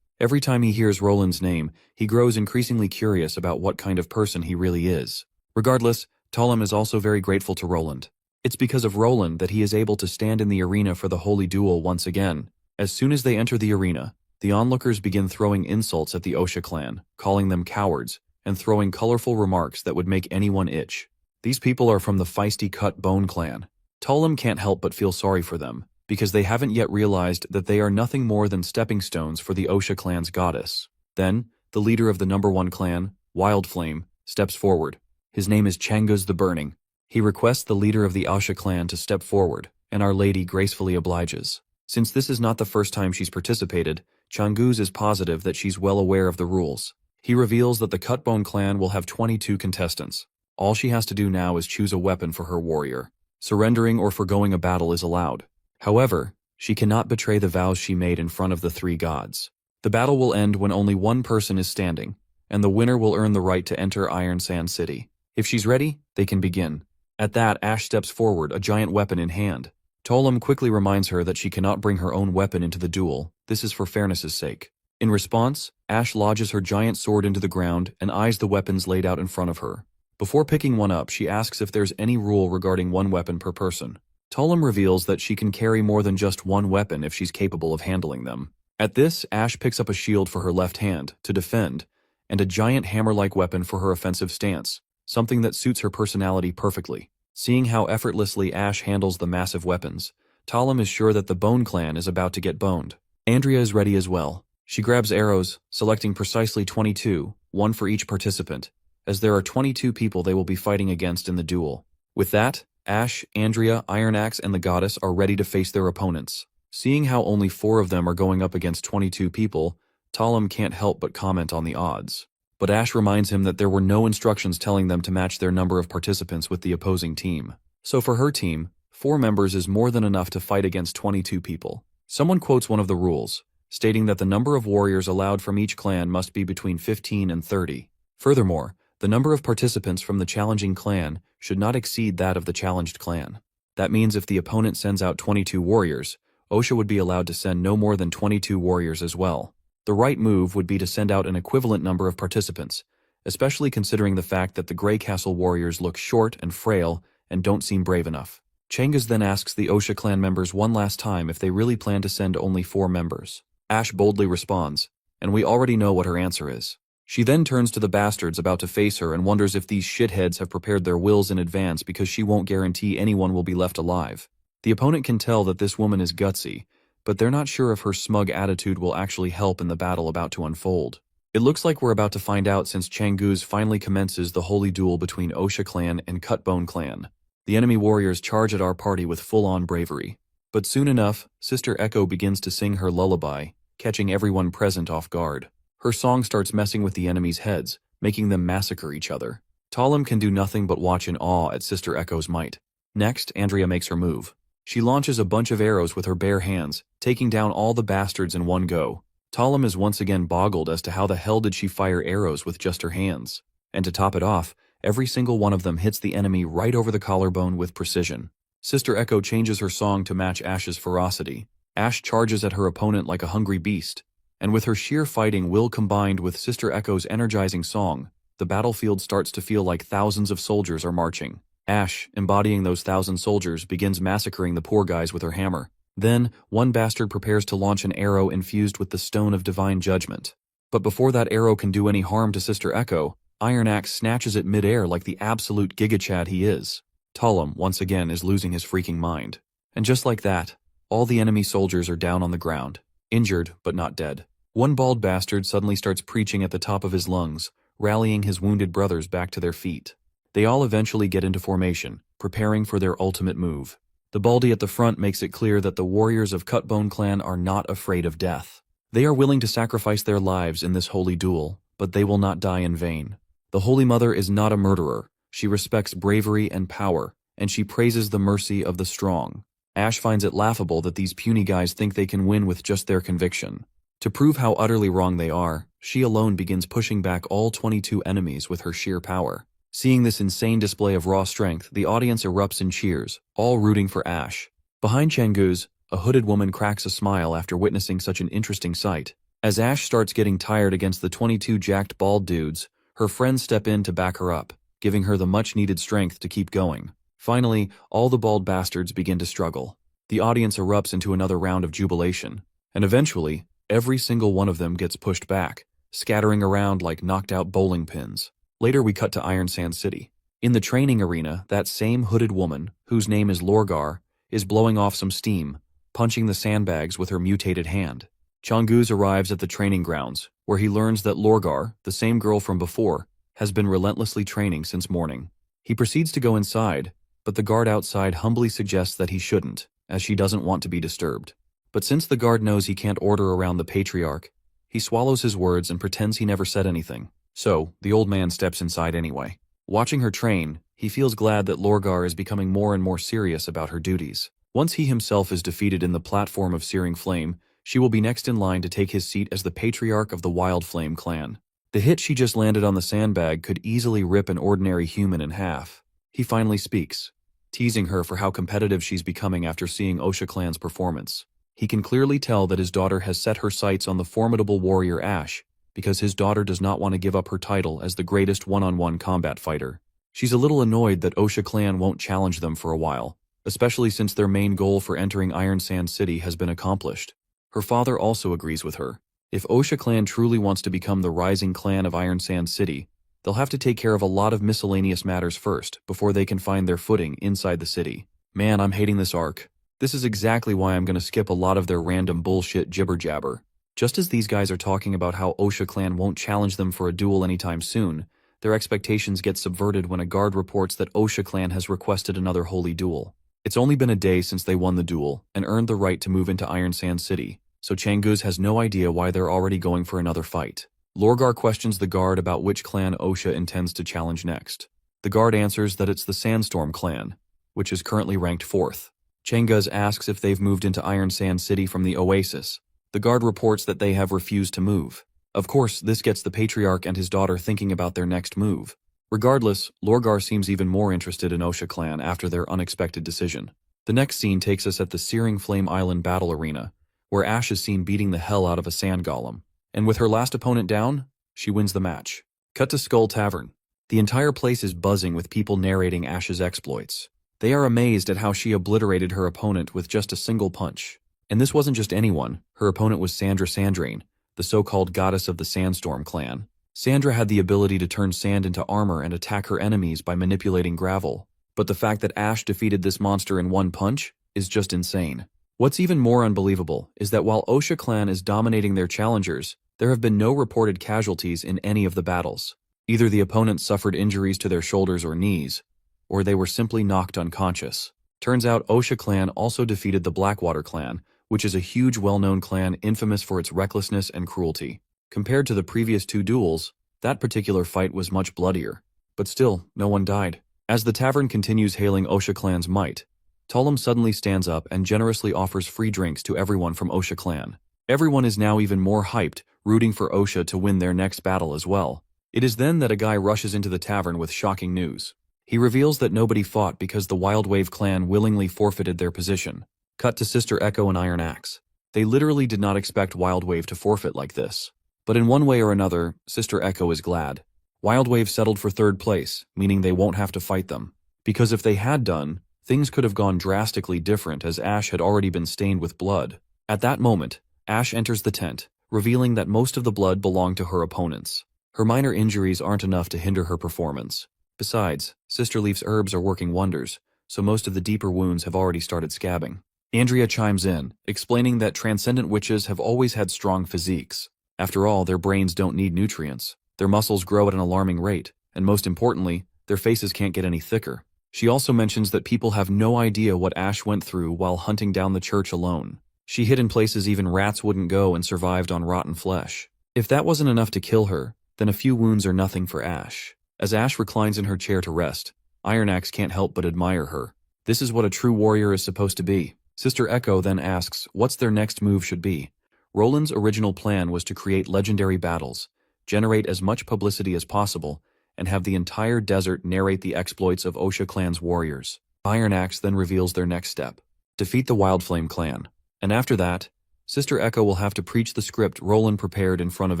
Every time he hears Roland's name, he grows increasingly curious about what kind of person he really is. Regardless, Talim is also very grateful to Roland. It's because of Roland that he is able to stand in the arena for the holy duel once again. As soon as they enter the arena, the onlookers begin throwing insults at the Osha clan, calling them cowards, and throwing colorful remarks that would make anyone itch. These people are from the feisty Cut Bone clan. Talim can't help but feel sorry for them, because they haven't yet realized that they are nothing more than stepping stones for the Osha clan's goddess. Then, the leader of the number 1 clan, Wildflame, steps forward. His name is Changuz the Burning. He requests the leader of the Osha clan to step forward, and Our Lady gracefully obliges. Since this is not the first time she's participated, Changuz is positive that she's well aware of the rules. He reveals that the Cutbone clan will have 22 contestants. All she has to do now is choose a weapon for her warrior. Surrendering or forgoing a battle is allowed. However, she cannot betray the vows she made in front of the 3 gods. The battle will end when only one person is standing, and the winner will earn the right to enter Iron Sand City. If she's ready, they can begin. At that, Ash steps forward, a giant weapon in hand. Talim quickly reminds her that she cannot bring her own weapon into the duel. This is for fairness' sake. In response, Ash lodges her giant sword into the ground and eyes the weapons laid out in front of her. Before picking one up, she asks if there's any rule regarding one weapon per person. Talim reveals that she can carry more than just one weapon if she's capable of handling them. At this, Ash picks up a shield for her left hand, to defend, and a giant hammer-like weapon for her offensive stance, something that suits her personality perfectly. Seeing how effortlessly Ash handles the massive weapons, Talim is sure that the Bone Clan is about to get boned. Andrea is ready as well. She grabs arrows, selecting precisely 22, one for each participant, as there are 22 people they will be fighting against in the duel. With that, Ash, Andrea, Iron Axe, and the Goddess are ready to face their opponents. Seeing how only 4 of them are going up against 22 people, Talim can't help but comment on the odds. But Ash reminds him that there were no instructions telling them to match their number of participants with the opposing team. So for her team, 4 members is more than enough to fight against 22 people. Someone quotes one of the rules, stating that the number of warriors allowed from each clan must be between 15 and 30. Furthermore, the number of participants from the challenging clan should not exceed that of the challenged clan. That means if the opponent sends out 22 warriors, Osha would be allowed to send no more than 22 warriors as well. The right move would be to send out an equivalent number of participants, especially considering the fact that the Grey Castle warriors look short and frail and don't seem brave enough. Changuz then asks the Osha clan members one last time if they really plan to send only 4 members. Ash boldly responds, and we already know what her answer is. She then turns to the bastards about to face her and wonders if these shitheads have prepared their wills in advance because she won't guarantee anyone will be left alive. The opponent can tell that this woman is gutsy, but they're not sure if her smug attitude will actually help in the battle about to unfold. It looks like we're about to find out since Changuz finally commences the holy duel between Osha clan and Cutbone clan. The enemy warriors charge at our party with full-on bravery. But soon enough, Sister Echo begins to sing her lullaby, catching everyone present off guard. Her song starts messing with the enemy's heads, making them massacre each other. Talim can do nothing but watch in awe at Sister Echo's might. Next, Andrea makes her move. She launches a bunch of arrows with her bare hands, taking down all the bastards in one go. Talim is once again boggled as to how the hell did she fire arrows with just her hands. And to top it off, every single one of them hits the enemy right over the collarbone with precision. Sister Echo changes her song to match Ash's ferocity. Ash charges at her opponent like a hungry beast. And with her sheer fighting will combined with Sister Echo's energizing song, the battlefield starts to feel like thousands of soldiers are marching. Ash, embodying those 1,000 soldiers, begins massacring the poor guys with her hammer. Then, one bastard prepares to launch an arrow infused with the Stone of Divine Judgment. But before that arrow can do any harm to Sister Echo, Iron Axe snatches it mid-air like the absolute gigachad he is. Talim, once again, is losing his freaking mind. And just like that, all the enemy soldiers are down on the ground, injured but not dead. One bald bastard suddenly starts preaching at the top of his lungs, rallying his wounded brothers back to their feet. They all eventually get into formation, preparing for their ultimate move. The baldy at the front makes it clear that the warriors of Cutbone Clan are not afraid of death. They are willing to sacrifice their lives in this holy duel, but they will not die in vain. The Holy Mother is not a murderer. She respects bravery and power, and she praises the mercy of the strong. Ash finds it laughable that these puny guys think they can win with just their conviction. To prove how utterly wrong they are, she alone begins pushing back all 22 enemies with her sheer power. Seeing this insane display of raw strength, the audience erupts in cheers, all rooting for Ash. Behind Changuz, a hooded woman cracks a smile after witnessing such an interesting sight. As Ash starts getting tired against the 22 jacked bald dudes, her friends step in to back her up, giving her the much-needed strength to keep going. Finally, all the bald bastards begin to struggle. The audience erupts into another round of jubilation, and eventually, every single one of them gets pushed back, scattering around like knocked-out bowling pins. Later we cut to Iron Sand City. In the training arena, that same hooded woman, whose name is Lorgar, is blowing off some steam, punching the sandbags with her mutated hand. Changuz arrives at the training grounds, where he learns that Lorgar, the same girl from before, has been relentlessly training since morning. He proceeds to go inside, but the guard outside humbly suggests that he shouldn't, as she doesn't want to be disturbed. But since the guard knows he can't order around the patriarch, he swallows his words and pretends he never said anything. So, the old man steps inside anyway. Watching her train, he feels glad that Lorgar is becoming more and more serious about her duties. Once he himself is defeated in the platform of Searing Flame, she will be next in line to take his seat as the patriarch of the Wild Flame clan. The hit she just landed on the sandbag could easily rip an ordinary human in half. He finally speaks, teasing her for how competitive she's becoming after seeing Osha clan's performance. He can clearly tell that his daughter has set her sights on the formidable warrior Ash, because his daughter does not want to give up her title as the greatest one-on-one combat fighter. She's a little annoyed that Osha clan won't challenge them for a while, especially since their main goal for entering Iron Sand City has been accomplished. Her father also agrees with her. If Osha clan truly wants to become the rising clan of Iron Sand City, they'll have to take care of a lot of miscellaneous matters first before they can find their footing inside the city. Man, I'm hating this arc. This is exactly why I'm going to skip a lot of their random bullshit jibber-jabber. Just as these guys are talking about how Osha clan won't challenge them for a duel anytime soon, their expectations get subverted when a guard reports that Osha clan has requested another holy duel. It's only been a day since they won the duel and earned the right to move into Iron Sand City, so Changuz has no idea why they're already going for another fight. Lorgar questions the guard about which clan Osha intends to challenge next. The guard answers that it's the Sandstorm clan, which is currently ranked 4th. Changuz asks if they've moved into Iron Sand City from the Oasis. The guard reports that they have refused to move. Of course, this gets the patriarch and his daughter thinking about their next move. Regardless, Lorgar seems even more interested in Osha clan after their unexpected decision. The next scene takes us at the Searing Flame Island battle arena, where Ash is seen beating the hell out of a sand golem. And with her last opponent down, she wins the match. Cut to Skull Tavern. The entire place is buzzing with people narrating Ash's exploits. They are amazed at how she obliterated her opponent with just a single punch. And this wasn't just anyone. Her opponent was Sandra Sandraine, the so-called goddess of the Sandstorm clan. Sandra had the ability to turn sand into armor and attack her enemies by manipulating gravel. But the fact that Ash defeated this monster in one punch is just insane. What's even more unbelievable is that while Osha clan is dominating their challengers, there have been no reported casualties in any of the battles. Either the opponents suffered injuries to their shoulders or knees, or they were simply knocked unconscious. Turns out Osha clan also defeated the Blackwater clan, which is a huge well-known clan infamous for its recklessness and cruelty. Compared to the previous two duels, that particular fight was much bloodier. but still, no one died. As the tavern continues hailing Osha clan's might, Tullum suddenly stands up and generously offers free drinks to everyone from Osha clan. Everyone is now even more hyped, rooting for Osha to win their next battle as well. It is then that a guy rushes into the tavern with shocking news. He reveals that nobody fought because the Wild Wave clan willingly forfeited their position. Cut to Sister Echo and Iron Axe. They literally did not expect Wild Wave to forfeit like this. But in one way or another, Sister Echo is glad. Wild Wave settled for third place, meaning they won't have to fight them. Because if they had done, things could have gone drastically different as Ash had already been stained with blood. At that moment, Ash enters the tent, revealing that most of the blood belonged to her opponents. Her minor injuries aren't enough to hinder her performance. Besides, Sister Leaf's herbs are working wonders, so most of the deeper wounds have already started scabbing. Andrea chimes in, explaining that transcendent witches have always had strong physiques. After all, their brains don't need nutrients. Their muscles grow at an alarming rate, and most importantly, their faces can't get any thicker. She also mentions that people have no idea what Ash went through while hunting down the church alone. She hid in places even rats wouldn't go and survived on rotten flesh. If that wasn't enough to kill her, then a few wounds are nothing for Ash. As Ash reclines in her chair to rest, Iron Axe can't help but admire her. This is what a true warrior is supposed to be. Sister Echo then asks what's their next move should be. Roland's original plan was to create legendary battles, generate as much publicity as possible, and have the entire desert narrate the exploits of Osha clan's warriors. Iron Axe then reveals their next step: defeat the Wildflame clan. And after that, Sister Echo will have to preach the script Roland prepared in front of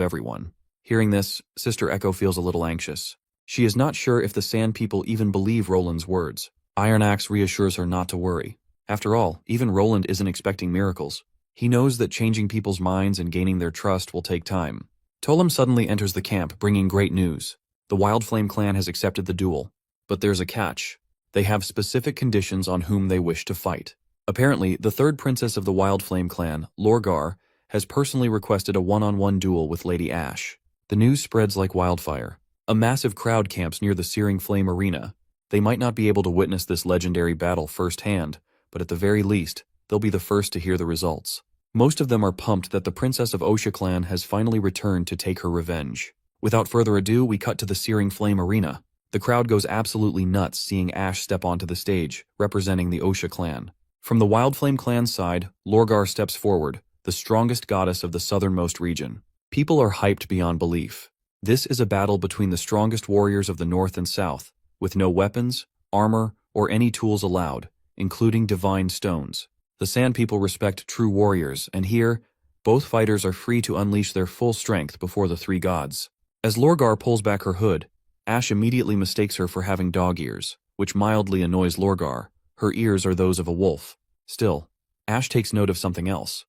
everyone. Hearing this, Sister Echo feels a little anxious. She is not sure if the Sand People even believe Roland's words. Iron Axe reassures her not to worry. After all, even Roland isn't expecting miracles. He knows that changing people's minds and gaining their trust will take time. Tullum suddenly enters the camp, bringing great news. The Wildflame clan has accepted the duel. But there's a catch. They have specific conditions on whom they wish to fight. Apparently, the third princess of the Wildflame clan, Lorgar, has personally requested a one-on-one duel with Lady Ash. The news spreads like wildfire. A massive crowd camps near the Searing Flame arena. They might not be able to witness this legendary battle firsthand, but at the very least, they'll be the first to hear the results. Most of them are pumped that the princess of Osha clan has finally returned to take her revenge. Without further ado, we cut to the Searing Flame arena. The crowd goes absolutely nuts seeing Ash step onto the stage, representing the Osha clan. From the Wildflame clan's side, Lorgar steps forward, the strongest goddess of the southernmost region. People are hyped beyond belief. This is a battle between the strongest warriors of the north and south, with no weapons, armor, or any tools allowed, including divine stones. The Sand People respect true warriors, and here, both fighters are free to unleash their full strength before the three gods. As Lorgar pulls back her hood, Ash immediately mistakes her for having dog ears, which mildly annoys Lorgar. Her ears are those of a wolf. Still, Ash takes note of something else.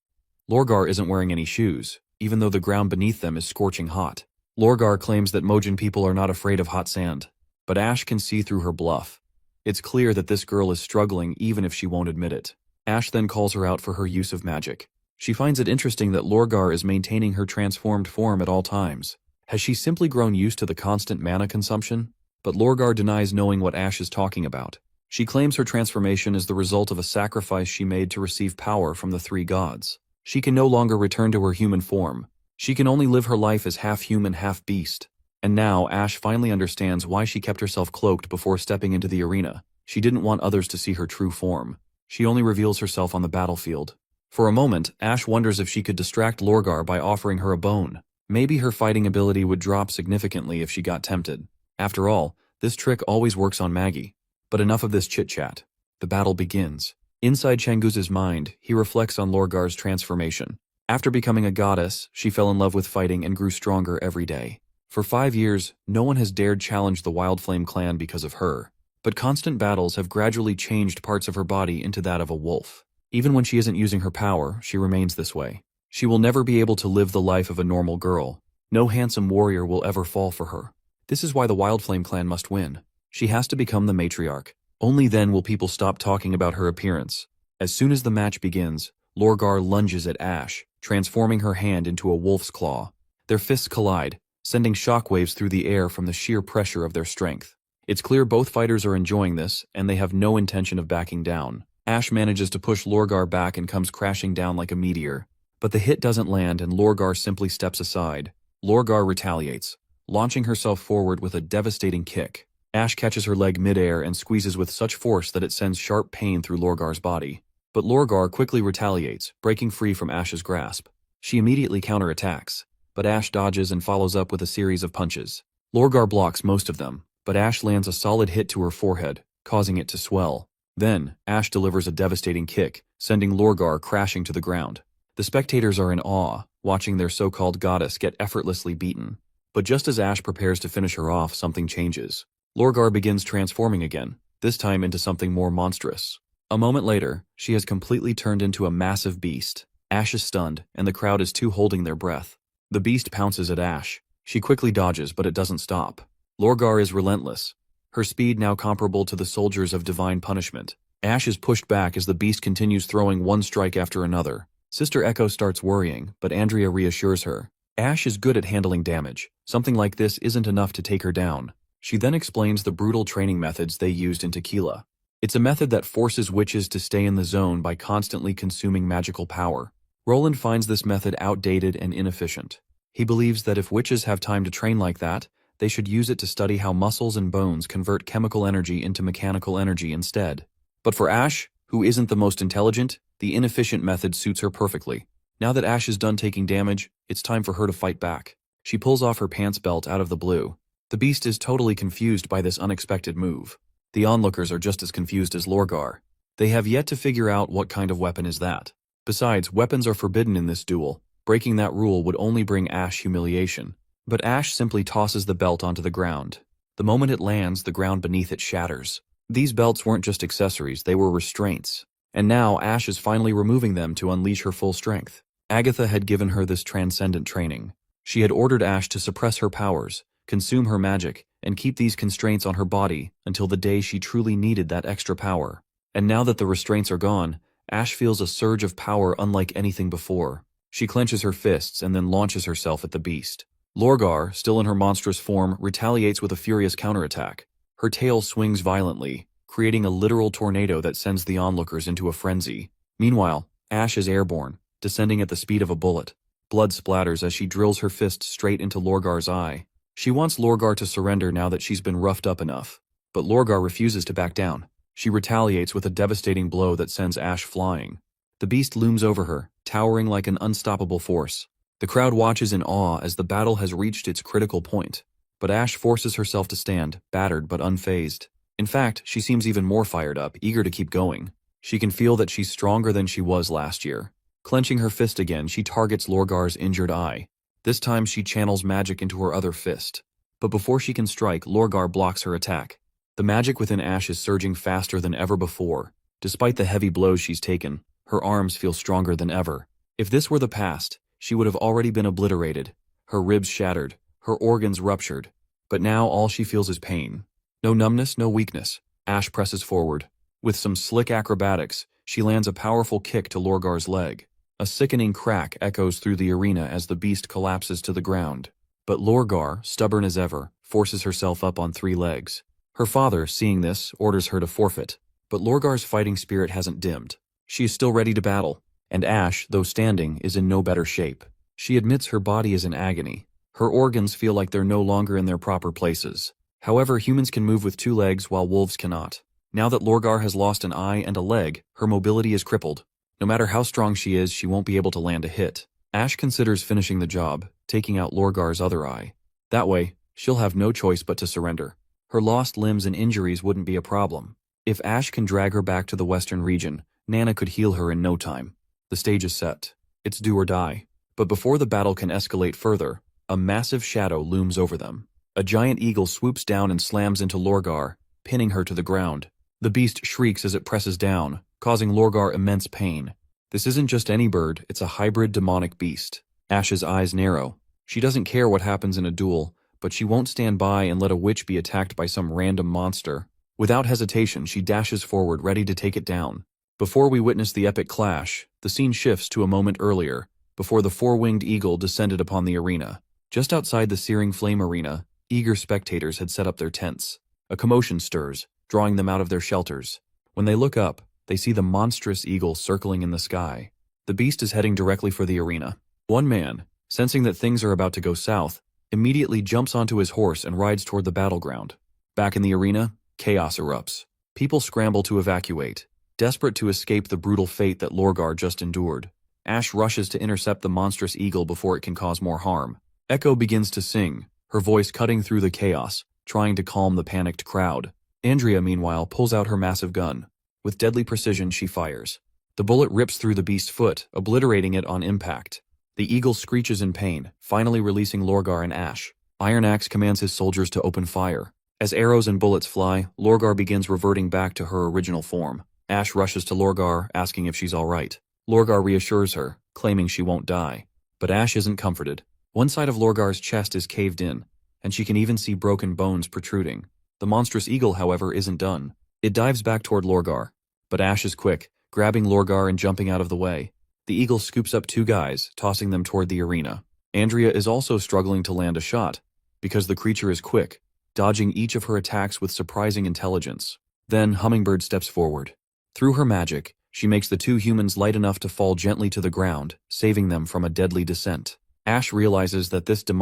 Lorgar isn't wearing any shoes, even though the ground beneath them is scorching hot. Lorgar claims that Mojin people are not afraid of hot sand, but Ash can see through her bluff. It's clear that this girl is struggling even if she won't admit it. Ash then calls her out for her use of magic. She finds it interesting that Lorgar is maintaining her transformed form at all times. Has she simply grown used to the constant mana consumption? But Lorgar denies knowing what Ash is talking about. She claims her transformation is the result of a sacrifice she made to receive power from the three gods. She can no longer return to her human form. She can only live her life as half human, half beast. And now Ash finally understands why she kept herself cloaked before stepping into the arena. She didn't want others to see her true form. She only reveals herself on the battlefield. For a moment, Ash wonders if she could distract Lorgar by offering her a bone. Maybe her fighting ability would drop significantly if she got tempted. After all, this trick always works on Maggie. But enough of this chit-chat. The battle begins. Inside Changuz's mind, he reflects on Lorgar's transformation. After becoming a goddess, she fell in love with fighting and grew stronger every day. For 5 years, no one has dared challenge the Wildflame clan because of her. But constant battles have gradually changed parts of her body into that of a wolf. Even when she isn't using her power, she remains this way. She will never be able to live the life of a normal girl. No handsome warrior will ever fall for her. This is why the Wildflame clan must win. She has to become the matriarch. Only then will people stop talking about her appearance. As soon as the match begins, Lorgar lunges at Ash, transforming her hand into a wolf's claw. Their fists collide, sending shockwaves through the air from the sheer pressure of their strength. It's clear both fighters are enjoying this, and they have no intention of backing down. Ash manages to push Lorgar back and comes crashing down like a meteor. But the hit doesn't land and Lorgar simply steps aside. Lorgar retaliates, launching herself forward with a devastating kick. Ash catches her leg midair and squeezes with such force that it sends sharp pain through Lorgar's body. But Lorgar quickly retaliates, breaking free from Ash's grasp. She immediately counterattacks, but Ash dodges and follows up with a series of punches. Lorgar blocks most of them, but Ash lands a solid hit to her forehead, causing it to swell. Then, Ash delivers a devastating kick, sending Lorgar crashing to the ground. The spectators are in awe, watching their so-called goddess get effortlessly beaten. But just as Ash prepares to finish her off, something changes. Lorgar begins transforming again, this time into something more monstrous. A moment later, she has completely turned into a massive beast. Ash is stunned, and the crowd is too holding their breath. The beast pounces at Ash. She quickly dodges, but it doesn't stop. Lorgar is relentless, her speed now comparable to the soldiers of divine punishment. Ash is pushed back as the beast continues throwing one strike after another. Sister Echo starts worrying, but Andrea reassures her. Ash is good at handling damage. Something like this isn't enough to take her down. She then explains the brutal training methods they used in Tequila. It's a method that forces witches to stay in the zone by constantly consuming magical power. Roland finds this method outdated and inefficient. He believes that if witches have time to train like that, they should use it to study how muscles and bones convert chemical energy into mechanical energy instead. But for Ash, who isn't the most intelligent, the inefficient method suits her perfectly. Now that Ash is done taking damage, it's time for her to fight back. She pulls off her pants belt out of the blue. The beast is totally confused by this unexpected move. The onlookers are just as confused as Lorgar. They have yet to figure out what kind of weapon is that. Besides, weapons are forbidden in this duel. Breaking that rule would only bring Ash humiliation. But Ash simply tosses the belt onto the ground. The moment it lands, the ground beneath it shatters. These belts weren't just accessories, they were restraints. And now Ash is finally removing them to unleash her full strength. Agatha had given her this transcendent training. She had ordered Ash to suppress her powers, consume her magic, and keep these constraints on her body until the day she truly needed that extra power. And now that the restraints are gone, Ash feels a surge of power unlike anything before. She clenches her fists and then launches herself at the beast. Lorgar, still in her monstrous form, retaliates with a furious counterattack. Her tail swings violently, creating a literal tornado that sends the onlookers into a frenzy. Meanwhile, Ash is airborne, descending at the speed of a bullet. Blood splatters as she drills her fist straight into Lorgar's eye. She wants Lorgar to surrender now that she's been roughed up enough. But Lorgar refuses to back down. She retaliates with a devastating blow that sends Ash flying. The beast looms over her, towering like an unstoppable force. The crowd watches in awe as the battle has reached its critical point. But Ash forces herself to stand, battered but unfazed. In fact, she seems even more fired up, eager to keep going. She can feel that she's stronger than she was last year. Clenching her fist again, she targets Lorgar's injured eye. This time she channels magic into her other fist. But before she can strike, Lorgar blocks her attack. The magic within Ash is surging faster than ever before. Despite the heavy blows she's taken, her arms feel stronger than ever. If this were the past, she would have already been obliterated, her ribs shattered, her organs ruptured. But now all she feels is pain. No numbness, no weakness. Ash presses forward. With some slick acrobatics, she lands a powerful kick to Lorgar's leg. A sickening crack echoes through the arena as the beast collapses to the ground. But Lorgar, stubborn as ever, forces herself up on 3 legs. Her father, seeing this, orders her to forfeit. But Lorgar's fighting spirit hasn't dimmed. She is still ready to battle. And Ash, though standing, is in no better shape. She admits her body is in agony. Her organs feel like they're no longer in their proper places. However, humans can move with 2 legs while wolves cannot. Now that Lorgar has lost an eye and a leg, her mobility is crippled. No matter how strong she is, she won't be able to land a hit. Ash considers finishing the job, taking out Lorgar's other eye. That way, she'll have no choice but to surrender. Her lost limbs and injuries wouldn't be a problem. If Ash can drag her back to the western region, Nana could heal her in no time. The stage is set. It's do or die. But before the battle can escalate further, a massive shadow looms over them. A giant eagle swoops down and slams into Lorgar, pinning her to the ground. The beast shrieks as it presses down, causing Lorgar immense pain. This isn't just any bird, it's a hybrid demonic beast. Ash's eyes narrow. She doesn't care what happens in a duel, but she won't stand by and let a witch be attacked by some random monster. Without hesitation, she dashes forward, ready to take it down. Before we witness the epic clash, the scene shifts to a moment earlier, before the 4-winged eagle descended upon the arena. Just outside the searing flame arena, eager spectators had set up their tents. A commotion stirs, drawing them out of their shelters. When they look up, they see the monstrous eagle circling in the sky. The beast is heading directly for the arena. One man, sensing that things are about to go south, immediately jumps onto his horse and rides toward the battleground. Back in the arena, chaos erupts. People scramble to evacuate, desperate to escape the brutal fate that Lorgar just endured. Ash rushes to intercept the monstrous eagle before it can cause more harm. Echo begins to sing, her voice cutting through the chaos, trying to calm the panicked crowd. Andrea, meanwhile, pulls out her massive gun. With deadly precision, she fires. The bullet rips through the beast's foot, obliterating it on impact. The eagle screeches in pain, finally releasing Lorgar and Ash. Iron Axe commands his soldiers to open fire. As arrows and bullets fly, Lorgar begins reverting back to her original form. Ash rushes to Lorgar, asking if she's all right. Lorgar reassures her, claiming she won't die. But Ash isn't comforted. One side of Lorgar's chest is caved in, and she can even see broken bones protruding. The monstrous eagle, however, isn't done. It dives back toward Lorgar. But Ash is quick, grabbing Lorgar and jumping out of the way. The eagle scoops up two guys, tossing them toward the arena. Andrea is also struggling to land a shot, because the creature is quick, dodging each of her attacks with surprising intelligence. Then Hummingbird steps forward. Through her magic, she makes the two humans light enough to fall gently to the ground, saving them from a deadly descent. Ash realizes that this demonic